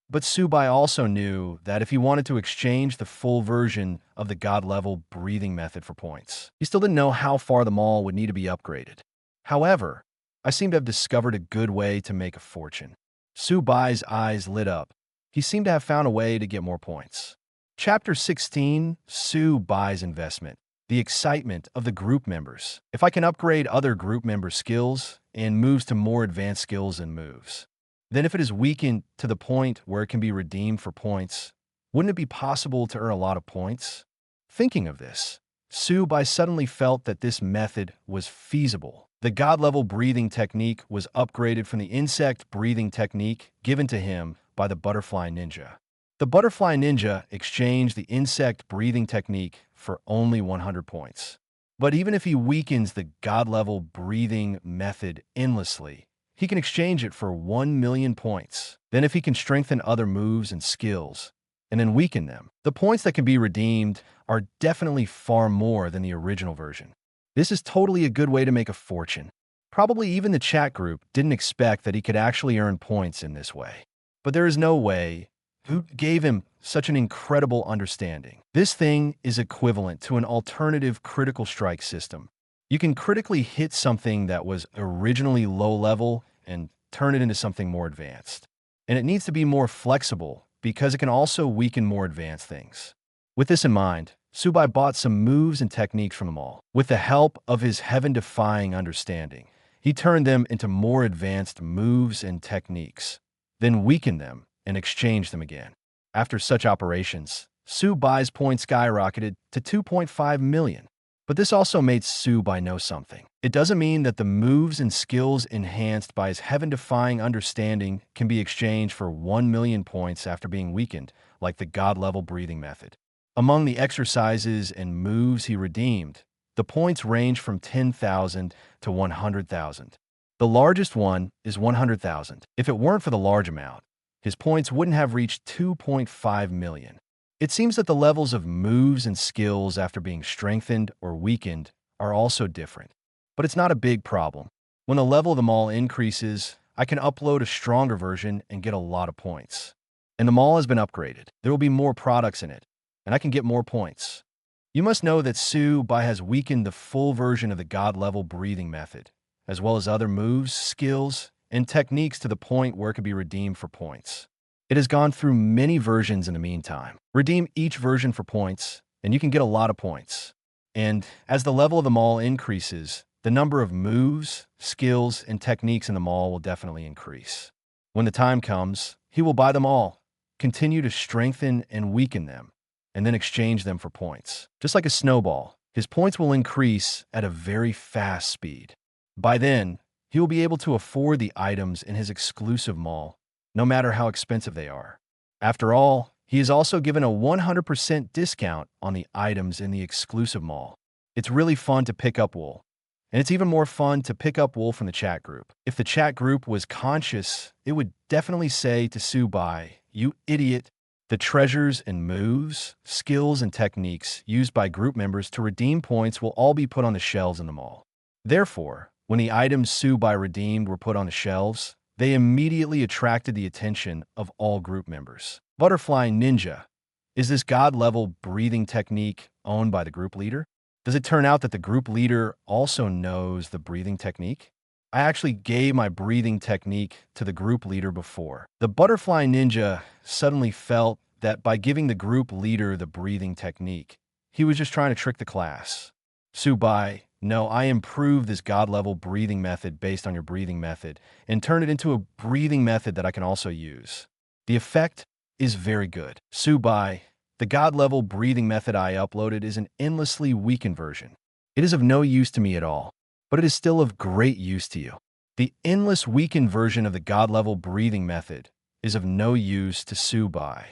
But Subai also knew that if he wanted to exchange the full version of the God-level breathing method for points, he still didn't know how far the mall would need to be upgraded. However, I seem to have discovered a good way to make a fortune. Subai's eyes lit up. He seemed to have found a way to get more points. Chapter 16, Subai's investment. The excitement of the group members. If I can upgrade other group members' skills and moves to more advanced skills and moves, then if it is weakened to the point where it can be redeemed for points, wouldn't it be possible to earn a lot of points? Thinking of this, Subai suddenly felt that this method was feasible. The God-level breathing technique was upgraded from the insect breathing technique given to him by the butterfly ninja. The butterfly ninja exchanged the insect breathing technique for only 100 points. But even if he weakens the God-level breathing method endlessly, he can exchange it for 1 million points. Then if he can strengthen other moves and skills, and then weaken them, the points that can be redeemed are definitely far more than the original version. This is totally a good way to make a fortune. Probably even the chat group didn't expect that he could actually earn points in this way. But there is no way. Who gave him such an incredible understanding? This thing is equivalent to an alternative critical strike system. You can critically hit something that was originally low level and turn it into something more advanced. And it needs to be more flexible because it can also weaken more advanced things. With this in mind, Subai bought some moves and techniques from them all. With the help of his heaven-defying understanding, he turned them into more advanced moves and techniques, then weakened them and exchanged them again. After such operations, Subai's points skyrocketed to 2.5 million. But this also made Subai know something. It doesn't mean that the moves and skills enhanced by his heaven-defying understanding can be exchanged for 1 million points after being weakened, like the God-level breathing method. Among the exercises and moves he redeemed, the points range from 10,000 to 100,000. The largest one is 100,000. If it weren't for the large amount, his points wouldn't have reached 2.5 million. It seems that the levels of moves and skills after being strengthened or weakened are also different. But it's not a big problem. When the level of the mall increases, I can upload a stronger version and get a lot of points. And the mall has been upgraded. There will be more products in it, and I can get more points. You must know that Subai has weakened the full version of the God-level breathing method, as well as other moves, skills, and techniques to the point where it can be redeemed for points. It has gone through many versions in the meantime. Redeem each version for points, and you can get a lot of points. And as the level of the mall increases, the number of moves, skills, and techniques in the mall will definitely increase. When the time comes, he will buy them all, continue to strengthen and weaken them, and then exchange them for points. Just like a snowball, his points will increase at a very fast speed. By then, he will be able to afford the items in his exclusive mall, no matter how expensive they are. After all, he is also given a 100% discount on the items in the exclusive mall. It's really fun to pick up wool. And it's even more fun to pick up wool from the chat group. If the chat group was conscious, it would definitely say to Subai, "You idiot." The treasures and moves, skills, and techniques used by group members to redeem points will all be put on the shelves in the mall. Therefore, when the items Subai redeemed were put on the shelves, they immediately attracted the attention of all group members. Butterfly Ninja. Is this God-level breathing technique owned by the group leader? Does it turn out that the group leader also knows the breathing technique? I actually gave my breathing technique to the group leader before. The Butterfly Ninja suddenly felt that by giving the group leader the breathing technique, he was just trying to trick the class. Subai, no, I improved this God-level breathing method based on your breathing method and turned it into a breathing method that I can also use. The effect is very good. Subai, the God-level breathing method I uploaded is an endlessly weakened version. It is of no use to me at all, but it is still of great use to you. The endless weakened version of the God-level breathing method is of no use to Subai.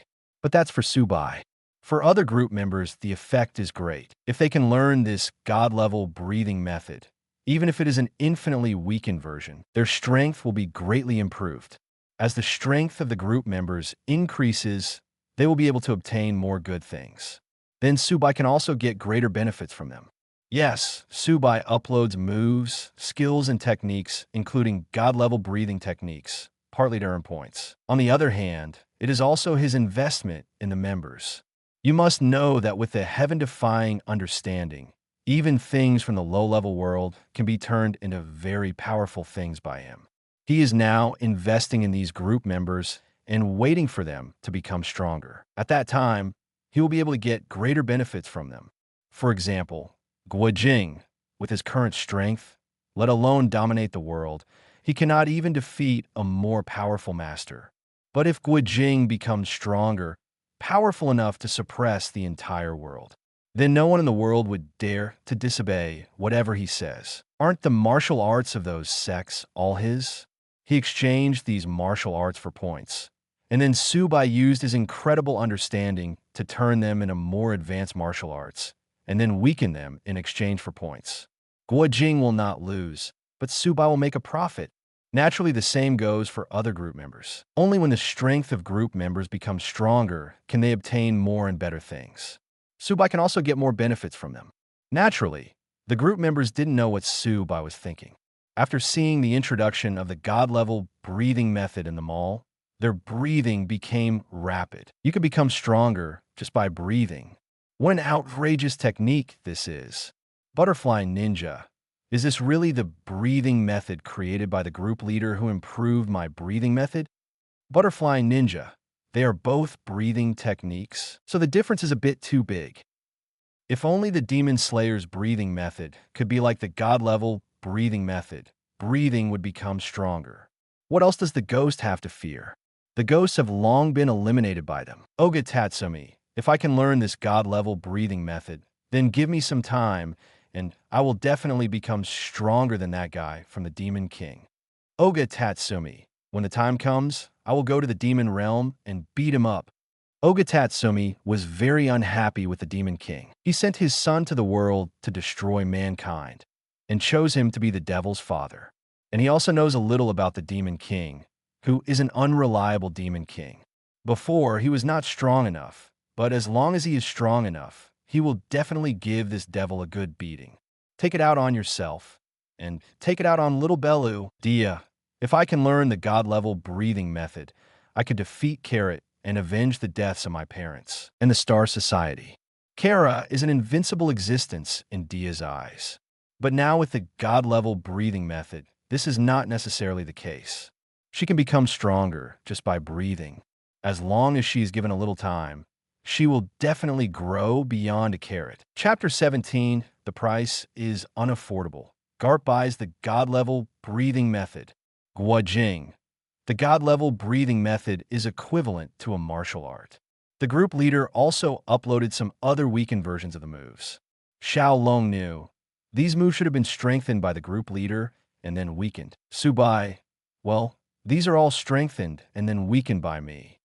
But that's for Subai. For other group members, the effect is great. If they can learn this God-level breathing method, even if it is an infinitely weakened version, their strength will be greatly improved. As the strength of the group members increases, they will be able to obtain more good things. Then Subai can also get greater benefits from them. Yes, Subai uploads moves, skills, and techniques, including God-level breathing techniques, partly to earn points. On the other hand, it is also his investment in the members. You must know that with a heaven-defying understanding, even things from the low-level world can be turned into very powerful things by him. He is now investing in these group members and waiting for them to become stronger. At that time, he will be able to get greater benefits from them. For example, Guojing, with his current strength, let alone dominate the world, he cannot even defeat a more powerful master. But if Guojing becomes stronger, powerful enough to suppress the entire world, then no one in the world would dare to disobey whatever he says. Aren't the martial arts of those sects all his? He exchanged these martial arts for points. And then Subai used his incredible understanding to turn them into more advanced martial arts, and then weaken them in exchange for points. Guojing will not lose, but Subai will make a profit. Naturally, the same goes for other group members. Only when the strength of group members becomes stronger can they obtain more and better things. Subai can also get more benefits from them. Naturally, the group members didn't know what Subai was thinking. After seeing the introduction of the God-level breathing method in the mall, their breathing became rapid. You could become stronger just by breathing. What an outrageous technique this is. Butterfly Ninja. Is this really the breathing method created by the group leader who improved my breathing method? Butterfly Ninja. They are both breathing techniques, so the difference is a bit too big. If only the Demon Slayer's breathing method could be like the God-level breathing method, breathing would become stronger. What else does the ghost have to fear? The ghosts have long been eliminated by them. Oga Tatsumi, if I can learn this God-level breathing method, then give me some time, and I will definitely become stronger than that guy from the Demon King. Oga Tatsumi, when the time comes, I will go to the Demon Realm and beat him up. Oga Tatsumi was very unhappy with the Demon King. He sent his son to the world to destroy mankind, and chose him to be the devil's father. And he also knows a little about the Demon King, who is an unreliable Demon King. Before, he was not strong enough, but as long as he is strong enough, he will definitely give this devil a good beating. Take it out on yourself, and take it out on little Belu. Diya, if I can learn the God-level breathing method, I could defeat Carrot and avenge the deaths of my parents and the Star Society. Kara is an invincible existence in Diya's eyes. But now with the God-level breathing method, this is not necessarily the case. She can become stronger just by breathing. As long as she is given a little time, she will definitely grow beyond a carrot. Chapter 17, the price is unaffordable. Garp buys the God-level breathing method. Guojing. The God-level breathing method is equivalent to a martial art. The group leader also uploaded some other weakened versions of the moves. Xiao Longnu. These moves should have been strengthened by the group leader and then weakened. Subai. Well, these are all strengthened and then weakened by me.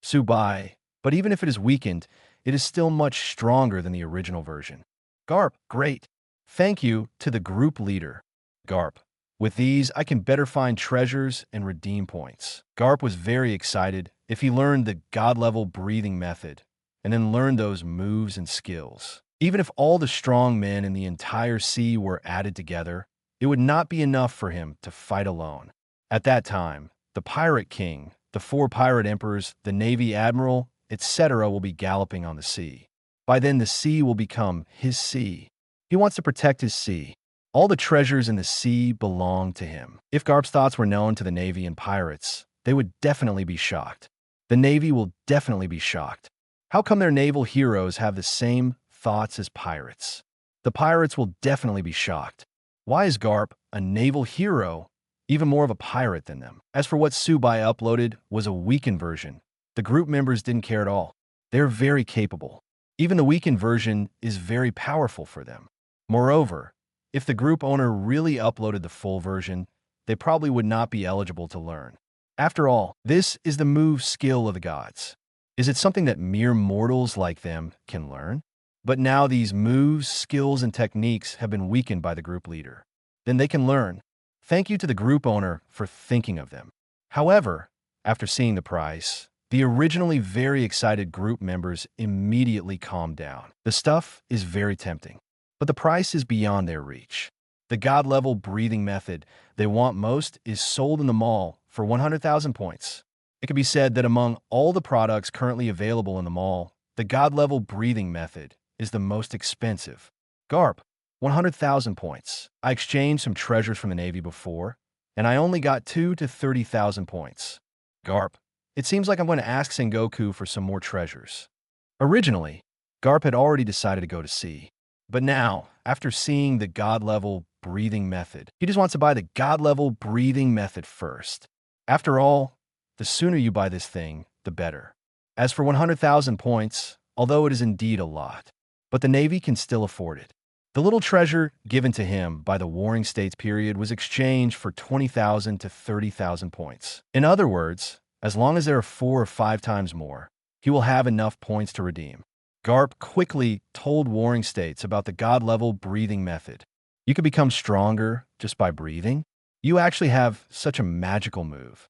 Subai. But even if it is weakened, it is still much stronger than the original version. Garp. Great. Thank you to the group leader. Garp. With these, I can better find treasures and redeem points. Garp was very excited if he learned the God-level breathing method and then learned those moves and skills. Even if all the strong men in the entire sea were added together, it would not be enough for him to fight alone. At that time, the pirate king, the 4 pirate emperors, the navy admiral, etc. will be galloping on the sea. By then, the sea will become his sea. He wants to protect his sea. All the treasures in the sea belong to him. If Garp's thoughts were known to the navy and pirates, they would definitely be shocked. The navy will definitely be shocked. How come their naval heroes have the same thoughts as pirates? The pirates will definitely be shocked. Why is Garp, a naval hero, even more of a pirate than them? As for what Subai uploaded was a weakened version. The group members didn't care at all. They're very capable. Even the weakened version is very powerful for them. Moreover, if the group owner really uploaded the full version, they probably would not be eligible to learn. After all, this is the move skill of the gods. Is it something that mere mortals like them can learn? But now these moves, skills, and techniques have been weakened by the group leader. Then they can learn. Thank you to the group owner for thinking of them. However, after seeing the price, the originally very excited group members immediately calmed down. The stuff is very tempting, but the price is beyond their reach. The God-level breathing method they want most is sold in the mall for 100,000 points. It can be said that among all the products currently available in the mall, the God-level breathing method is the most expensive. Garp, 100,000 points. I exchanged some treasures from the Navy before, and I only got 2 to 30,000 points. Garp, it seems like I'm going to ask Sengoku for some more treasures. Originally, Garp had already decided to go to sea. But now, after seeing the God-level breathing method, he just wants to buy the God-level breathing method first. After all, the sooner you buy this thing, the better. As for 100,000 points, although it is indeed a lot, but the Navy can still afford it. The little treasure given to him by the Warring States period was exchanged for 20,000 to 30,000 points. In other words, as long as there are 4 or 5 times more, he will have enough points to redeem. Garp quickly told Warring States about the God-level breathing method. You can become stronger just by breathing? You actually have such a magical move.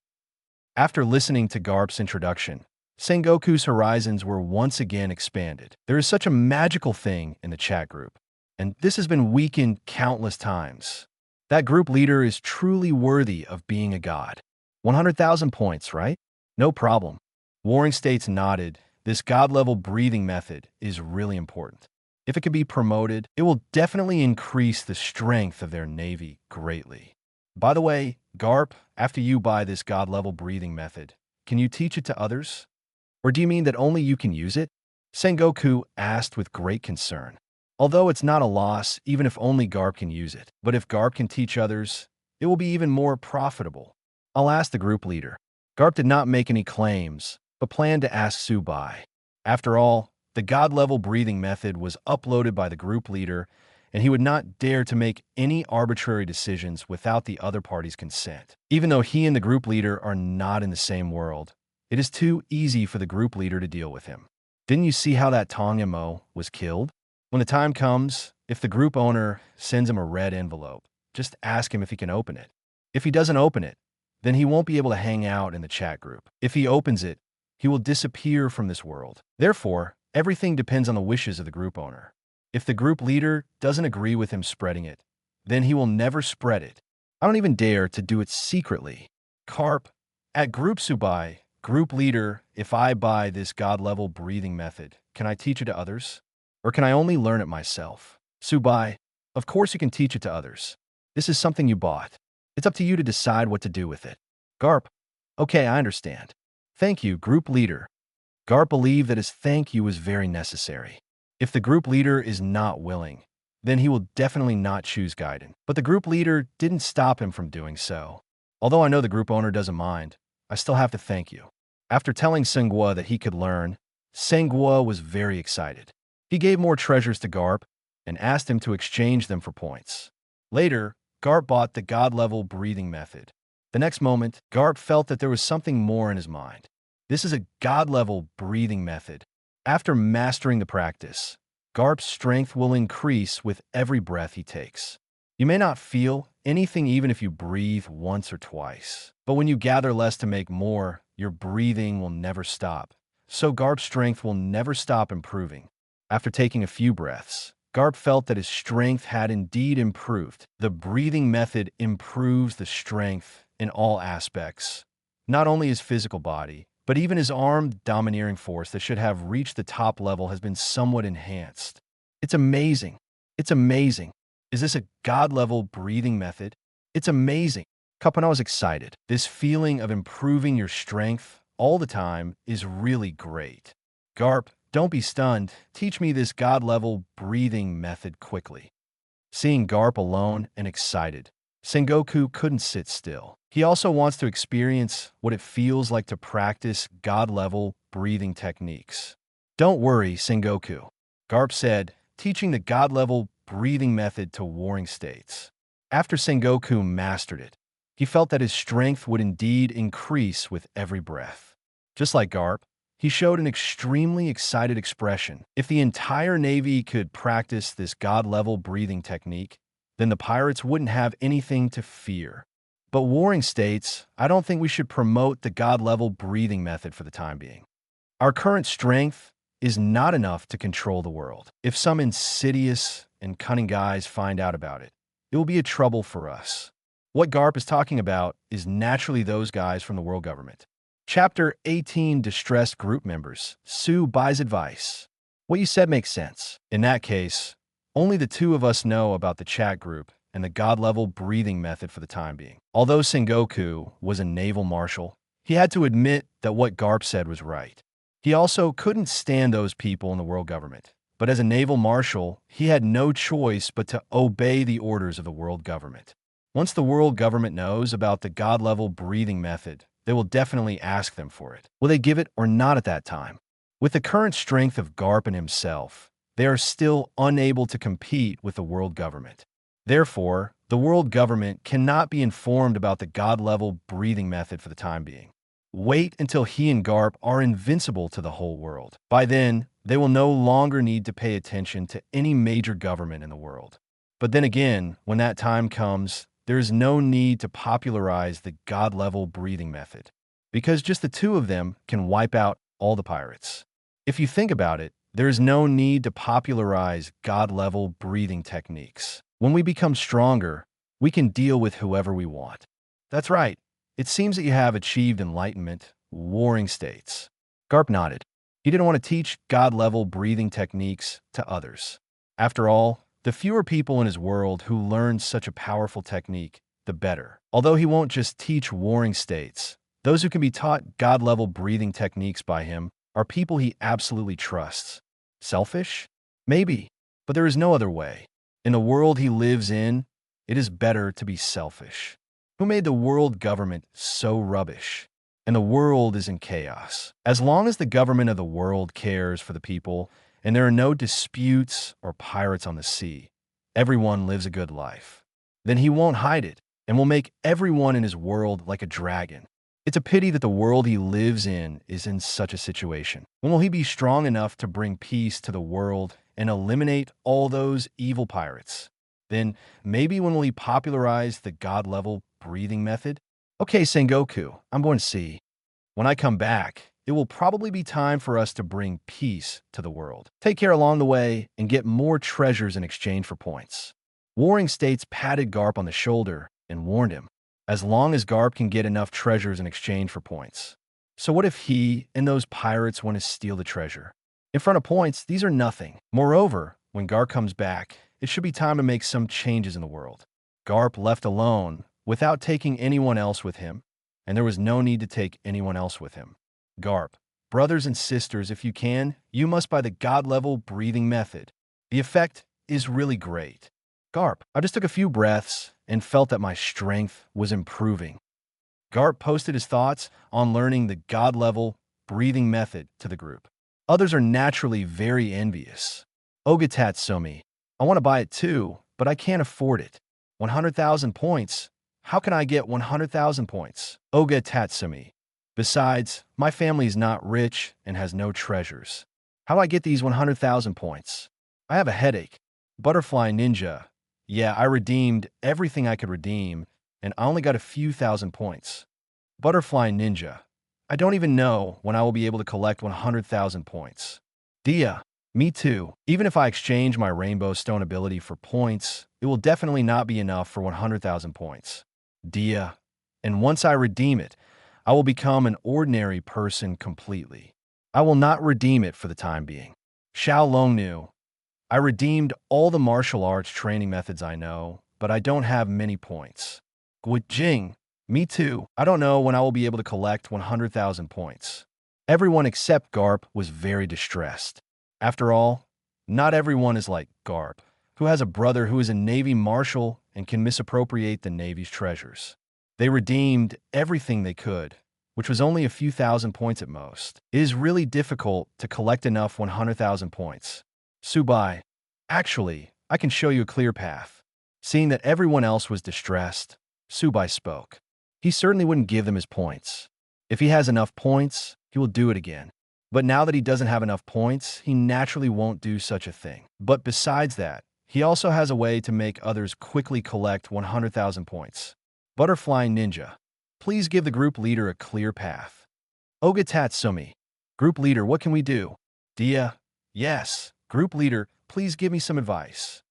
After listening to Garp's introduction, Sengoku's horizons were once again expanded. There is such a magical thing in the chat group, and this has been weakened countless times. That group leader is truly worthy of being a god. 100,000 points, right? No problem. Warring States nodded. This God-level breathing method is really important. If it could be promoted, it will definitely increase the strength of their navy greatly. By the way, Garp, after you buy this God-level breathing method, can you teach it to others? Or do you mean that only you can use it? Sengoku asked with great concern. Although it's not a loss, even if only Garp can use it. But if Garp can teach others, it will be even more profitable. I'll ask the group leader. Garp did not make any claims, but planned to ask Subai. After all, the God-level breathing method was uploaded by the group leader, and he would not dare to make any arbitrary decisions without the other party's consent. Even though he and the group leader are not in the same world, it is too easy for the group leader to deal with him. Didn't you see how that Tong Mo was killed? When the time comes, if the group owner sends him a red envelope, just ask him if he can open it. If he doesn't open it, then he won't be able to hang out in the chat group. If he opens it, he will disappear from this world. Therefore, everything depends on the wishes of the group owner. If the group leader doesn't agree with him spreading it, then he will never spread it. I don't even dare to do it secretly. Garp, at Group Subai, group leader, if I buy this God-level breathing method, can I teach it to others? Or can I only learn it myself? Subai, of course you can teach it to others. This is something you bought. It's up to you to decide what to do with it. Garp, okay, I understand. Thank you, group leader. Garp believed that his thank you was very necessary. If the group leader is not willing, then he will definitely not choose Gaiden. But the group leader didn't stop him from doing so. Although I know the group owner doesn't mind, I still have to thank you. After telling Senghua that he could learn, Senghua was very excited. He gave more treasures to Garp and asked him to exchange them for points. Later, Garp bought the God-level breathing method. The next moment, Garp felt that there was something more in his mind. This is a God-level breathing method. After mastering the practice, Garp's strength will increase with every breath he takes. You may not feel anything even if you breathe once or twice. But when you gather less to make more, your breathing will never stop. So Garp's strength will never stop improving. After taking a few breaths, Garp felt that his strength had indeed improved. The breathing method improves the strength in all aspects, not only his physical body, but even his armed domineering force that should have reached the top level has been somewhat enhanced. It's amazing. It's amazing. Is this a God-level breathing method? It's amazing. Kapana was excited. This feeling of improving your strength all the time is really great. Garp, don't be stunned. Teach me this God-level breathing method quickly. Seeing Garp alone and excited, Sengoku couldn't sit still. He also wants to experience what it feels like to practice God-level breathing techniques. Don't worry, Sengoku, Garp said, teaching the God-level breathing method to warring states. After Sengoku mastered it, he felt that his strength would indeed increase with every breath. Just like Garp, he showed an extremely excited expression. If the entire Navy could practice this God-level breathing technique, then the pirates wouldn't have anything to fear. But warring states, I don't think we should promote the God-level breathing method for the time being. Our current strength is not enough to control the world. If some insidious and cunning guys find out about it, it will be a trouble for us. What Garp is talking about is naturally those guys from the world government. Chapter 18, Distressed Group Members. Sue buys advice. What you said makes sense. In that case, only the two of us know about the chat group and the God-level breathing method for the time being. Although Sengoku was a naval marshal, he had to admit that what Garp said was right. He also couldn't stand those people in the world government. But as a naval marshal, he had no choice but to obey the orders of the world government. Once the world government knows about the God-level breathing method, they will definitely ask them for it. Will they give it or not at that time? With the current strength of Garp and himself, they are still unable to compete with the world government. Therefore, the world government cannot be informed about the God-level breathing method for the time being. Wait until he and Garp are invincible to the whole world. By then, they will no longer need to pay attention to any major government in the world. But then again, when that time comes, there is no need to popularize the God-level breathing method, because just the two of them can wipe out all the pirates. If you think about it, there is no need to popularize God-level breathing techniques. When we become stronger, we can deal with whoever we want. That's right. It seems that you have achieved enlightenment, warring states. Garp nodded. He didn't want to teach God-level breathing techniques to others. After all, the fewer people in his world who learn such a powerful technique, the better. Although he won't just teach warring states, those who can be taught God-level breathing techniques by him are people he absolutely trusts. Selfish? Maybe, but there is no other way. In the world he lives in, it is better to be selfish. Who made the world government so rubbish? And the world is in chaos. As long as the government of the world cares for the people, and there are no disputes or pirates on the sea, everyone lives a good life. Then he won't hide it, and will make everyone in his world like a dragon. It's a pity that the world he lives in is in such a situation. When will he be strong enough to bring peace to the world and eliminate all those evil pirates? Then maybe when will he popularize the God-level breathing method? Okay, Sengoku, I'm going to see. When I come back, it will probably be time for us to bring peace to the world. Take care along the way and get more treasures in exchange for points. Warring States patted Garp on the shoulder and warned him, as long as Garp can get enough treasures in exchange for points. So what if he and those pirates want to steal the treasure? In front of points, these are nothing. Moreover, when Garp comes back, it should be time to make some changes in the world. Garp left alone without taking anyone else with him, and there was no need to take anyone else with him. Garp, brothers and sisters, if you can, you must buy the God-level breathing method. The effect is really great. Garp, I just took a few breaths and felt that my strength was improving. Garp posted his thoughts on learning the God-level breathing method to the group. Others are naturally very envious. Oga Tatsumi, I want to buy it too, but I can't afford it. 100,000 points? How can I get 100,000 points? Oga Tatsumi. Besides, my family is not rich and has no treasures. How do I get these 100,000 points? I have a headache. Butterfly Ninja. Yeah, I redeemed everything I could redeem, and I only got a few thousand points. Butterfly Ninja. I don't even know when I will be able to collect 100,000 points. Diya. Me too. Even if I exchange my Rainbow Stone ability for points, it will definitely not be enough for 100,000 points. Diya. And once I redeem it, I will become an ordinary person completely. I will not redeem it for the time being. Xiao Longnu. I redeemed all the martial arts training methods I know, but I don't have many points. Guijing. Me too. I don't know when I will be able to collect 100,000 points. Everyone except Garp was very distressed. After all, not everyone is like Garp, who has a brother who is a Navy Marshal and can misappropriate the Navy's treasures. They redeemed everything they could, which was only a few thousand points at most. It is really difficult to collect enough 100,000 points. Subai. Actually, I can show you a clear path. Seeing that everyone else was distressed, Subai spoke. He certainly wouldn't give them his points. If he has enough points, he will do it again. But now that he doesn't have enough points, he naturally won't do such a thing. But besides that, he also has a way to make others quickly collect 100,000 points. Butterfly Ninja. Please give the group leader a clear path. Oga Tatsumi. Group leader, what can we do? Diya. Yes. Group leader, please give me some advice.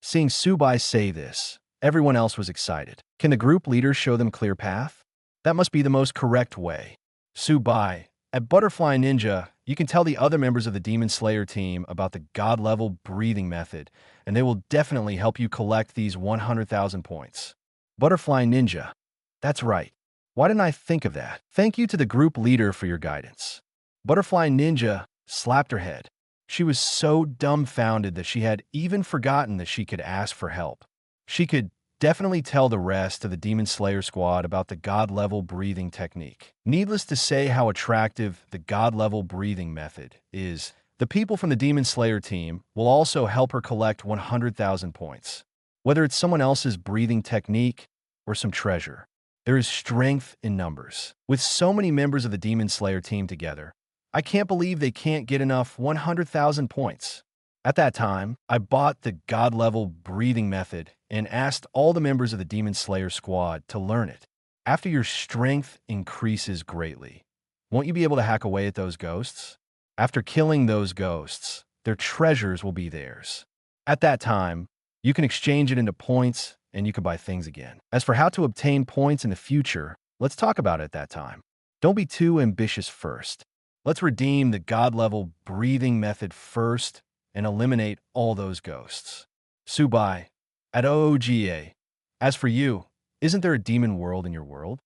Seeing Subai say this, everyone else was excited. Can the group leader show them clear path? That must be the most correct way. Subai. At Butterfly Ninja, you can tell the other members of the Demon Slayer team about the God-level breathing method, and they will definitely help you collect these 100,000 points. Butterfly Ninja. That's right. Why didn't I think of that? Thank you to the group leader for your guidance. Butterfly Ninja slapped her head. She was so dumbfounded that she had even forgotten that she could ask for help. She could definitely tell the rest of the Demon Slayer squad about the God-level breathing technique. Needless to say how attractive the God-level breathing method is, the people from the Demon Slayer team will also help her collect 100,000 points. Whether it's someone else's breathing technique or some treasure, there is strength in numbers. With so many members of the Demon Slayer team together, I can't believe they can't get enough 100,000 points. At that time, I bought the God-level breathing method and asked all the members of the Demon Slayer squad to learn it. After your strength increases greatly, won't you be able to hack away at those ghosts? After killing those ghosts, their treasures will be theirs. At that time, you can exchange it into points and you can buy things again. As for how to obtain points in the future, let's talk about it at that time. Don't be too ambitious first. Let's redeem the God-level breathing method first and eliminate all those ghosts. Subai. At OOGA. As for you, isn't there a demon world in your world?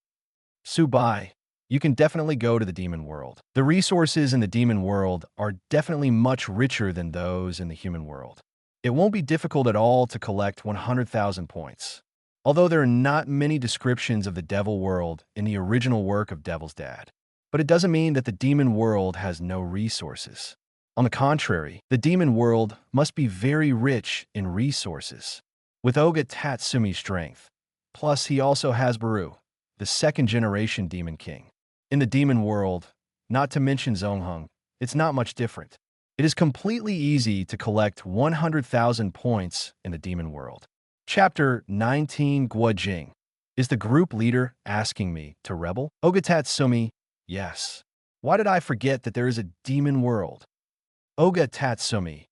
Subai. You can definitely go to the demon world. The resources in the demon world are definitely much richer than those in the human world. It won't be difficult at all to collect 100,000 points. Although there are not many descriptions of the devil world in the original work of Devil's Dad. But it doesn't mean that the demon world has no resources. On the contrary, the demon world must be very rich in resources. With Oga Tatsumi's strength, plus he also has Baru, the second-generation Demon King. In the demon world, not to mention Zongheng, it's not much different. It is completely easy to collect 100,000 points in the demon world. Chapter 19 Guojing. Is the group leader asking me to rebel? Oga Tatsumi. Yes. Why did I forget that there is a demon world? Oga Tatsumi.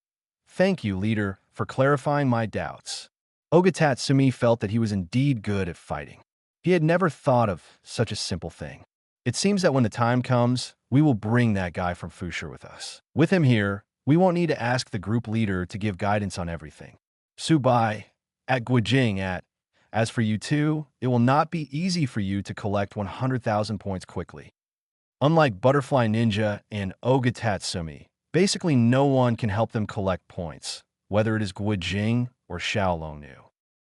Thank you, leader, for clarifying my doubts. Oga Tatsumi felt that he was indeed good at fighting. He had never thought of such a simple thing. It seems that when the time comes, we will bring that guy from Fushur with us. With him here, we won't need to ask the group leader to give guidance on everything. Subai. At Guijing. As for you two, it will not be easy for you to collect 100,000 points quickly. Unlike Butterfly Ninja and Oga Tatsumi, basically no one can help them collect points. whether it is Guojing or Xiao Longnu.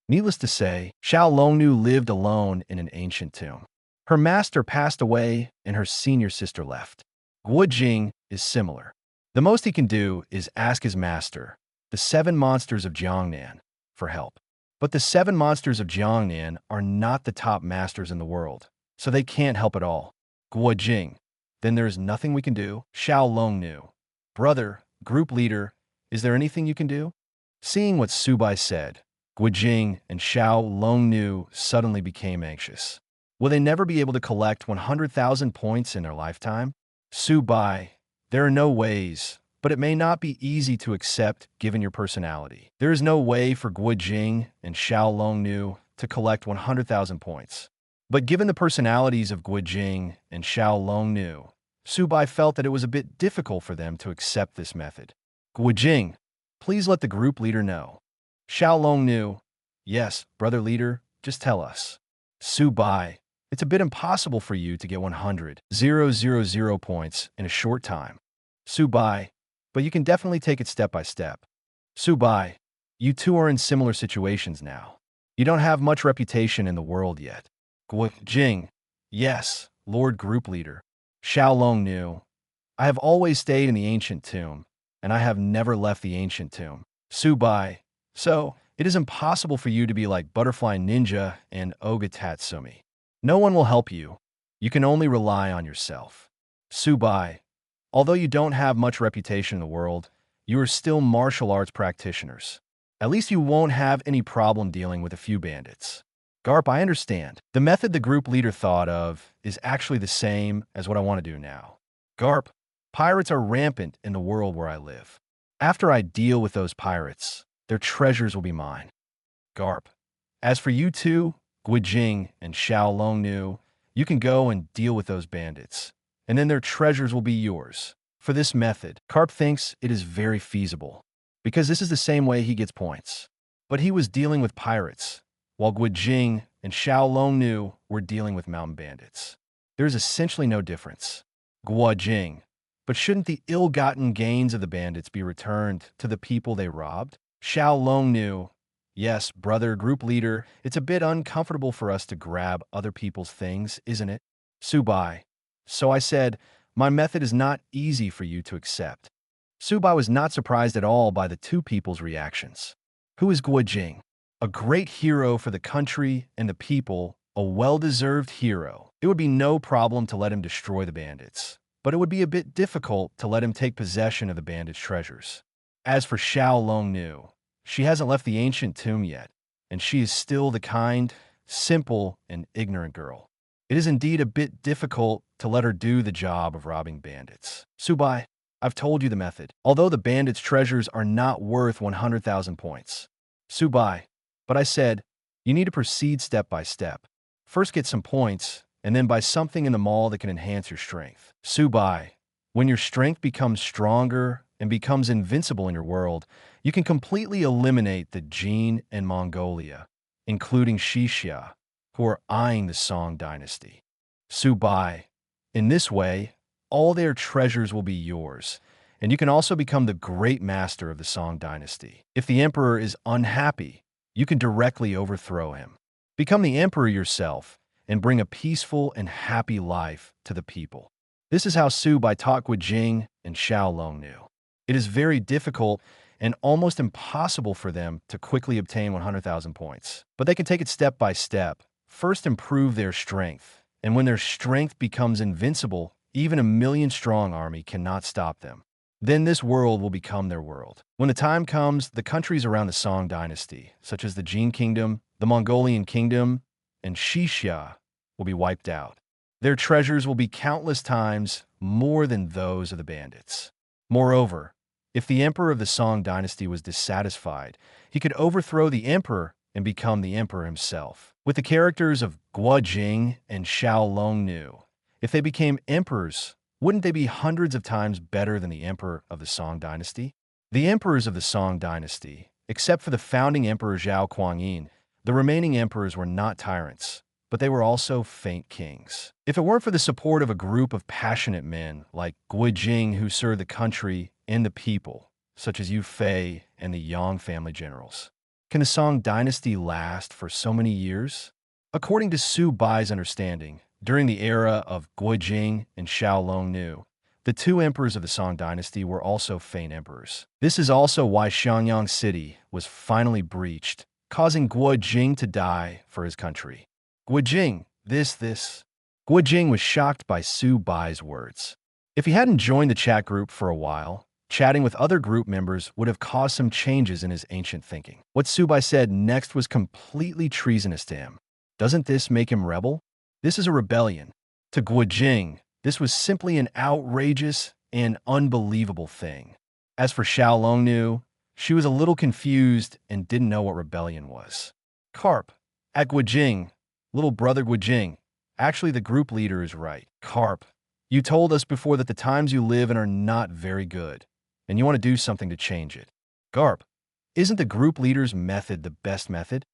Needless to say, Xiao Longnu lived alone in an ancient tomb. Her master passed away and her senior sister left. Guojing is similar. The most he can do is ask his master, the 7 monsters of Jiangnan, for help. But the 7 monsters of Jiangnan are not the top masters in the world, so they can't help at all. Guojing, then there is nothing we can do. Xiao Longnu, brother, group leader, is there anything you can do? Seeing what Subai said, Guojing and Xiao Longnu suddenly became anxious. Will they never be able to collect 100,000 points in their lifetime? Subai, there are no ways, but it may not be easy to accept given your personality. There is no way for Guojing and Xiao Longnu to collect 100,000 points. But given the personalities of Guojing and Xiao Longnu, Subai felt that it was a bit difficult for them to accept this method. Guojing, please let the group leader know. Xiao Longnu, yes, brother leader, just tell us. Subai, it's a bit impossible for you to get 100,000 points in a short time. Subai, but you can definitely take it step by step. Subai, you two are in similar situations now. You don't have much reputation in the world yet. Guojing, yes, Lord Group Leader. Xiao Longnu, I have always stayed in the ancient tomb, and I have never left the ancient tomb. Subai, so it is impossible for you to be like Butterfly Ninja and Oga Tatsumi. No one will help you. You can only rely on yourself. Subai, although you don't have much reputation in the world, you are still martial arts practitioners. At least you won't have any problem dealing with a few bandits. Garp, I understand. The method the group leader thought of is actually the same as what I want to do now. Garp, pirates are rampant in the world where I live. After I deal with those pirates, their treasures will be mine. Garp, as for you two, Guojing and Xiao Longnu, you can go and deal with those bandits, and then their treasures will be yours. For this method, Garp thinks it is very feasible, because this is the same way he gets points. But he was dealing with pirates, while Guojing and Xiao Longnu were dealing with mountain bandits. There is essentially no difference. Guojing, but shouldn't the ill-gotten gains of the bandits be returned to the people they robbed? Xiao Longnu, yes, brother, group leader, it's a bit uncomfortable for us to grab other people's things, isn't it? Subai, so I said, my method is not easy for you to accept. Subai was not surprised at all by the two people's reactions. Who is Guojing? A great hero for the country and the people, a well-deserved hero. It would be no problem to let him destroy the bandits, but it would be a bit difficult to let him take possession of the bandits' treasures. As for Xiao Longnu, she hasn't left the ancient tomb yet, and she is still the kind, simple, and ignorant girl. It is indeed a bit difficult to let her do the job of robbing bandits. Subai, I've told you the method, although the bandits' treasures are not worth 100,000 points. Subai, but I said, you need to proceed step by step. First get some points, and then buy something in the mall that can enhance your strength. Subai, when your strength becomes stronger and becomes invincible in your world, you can completely eliminate the Jin and Mongolia, including Xixia, who are eyeing the Song dynasty. Subai, in this way, all their treasures will be yours, and you can also become the great master of the Song dynasty. If the emperor is unhappy, you can directly overthrow him. Become the emperor yourself and bring a peaceful and happy life to the people. This is how Subai taught Guojing and Xiao Longnu. It is very difficult and almost impossible for them to quickly obtain 100,000 points. But they can take it step by step. First improve their strength, and when their strength becomes invincible, even a 1,000,000-strong army cannot stop them. Then this world will become their world. When the time comes, the countries around the Song dynasty, such as the Jin kingdom, the Mongolian kingdom, and Xixia, will be wiped out. Their treasures will be countless times more than those of the bandits. Moreover, if the emperor of the Song dynasty was dissatisfied, he could overthrow the emperor and become the emperor himself. With the characters of Guojing and Xiao Longnu, if they became emperors, wouldn't they be hundreds of times better than the emperor of the Song dynasty? The emperors of the Song dynasty, except for the founding emperor Zhao Kuangyin, the remaining emperors were not tyrants, but they were also faint kings. If it weren't for the support of a group of passionate men like Guojing who served the country and the people, such as Yu Fei and the Yang family generals. Can the Song dynasty last for so many years? According to Su Bai's understanding, during the era of Guojing and Xiao Longnu, the two emperors of the Song dynasty were also feign emperors. This is also why Xiangyang City was finally breached, causing Guojing to die for his country. Guojing, Guojing was shocked by Su Bai's words. If he hadn't joined the chat group for a while, chatting with other group members would have caused some changes in his ancient thinking. What Su Bai said next was completely treasonous to him. Doesn't this make him rebel? This is a rebellion. To Guojing, this was simply an outrageous and unbelievable thing. As for Xiao Longnu, she was a little confused and didn't know what rebellion was. Garp, at Guojing, little brother Guojing, actually the group leader is right. Garp, you told us before that the times you live in are not very good, and you want to do something to change it. Garp, isn't the group leader's method the best method?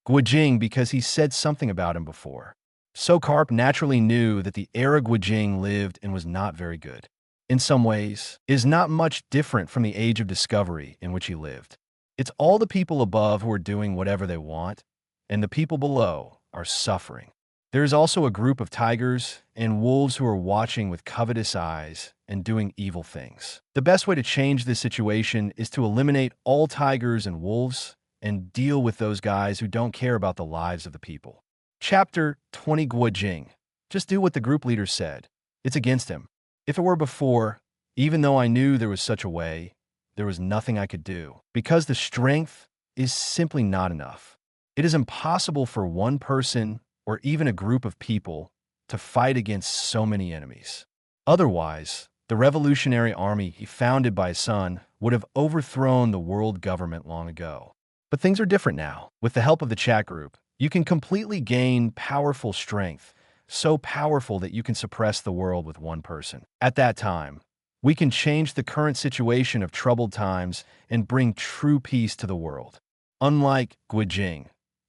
Guojing, because he said something about him before. So Garp naturally knew that the era Guojing lived in was not very good. In some ways, is not much different from the age of discovery in which he lived. It's all the people above who are doing whatever they want, and the people below are suffering. There is also a group of tigers and wolves who are watching with covetous eyes and doing evil things. The best way to change this situation is to eliminate all tigers and wolves and deal with those guys who don't care about the lives of the people. Chapter 20 Guojing. Just do what the group leader said. It's against him. If it were before, even though I knew there was such a way, there was nothing I could do, because the strength is simply not enough. It is impossible for one person or even a group of people to fight against so many enemies. Otherwise, the revolutionary army he founded by his son would have overthrown the world government long ago. But things are different now. With the help of the chat group, you can completely gain powerful strength, so powerful that you can suppress the world with one person. At that time, we can change the current situation of troubled times and bring true peace to the world. Unlike Guojing,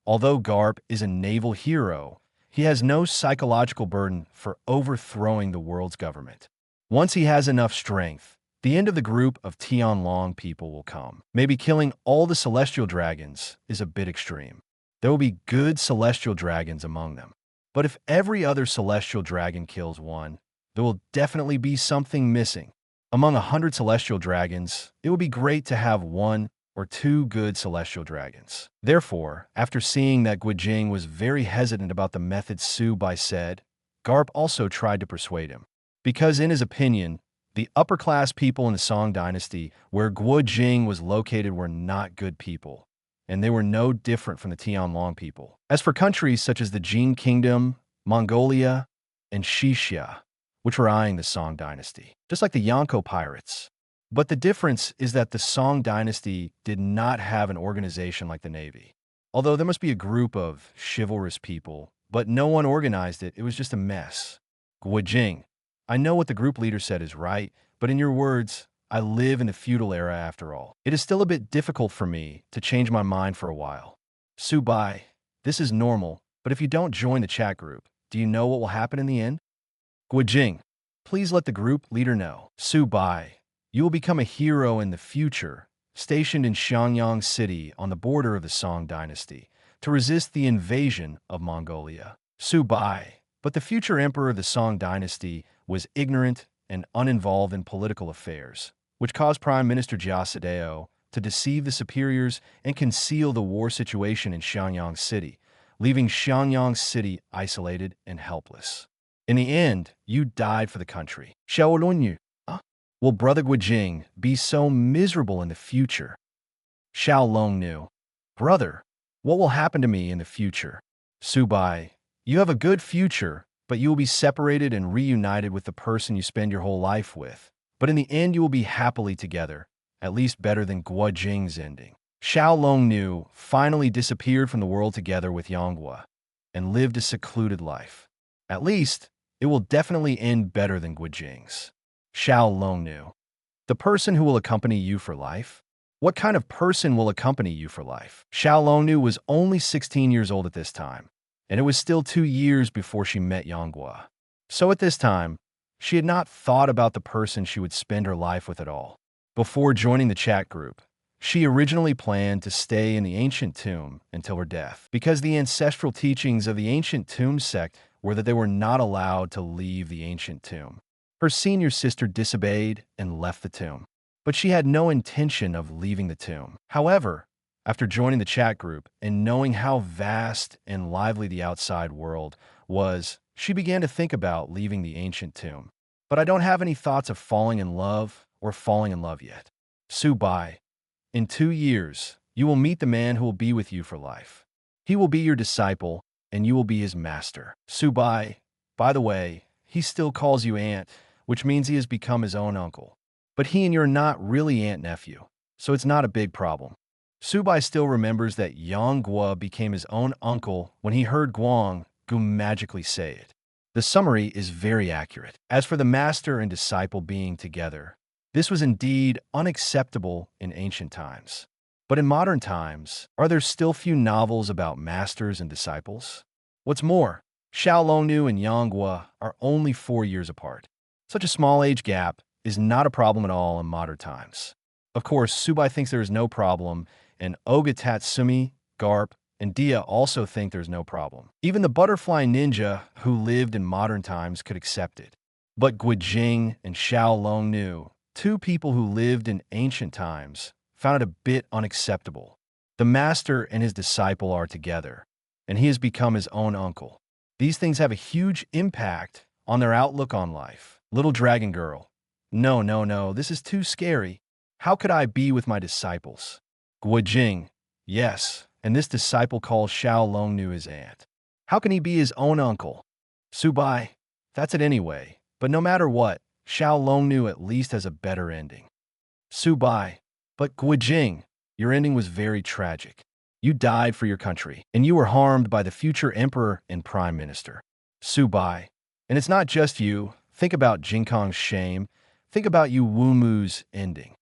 although Garp is a naval hero, he has no psychological burden for overthrowing the world's government. Once he has enough strength, the end of the group of Tianlong people will come. Maybe killing all the celestial dragons is a bit extreme. There will be good celestial dragons among them. But if every other celestial dragon kills one, there will definitely be something missing. Among 100 celestial dragons, it would be great to have 1 or 2 good celestial dragons. Therefore, after seeing that Guojing was very hesitant about the method Su Bai said, Garp also tried to persuade him. Because in his opinion, the upper-class people in the Song dynasty where Guojing was located were not good people, and they were no different from the Tianlong people. As for countries such as the Jin Kingdom, Mongolia, and Xixia, which were eyeing the Song dynasty, just like the Yanko pirates. But the difference is that the Song dynasty did not have an organization like the Navy. Although there must be a group of chivalrous people, but no one organized it, it was just a mess. Guojing, I know what the group leader said is right, but in your words, I live in the feudal era after all. It is still a bit difficult for me to change my mind for a while. Su Bai, this is normal, but if you don't join the chat group, do you know what will happen in the end? Guojing, please let the group leader know. Su Bai, you will become a hero in the future, stationed in Xiangyang City on the border of the Song dynasty, to resist the invasion of Mongolia. Su Bai, but the future emperor of the Song dynasty was ignorant and uninvolved in political affairs, which caused Prime Minister Jia to deceive the superiors and conceal the war situation in Xiangyang City, leaving Xiangyang City isolated and helpless. In the end, you died for the country. Xiao Longnu, will Brother Guojing be so miserable in the future? Xiao Longnu, brother, what will happen to me in the future? Su Bai, you have a good future, but you will be separated and reunited with the person you spend your whole life with. But in the end, you will be happily together, at least better than Guojing's ending. Xiao Longnu finally disappeared from the world together with Yanghua and lived a secluded life. At least, it will definitely end better than Guojing's. Xiao Longnu, the person who will accompany you for life? What kind of person will accompany you for life? Xiao Longnu was only 16 years old at this time, and it was still 2 years before she met Yanghua. So at this time, she had not thought about the person she would spend her life with at all. Before joining the chat group, she originally planned to stay in the ancient tomb until her death, because the ancestral teachings of the ancient tomb sect were that they were not allowed to leave the ancient tomb. Her senior sister disobeyed and left the tomb, but she had no intention of leaving the tomb. However, after joining the chat group and knowing how vast and lively the outside world was, she began to think about leaving the ancient tomb. But I don't have any thoughts of falling in love or falling in love yet. Subai, in 2 years, you will meet the man who will be with you for life. He will be your disciple, and you will be his master. Subai, by the way, he still calls you aunt, which means he has become his own uncle. But he and you are not really aunt-nephew, so it's not a big problem. Subai still remembers that Yang Guo became his own uncle when he heard Guang Gu magically say it. The summary is very accurate. As for the master and disciple being together, this was indeed unacceptable in ancient times. But in modern times, are there still few novels about masters and disciples? What's more, Xiao Longnu and Yang Guo are only 4 years apart. Such a small age gap is not a problem at all in modern times. Of course, Subai thinks there is no problem, and Oga Tatsumi, Garp, and Diya also think there's no problem. Even the butterfly ninja who lived in modern times could accept it. But Guijing and Xiao Longnu, 2 people who lived in ancient times, found it a bit unacceptable. The master and his disciple are together, and he has become his own uncle. These things have a huge impact on their outlook on life. Little dragon girl, no, this is too scary. How could I be with my disciples? Guijing, yes, and this disciple calls Xiao Longnu his aunt. How can he be his own uncle? Subai, that's it anyway, but no matter what, Xiao Longnu at least has a better ending. Subai, but Guijing, your ending was very tragic. You died for your country, and you were harmed by the future emperor and prime minister. Subai, and it's not just you. Think about Jinkong's shame. Think about Yu Wumu's ending.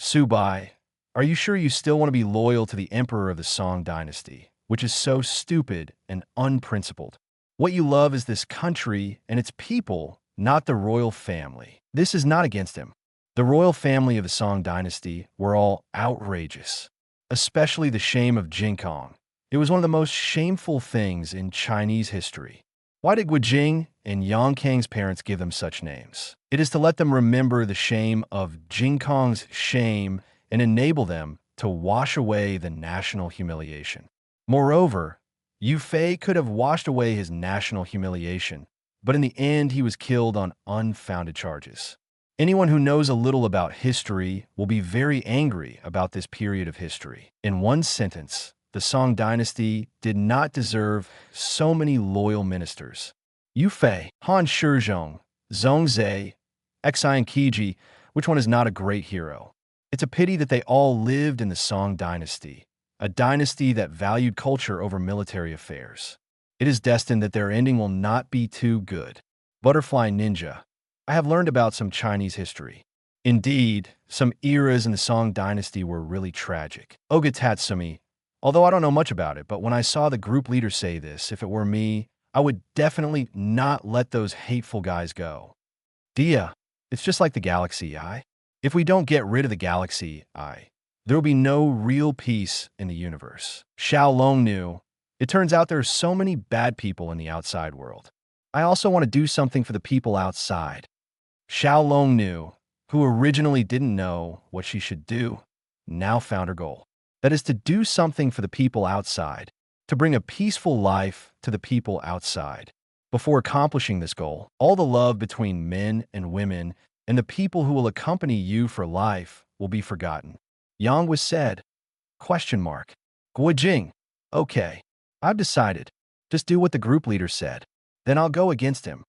Subai, are you sure you still want to be loyal to the emperor of the Song dynasty, which is so stupid and unprincipled? What you love is this country and its people, not the royal family. This is not against him. The royal family of the Song dynasty were all outrageous, especially the shame of Jinkong. It was one of the most shameful things in Chinese history. Why did Guijing and Yang Kang's parents give them such names? It is to let them remember the shame of Jinkong's shame and enable them to wash away the national humiliation. Moreover, Yu Fei could have washed away his national humiliation, but in the end he was killed on unfounded charges. Anyone who knows a little about history will be very angry about this period of history. In one sentence, the Song dynasty did not deserve so many loyal ministers. Yu Fei, Han Shizhong, Zhong Zhe, Xian Qiji, which one is not a great hero? It's a pity that they all lived in the Song dynasty, a dynasty that valued culture over military affairs. It is destined that their ending will not be too good. Butterfly ninja. I have learned about some Chinese history. Indeed, some eras in the Song dynasty were really tragic. Oga Tatsumi, although I don't know much about it, but when I saw the group leader say this, if it were me, I would definitely not let those hateful guys go. Diya, it's just like the galaxy eye. If we don't get rid of the galaxy eye, there will be no real peace in the universe. Xiao Longnu, it turns out there are so many bad people in the outside world. I also want to do something for the people outside. Xiao Longnu, who originally didn't know what she should do, now found her goal. That is to do something for the people outside, to bring a peaceful life to the people outside. Before accomplishing this goal, all the love between men and women and the people who will accompany you for life will be forgotten. Yang was said, ? Guijing, okay, I've decided. Just do what the group leader said. Then I'll go against him.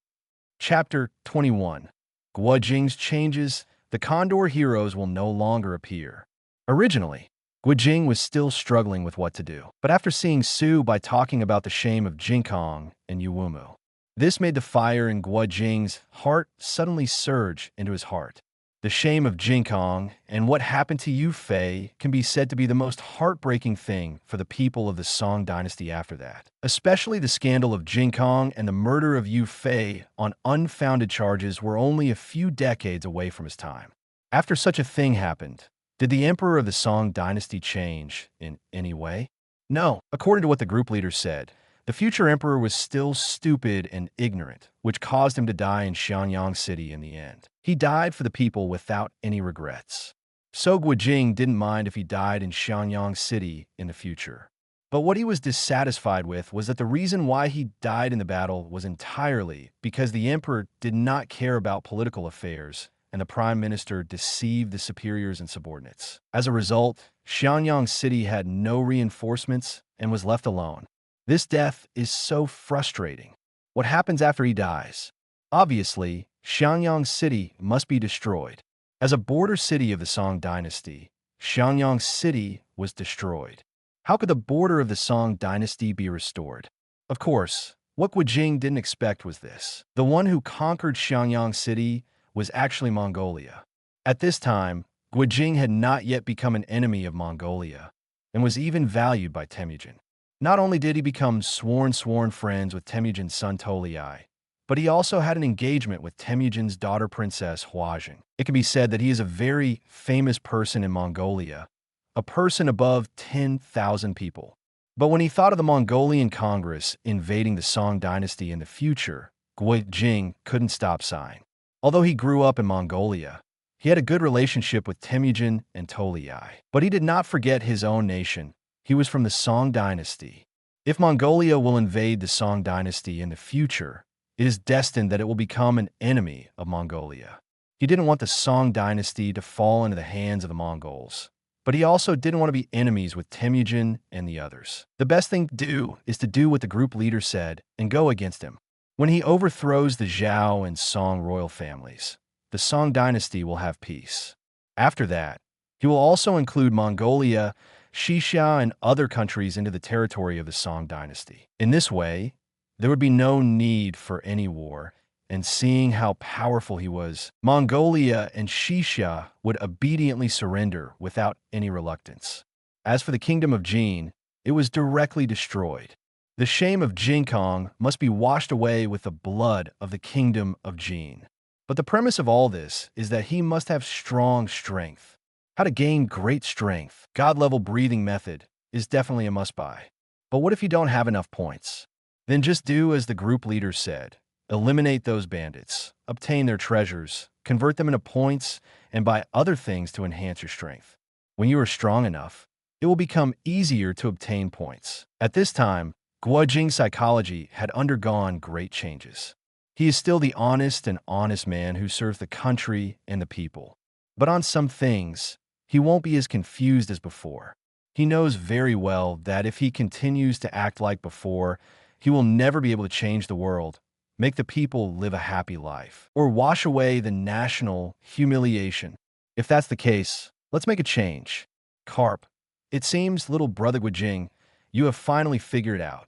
Chapter 21. Guijing's changes. The Condor heroes will no longer appear. Originally, Guijing was still struggling with what to do, but after seeing Su by talking about the shame of Jinkong and Yuwumu, this made the fire in Guijing's heart suddenly surge into his heart. The shame of Jinkong and what happened to Yu Fei can be said to be the most heartbreaking thing for the people of the Song dynasty after that. Especially the scandal of Jinkong and the murder of Yu Fei on unfounded charges were only a few decades away from his time. After such a thing happened, did the emperor of the Song dynasty change in any way? No. According to what the group leader said, the future emperor was still stupid and ignorant, which caused him to die in Xianyang City in the end. He died for the people without any regrets. So Guojing didn't mind if he died in Xianyang City in the future. But what he was dissatisfied with was that the reason why he died in the battle was entirely because the emperor did not care about political affairs, and the prime minister deceived the superiors and subordinates. As a result, Xianyang City had no reinforcements and was left alone. This death is so frustrating. What happens after he dies? Obviously, Xianyang City must be destroyed. As a border city of the Song dynasty, Xianyang City was destroyed. How could the border of the Song dynasty be restored? Of course, what Guojing didn't expect was this. The one who conquered Xianyang City was actually Mongolia. At this time, Guojing had not yet become an enemy of Mongolia and was even valued by Temujin. Not only did he become sworn friends with Temujin's son Toliai, but he also had an engagement with Temujin's daughter princess Huajin. It can be said that he is a very famous person in Mongolia, a person above 10,000 people. But when he thought of the Mongolian Congress invading the Song dynasty in the future, Guojing couldn't stop sighing. Although he grew up in Mongolia, he had a good relationship with Temujin and Toliai. But he did not forget his own nation. He was from the Song dynasty. If Mongolia will invade the Song dynasty in the future, it is destined that it will become an enemy of Mongolia. He didn't want the Song dynasty to fall into the hands of the Mongols, but he also didn't want to be enemies with Temujin and the others. The best thing to do is to do what the group leader said and go against him. When he overthrows the Xiao and Song royal families, the Song dynasty will have peace. After that, he will also include Mongolia, Xixia, and other countries into the territory of the Song dynasty. In this way, there would be no need for any war, and seeing how powerful he was, Mongolia and Xixia would obediently surrender without any reluctance. As for the kingdom of Jin, it was directly destroyed. The shame of Jinkong must be washed away with the blood of the kingdom of Jin. But the premise of all this is that he must have strong strength. How to gain great strength, God-level breathing method, is definitely a must-buy. But what if you don't have enough points? Then just do as the group leader said. Eliminate those bandits, obtain their treasures, convert them into points, and buy other things to enhance your strength. When you are strong enough, it will become easier to obtain points. At this time, Guojing's psychology had undergone great changes. He is still the honest man who serves the country and the people. But on some things, he won't be as confused as before. He knows very well that if he continues to act like before, he will never be able to change the world, make the people live a happy life, or wash away the national humiliation. If that's the case, let's make a change. Garp, it seems, little brother Guojing, you have finally figured it out.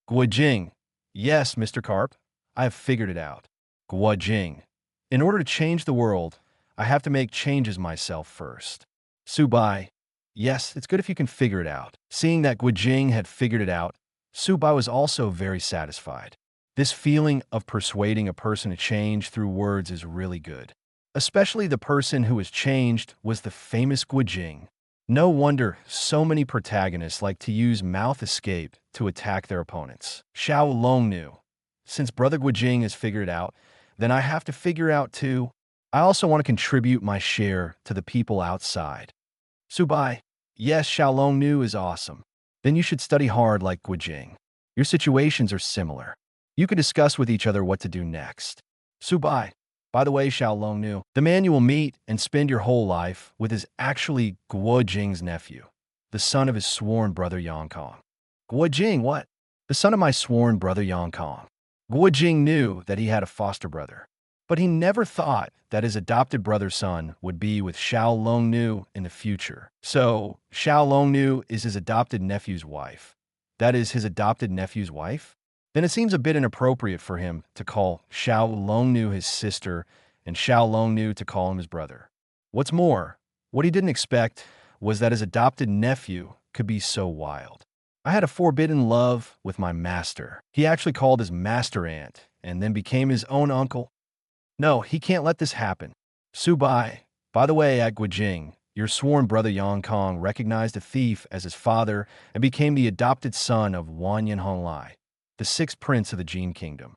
Guojing, yes, Mr. Garp, I have figured it out. Guojing, in order to change the world, I have to make changes myself first. Subai, yes, it's good if you can figure it out. Seeing that Guojing had figured it out, Subai was also very satisfied. This feeling of persuading a person to change through words is really good. Especially the person who was changed was the famous Guojing. No wonder so many protagonists like to use mouth escape to attack their opponents. Xiao Longnu, since Brother Guojing has figured it out, then I have to figure out too. I also want to contribute my share to the people outside. Subai, yes, Xiao Longnu is awesome. Then you should study hard like Guojing. Your situations are similar. You can discuss with each other what to do next. Subai, by the way, Xiao Longnu, the man you will meet and spend your whole life with is actually Guojing's nephew, the son of his sworn brother Yongkong. Guojing, what? The son of my sworn brother Yongkong. Guojing knew that he had a foster brother, but he never thought that his adopted brother's son would be with Xiao Longnu in the future. So, Xiao Longnu is his adopted nephew's wife. That is his adopted nephew's wife? Then it seems a bit inappropriate for him to call Xiao Longnu his sister and Xiao Longnu to call him his brother. What's more, what he didn't expect was that his adopted nephew could be so wild. I had a forbidden love with my master. He actually called his master aunt and then became his own uncle. No, he can't let this happen. Subai, By the way, at Guijing, your sworn brother Yang Kong recognized a thief as his father and became the adopted son of Wanyan Honglai, the sixth prince of the Jin kingdom.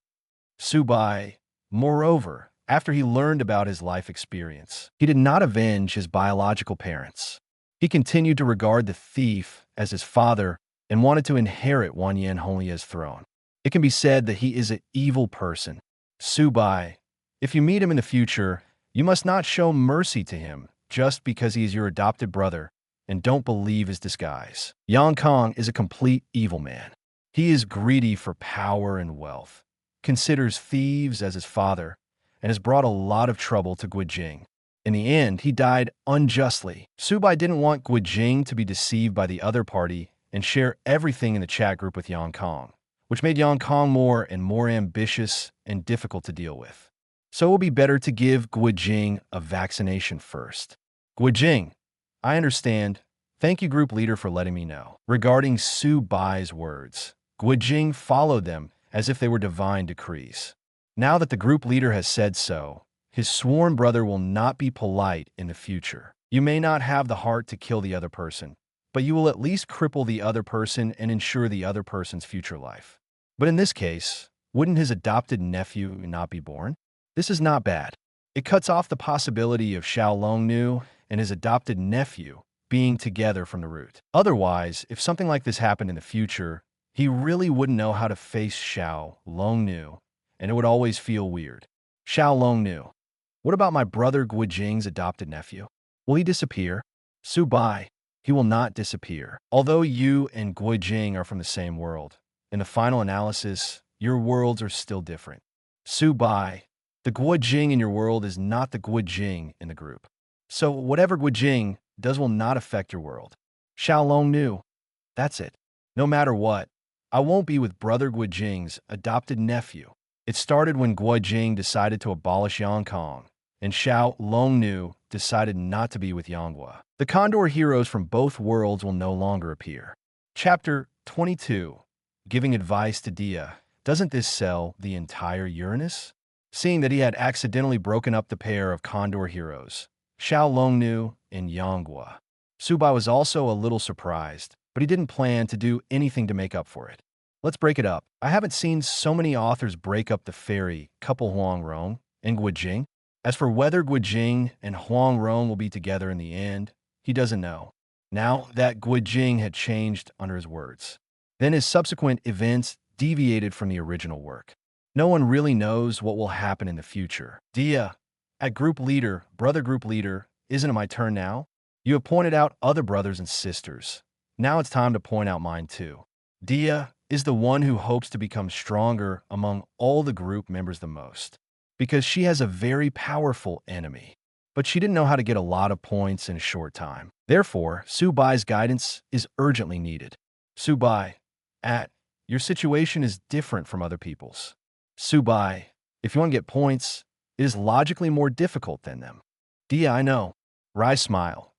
Subai, moreover, after he learned about his life experience, he did not avenge his biological parents. He continued to regard the thief as his father and wanted to inherit Wanyan Honglia's throne. It can be said that he is an evil person. Subai, if you meet him in the future, you must not show mercy to him just because he is your adopted brother, and don't believe his disguise. Yang Kong is a complete evil man. He is greedy for power and wealth, considers thieves as his father, and has brought a lot of trouble to Guijing. In the end, he died unjustly. Subai didn't want Guijing to be deceived by the other party and share everything in the chat group with Yang Kong, which made Yang Kong more and more ambitious and difficult to deal with. So it will be better to give Guijing a vaccination first. Guijing, I understand. Thank you, group leader, for letting me know. Regarding Subai's words, Guijing followed them as if they were divine decrees. Now that the group leader has said so, his sworn brother will not be polite in the future. You may not have the heart to kill the other person, but you will at least cripple the other person and ensure the other person's future life. But in this case, wouldn't his adopted nephew not be born? This is not bad. It cuts off the possibility of Xiao Longnu and his adopted nephew being together from the root. Otherwise, if something like this happened in the future, he really wouldn't know how to face Xiao Longnu, and it would always feel weird. Xiao Longnu, what about my brother Guijing's adopted nephew? Will he disappear? Subai, he will not disappear. Although you and Guijing are from the same world, in the final analysis, your worlds are still different. Subai, the Guijing in your world is not the Guijing in the group. So whatever Guijing does will not affect your world. Xiao Longnu, that's it. No matter what, I won't be with brother Guijing's adopted nephew. It started when Guijing decided to abolish Yang Kong, and Xiao Longnu decided not to be with Yanghua. The Condor heroes from both worlds will no longer appear. Chapter 22. Giving advice to Diya. Doesn't this sell the entire Uranus? Seeing that he had accidentally broken up the pair of Condor heroes, Xiao Longnu and Yanghua, Subai was also a little surprised, but he didn't plan to do anything to make up for it. Let's break it up. I haven't seen so many authors break up the fairy couple Huang Rong and Guijing. As for whether Guijing and Huang Rong will be together in the end, he doesn't know. Now that Guijing had changed under his words, then his subsequent events deviated from the original work. No one really knows what will happen in the future. Diya, at group leader, brother group leader, isn't it my turn now? You have pointed out other brothers and sisters. Now it's time to point out mine too. Diya is the one who hopes to become stronger among all the group members the most, because she has a very powerful enemy. But she didn't know how to get a lot of points in a short time. Therefore, Subai's guidance is urgently needed. Subai, your situation is different from other people's. Subai, if you want to get points, it is logically more difficult than them. Diya, I know. Rai smile.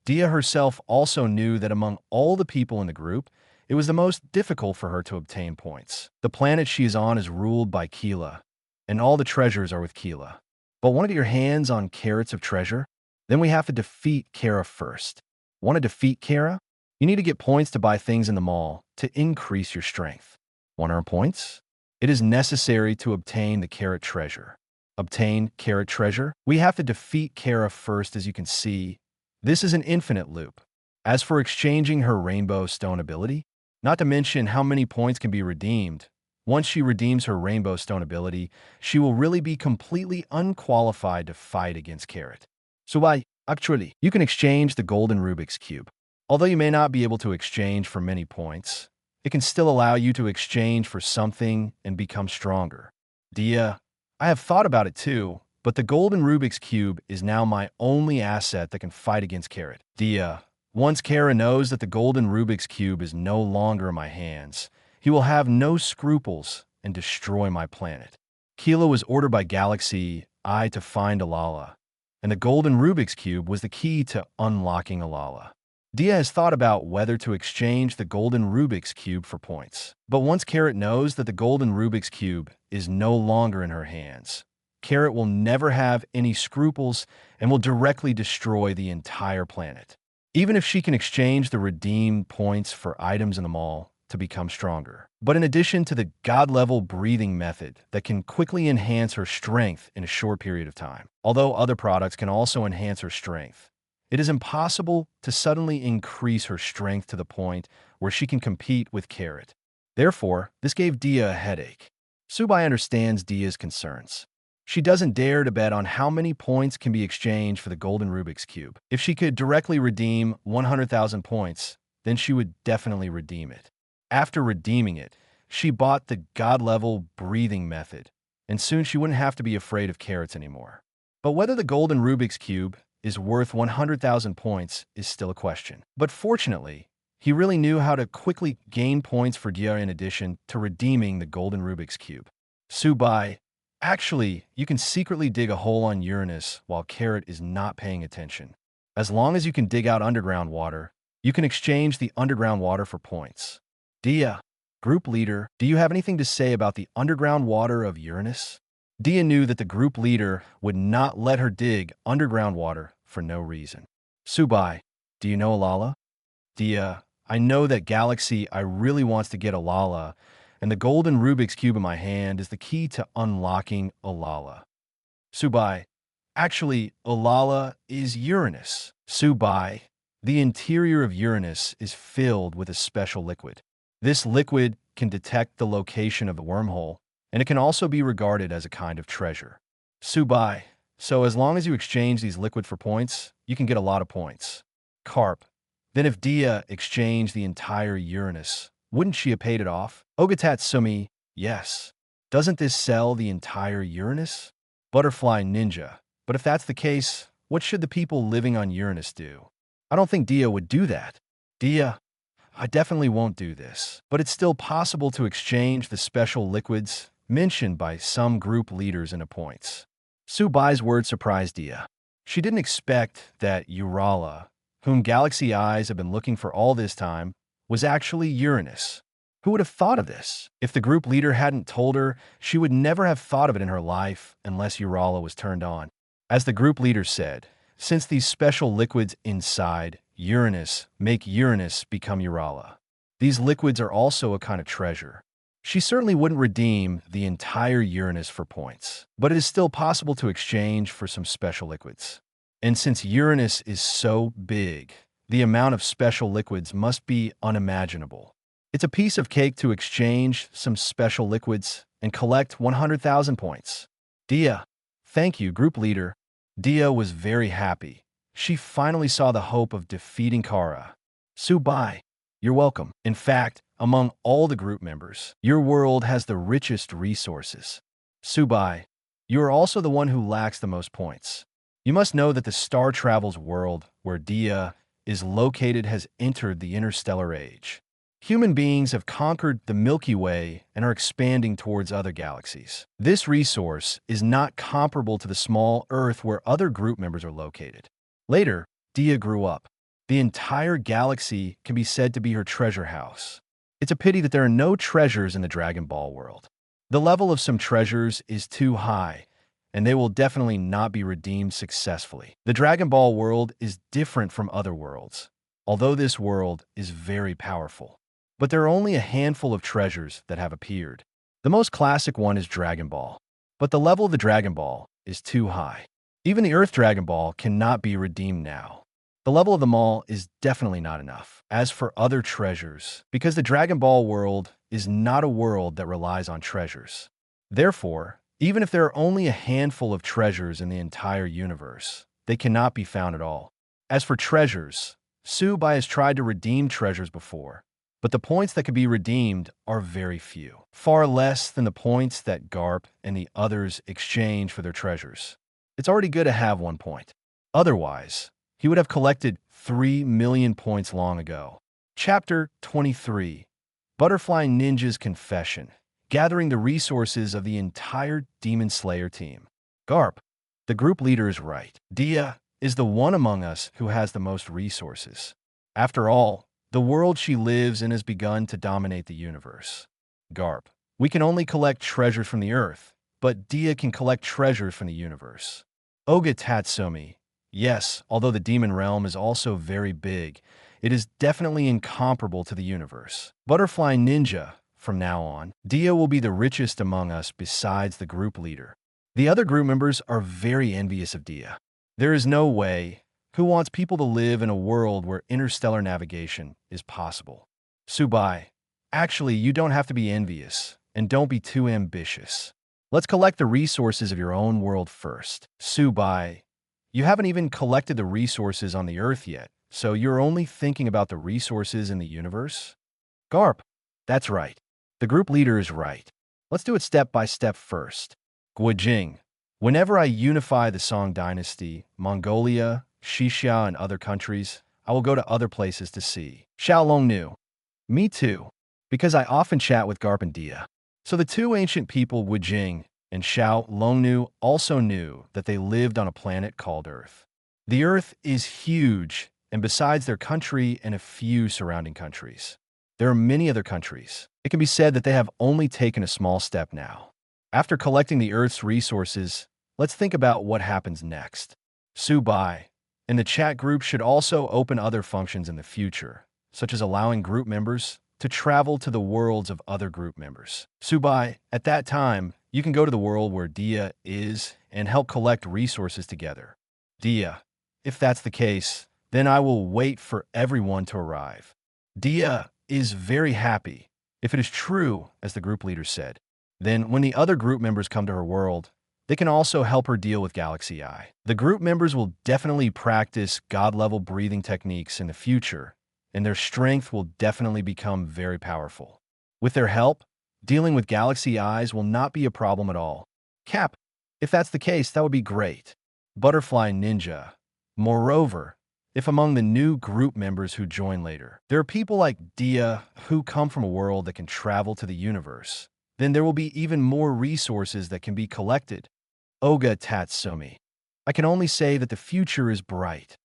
Diya herself also knew that among all the people in the group, it was the most difficult for her to obtain points. The planet she is on is ruled by Keela, and all the treasures are with Keela. But want to get your hands on carrots of treasure? Then we have to defeat Kara first. Want to defeat Kara? You need to get points to buy things in the mall to increase your strength. Want to earn points? It is necessary to obtain the carrot treasure. Obtain carrot treasure? We have to defeat Kara first, as you can see. This is an infinite loop. As for exchanging her rainbow stone ability, not to mention how many points can be redeemed, once she redeems her rainbow stone ability, she will really be completely unqualified to fight against Carrot. So actually, you can exchange the golden Rubik's Cube. Although you may not be able to exchange for many points, it can still allow you to exchange for something and become stronger. Diya, I have thought about it too, but the golden Rubik's Cube is now my only asset that can fight against Carrot. Diya, once Kara knows that the golden Rubik's Cube is no longer in my hands, he will have no scruples and destroy my planet. Keela was ordered by Galaxy I to find Alala, and the golden Rubik's Cube was the key to unlocking Alala. Diya has thought about whether to exchange the golden Rubik's Cube for points. But once Carrot knows that the golden Rubik's Cube is no longer in her hands, Carrot will never have any scruples and will directly destroy the entire planet. Even if she can exchange the redeemed points for items in the mall to become stronger. But in addition to the god-level breathing method that can quickly enhance her strength in a short period of time, although other products can also enhance her strength, it is impossible to suddenly increase her strength to the point where she can compete with Carrot. Therefore, this gave Diya a headache. Subai understands Diya's concerns. She doesn't dare to bet on how many points can be exchanged for the golden Rubik's Cube. If she could directly redeem 100,000 points, then she would definitely redeem it. After redeeming it, she bought the god-level breathing method, and soon she wouldn't have to be afraid of carrots anymore. But whether the golden Rubik's Cube is worth 100,000 points is still a question. But fortunately, he really knew how to quickly gain points for Diya in addition to redeeming the golden Rubik's Cube. Subai, actually, you can secretly dig a hole on Uranus while Carrot is not paying attention. As long as you can dig out underground water, you can exchange the underground water for points. Diya, group leader, do you have anything to say about the underground water of Uranus? Diya knew that the group leader would not let her dig underground water for no reason. Subai, do you know Alala? Diya, I know that Galaxy I really wants to get Alala, and the golden Rubik's Cube in my hand is the key to unlocking Alala. Subai, actually, Alala is Uranus. Subai, the interior of Uranus is filled with a special liquid. This liquid can detect the location of the wormhole, and it can also be regarded as a kind of treasure. Subai, so as long as you exchange these liquid for points, you can get a lot of points. Garp, then if Diya exchanged the entire Uranus, wouldn't she have paid it off? Ogatatsumi, yes. Doesn't this sell the entire Uranus? Butterfly Ninja, but if that's the case, what should the people living on Uranus do? I don't think Diya would do that. Diya, I definitely won't do this, but it's still possible to exchange the special liquids mentioned by some group leaders into points. Subai's word surprised Diya. She didn't expect that Urala, whom Galaxy Eyes have been looking for all this time, was actually Uranus. Who would have thought of this? If the group leader hadn't told her, she would never have thought of it in her life unless Urala was turned on. As the group leader said, since these special liquids inside Uranus make Uranus become Urala, these liquids are also a kind of treasure. She certainly wouldn't redeem the entire Uranus for points, but it is still possible to exchange for some special liquids. And since Uranus is so big, the amount of special liquids must be unimaginable. It's a piece of cake to exchange some special liquids and collect 100,000 points. Diya, thank you, group leader. Diya was very happy. She finally saw the hope of defeating Kara. Subai, you're welcome. In fact, among all the group members, your world has the richest resources. Subai, you are also the one who lacks the most points. You must know that the Star Travels world, where Diya is located, has entered the interstellar age. Human beings have conquered the Milky Way and are expanding towards other galaxies. This resource is not comparable to the small Earth where other group members are located. Later, Diya grew up. The entire galaxy can be said to be her treasure house. It's a pity that there are no treasures in the Dragon Ball world. The level of some treasures is too high, and they will definitely not be redeemed successfully. The Dragon Ball world is different from other worlds, although this world is very powerful. But there are only a handful of treasures that have appeared. The most classic one is Dragon Ball, but the level of the Dragon Ball is too high. Even the Earth Dragon Ball cannot be redeemed now. The level of them all is definitely not enough. As for other treasures, because the Dragon Ball world is not a world that relies on treasures. Therefore, even if there are only a handful of treasures in the entire universe, they cannot be found at all. As for treasures, Subai has tried to redeem treasures before, but the points that can be redeemed are very few, far less than the points that Garp and the others exchange for their treasures. It's already good to have 1 point. Otherwise, he would have collected 3 million points long ago. Chapter 23. Butterfly Ninja's Confession. Gathering the resources of the entire Demon Slayer team. Garp, the group leader, is right. Diya is the one among us who has the most resources. After all, the world she lives in has begun to dominate the universe. Garp, we can only collect treasures from the Earth, but Diya can collect treasures from the universe. Oga Tatsumi. Yes, although the demon realm is also very big, it is definitely incomparable to the universe. Butterfly Ninja. From now on, Diya will be the richest among us besides the group leader. The other group members are very envious of Diya. There is no way. Who wants people to live in a world where interstellar navigation is possible? Subai. Actually, you don't have to be envious, and don't be too ambitious. Let's collect the resources of your own world first. Subai. You haven't even collected the resources on the Earth yet, so you're only thinking about the resources in the universe? Garp. That's right. The group leader is right. Let's do it step by step first. Guojing. Whenever I unify the Song dynasty, Mongolia, Xixia, and other countries, I will go to other places to see. Xiao Longnu. Me too, because I often chat with Garp and Diya. So the two ancient people, Guojing and Xiao Longnu, also knew that they lived on a planet called Earth. The Earth is huge, and besides their country and a few surrounding countries, there are many other countries. It can be said that they have only taken a small step now. After collecting the Earth's resources, let's think about what happens next. Subai. And the chat group should also open other functions in the future, such as allowing group members to travel to the worlds of other group members. Subai, at that time, you can go to the world where Diya is and help collect resources together. Diya. If that's the case, then I will wait for everyone to arrive. Diya is very happy. If it is true, as the group leader said, then when the other group members come to her world, they can also help her deal with Galaxy Eye. The group members will definitely practice God-level breathing techniques in the future, and their strength will definitely become very powerful. With their help, dealing with Galaxy Eyes will not be a problem at all. Cap. If that's the case, that would be great. Butterfly Ninja. Moreover, if among the new group members who join later, there are people like Diya who come from a world that can travel to the universe, then there will be even more resources that can be collected. Oga Tatsumi. I can only say that the future is bright.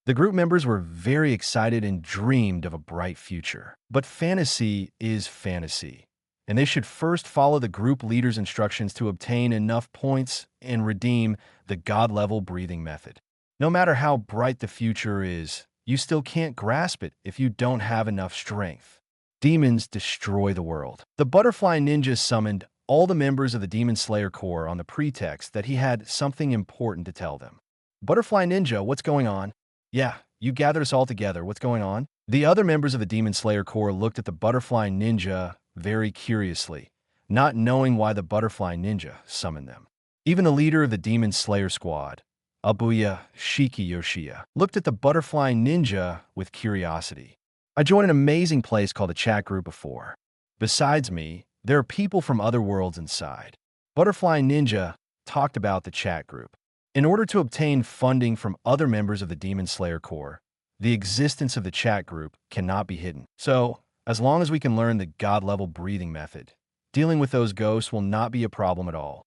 The group members were very excited and dreamed of a bright future. But fantasy is fantasy, and they should first follow the group leader's instructions to obtain enough points and redeem the God-level breathing method. No matter how bright the future is, you still can't grasp it if you don't have enough strength. Demons destroy the world. The Butterfly Ninja summoned all the members of the Demon Slayer Corps on the pretext that he had something important to tell them. Butterfly Ninja, what's going on? Yeah, you gathered us all together. What's going on? The other members of the Demon Slayer Corps looked at the Butterfly Ninja very curiously, not knowing why the Butterfly Ninja summoned them. Even the leader of the Demon Slayer Squad, Abuya Shiki Yoshia, looked at the Butterfly Ninja with curiosity. I joined an amazing place called the chat group before. Besides me, there are people from other worlds inside. Butterfly Ninja talked about the chat group. In order to obtain funding from other members of the Demon Slayer Corps, the existence of the chat group cannot be hidden. So, as long as we can learn the God-level breathing method, dealing with those ghosts will not be a problem at all.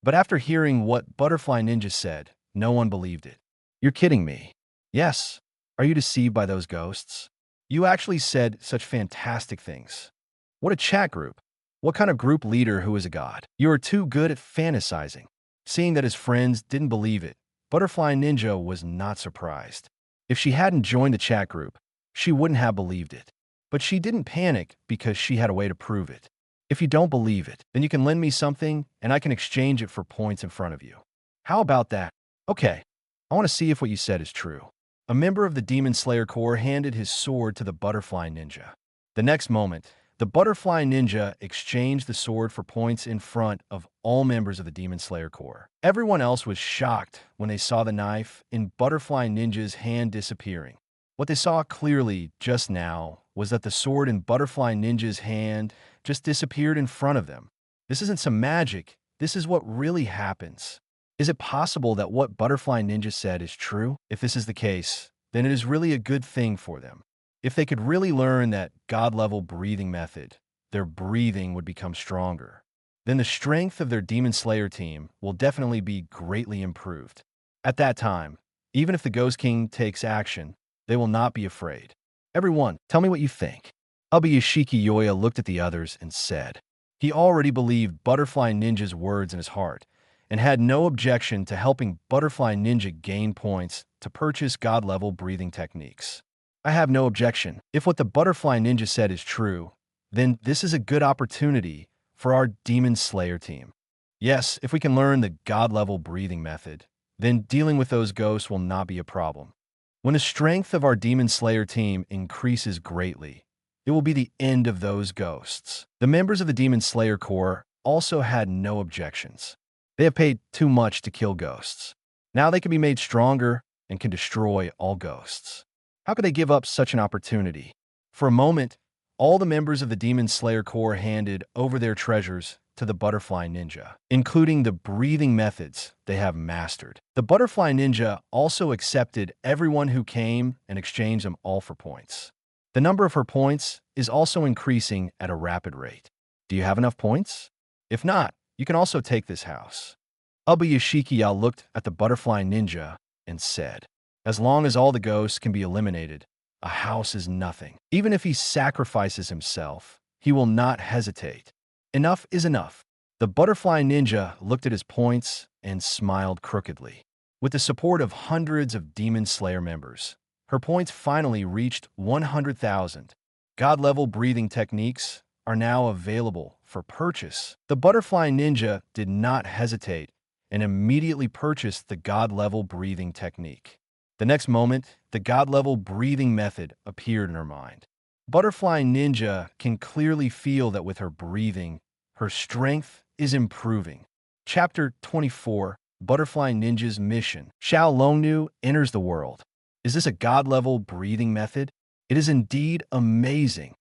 But after hearing what Butterfly Ninja said, no one believed it. You're kidding me. Yes. Are you deceived by those ghosts? You actually said such fantastic things. What a chat group. What kind of group leader who is a god? You are too good at fantasizing. Seeing that his friends didn't believe it, Butterfly Ninja was not surprised. If she hadn't joined the chat group, she wouldn't have believed it. But she didn't panic because she had a way to prove it. If you don't believe it, then you can lend me something and I can exchange it for points in front of you. How about that? Okay, I want to see if what you said is true. A member of the Demon Slayer Corps handed his sword to the Butterfly Ninja. The next moment, the Butterfly Ninja exchanged the sword for points in front of all members of the Demon Slayer Corps. Everyone else was shocked when they saw the knife in Butterfly Ninja's hand disappearing. What they saw clearly just now was that the sword in Butterfly Ninja's hand just disappeared in front of them. This isn't some magic. This is what really happens. Is it possible that what Butterfly Ninja said is true? If this is the case, then it is really a good thing for them. If they could really learn that God-level breathing method, their breathing would become stronger. Then the strength of their Demon Slayer team will definitely be greatly improved. At that time, even if the Ghost King takes action, they will not be afraid. Everyone, tell me what you think. Abayashiki Yoya looked at the others and said, He already believed Butterfly Ninja's words in his heart and had no objection to helping Butterfly Ninja gain points to purchase God-level breathing techniques. I have no objection. If what the Butterfly Ninja said is true, then this is a good opportunity for our Demon Slayer team. Yes, if we can learn the God-level breathing method, then dealing with those ghosts will not be a problem. When the strength of our Demon Slayer team increases greatly, it will be the end of those ghosts. The members of the Demon Slayer Corps also had no objections. They have paid too much to kill ghosts. Now they can be made stronger and can destroy all ghosts. How could they give up such an opportunity? For a moment, all the members of the Demon Slayer Corps handed over their treasures to the Butterfly Ninja, including the breathing methods they have mastered. The Butterfly Ninja also accepted everyone who came and exchanged them all for points. The number of her points is also increasing at a rapid rate. Do you have enough points? If not, you can also take this house. Abba Yashikiya looked at the Butterfly Ninja and said, as long as all the ghosts can be eliminated, a house is nothing. Even if he sacrifices himself, he will not hesitate. Enough is enough. The Butterfly Ninja looked at his points and smiled crookedly. With the support of hundreds of Demon Slayer members, her points finally reached 100,000. God-level breathing techniques are now available for purchase. The Butterfly Ninja did not hesitate and immediately purchased the God-level breathing technique. The next moment, the God-level breathing method appeared in her mind. Butterfly Ninja can clearly feel that with her breathing, her strength is improving. Chapter 24, Butterfly Ninja's Mission. Xiao Longnu enters the world. Is this a God-level breathing method? It is indeed amazing.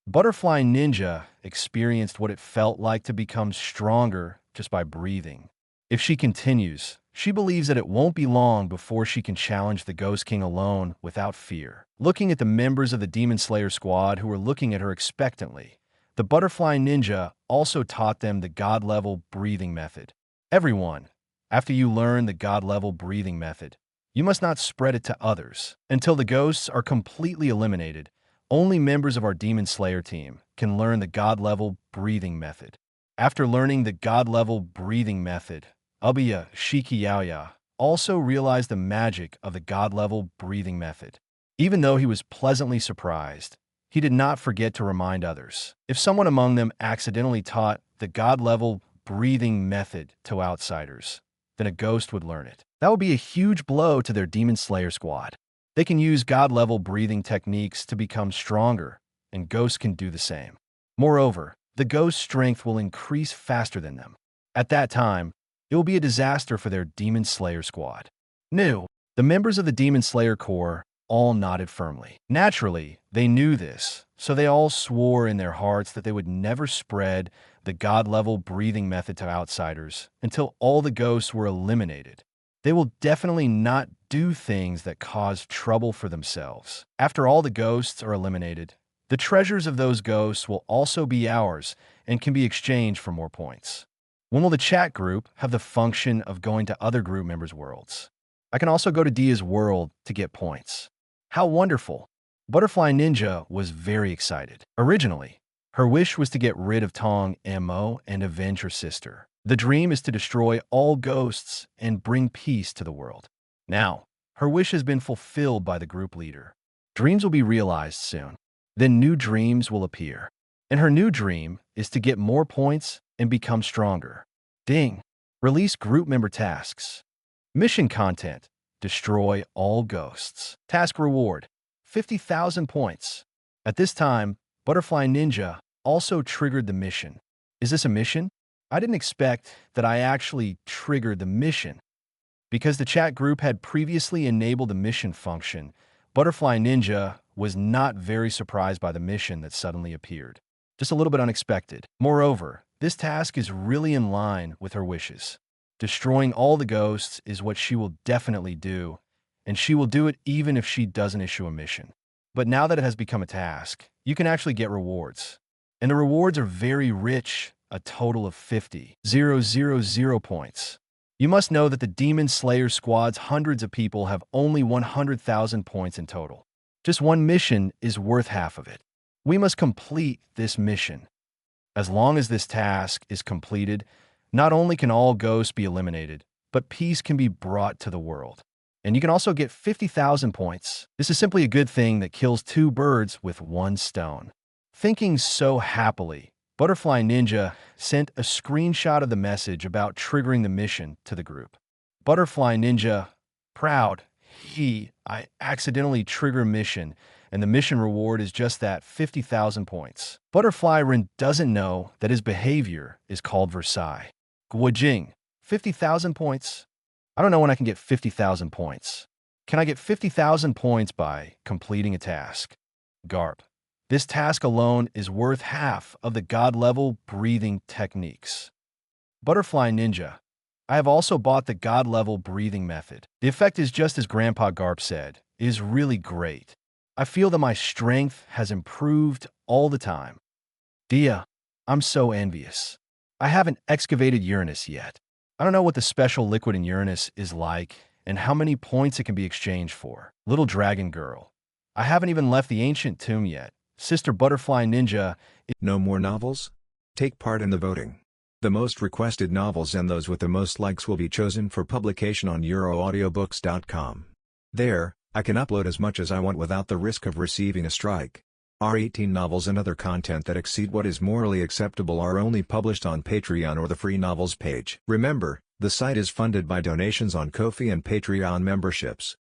Butterfly Ninja experienced what it felt like to become stronger just by breathing. If she continues, she believes that it won't be long before she can challenge the Ghost King alone without fear. Looking at the members of the Demon Slayer squad who were looking at her expectantly, the Butterfly Ninja also taught them the God-level breathing method. Everyone, after you learn the God-level breathing method, you must not spread it to others. Until the ghosts are completely eliminated, only members of our Demon Slayer team can learn the God-level breathing method. After learning the God-level breathing method, Abiya Shikiyaoya also realized the magic of the God-level breathing method. Even though he was pleasantly surprised, he did not forget to remind others. If someone among them accidentally taught the God-level breathing method to outsiders, then a ghost would learn it. That would be a huge blow to their Demon Slayer squad. They can use God-level breathing techniques to become stronger, and ghosts can do the same. Moreover, the ghost's strength will increase faster than them. At that time, it will be a disaster for their Demon Slayer squad. The members of the Demon Slayer Corps all nodded firmly. Naturally, they knew this, so they all swore in their hearts that they would never spread the God-level breathing method to outsiders until all the ghosts were eliminated. They will definitely not do things that cause trouble for themselves. After all the ghosts are eliminated, the treasures of those ghosts will also be ours and can be exchanged for more points. When will the chat group have the function of going to other group members' worlds? I can also go to Diya's world to get points. How wonderful! Butterfly Ninja was very excited. Originally, her wish was to get rid of Tong Mo and avenge her sister. The dream is to destroy all ghosts and bring peace to the world. Now, her wish has been fulfilled by the group leader. Dreams will be realized soon. Then new dreams will appear. And her new dream is to get more points and become stronger. Ding! Release group member tasks. Mission content: destroy all ghosts. Task reward: 50,000 points. At this time, Butterfly Ninja also triggered the mission. Is this a mission? I didn't expect that I actually triggered the mission. Because the chat group had previously enabled the mission function, Butterfly Ninja was not very surprised by the mission that suddenly appeared. Just a little bit unexpected. Moreover, this task is really in line with her wishes. Destroying all the ghosts is what she will definitely do, and she will do it even if she doesn't issue a mission. But now that it has become a task, you can actually get rewards. And the rewards are very rich, a total of 50,000 points. You must know that the Demon Slayer squad's hundreds of people have only 100,000 points in total. Just one mission is worth half of it. We must complete this mission. As long as this task is completed, not only can all ghosts be eliminated, but peace can be brought to the world. And you can also get 50,000 points. This is simply a good thing that kills 2 birds with 1 stone. Thinking so happily, Butterfly Ninja sent a screenshot of the message about triggering the mission to the group. Butterfly Ninja, proud, I accidentally trigger mission, and the mission reward is just that 50,000 points. Butterfly Ren doesn't know that his behavior is called Versailles. Guojing, 50,000 points. I don't know when I can get 50,000 points. Can I get 50,000 points by completing a task? Garp. This task alone is worth half of the God-level breathing techniques. Butterfly Ninja. I have also bought the God-level breathing method. The effect is just as Grandpa Garp said, it is really great. I feel that my strength has improved all the time. Diya. I'm so envious. I haven't excavated Uranus yet. I don't know what the special liquid in Uranus is like and how many points it can be exchanged for. Little Dragon Girl. I haven't even left the ancient tomb yet. Sister Butterfly Ninja. No more novels? Take part in the voting. The most requested novels and those with the most likes will be chosen for publication on euroaudiobooks.com. There, I can upload as much as I want without the risk of receiving a strike. Our 18 novels and other content that exceed what is morally acceptable are only published on Patreon or the free novels page. Remember, the site is funded by donations on Ko-fi and Patreon memberships.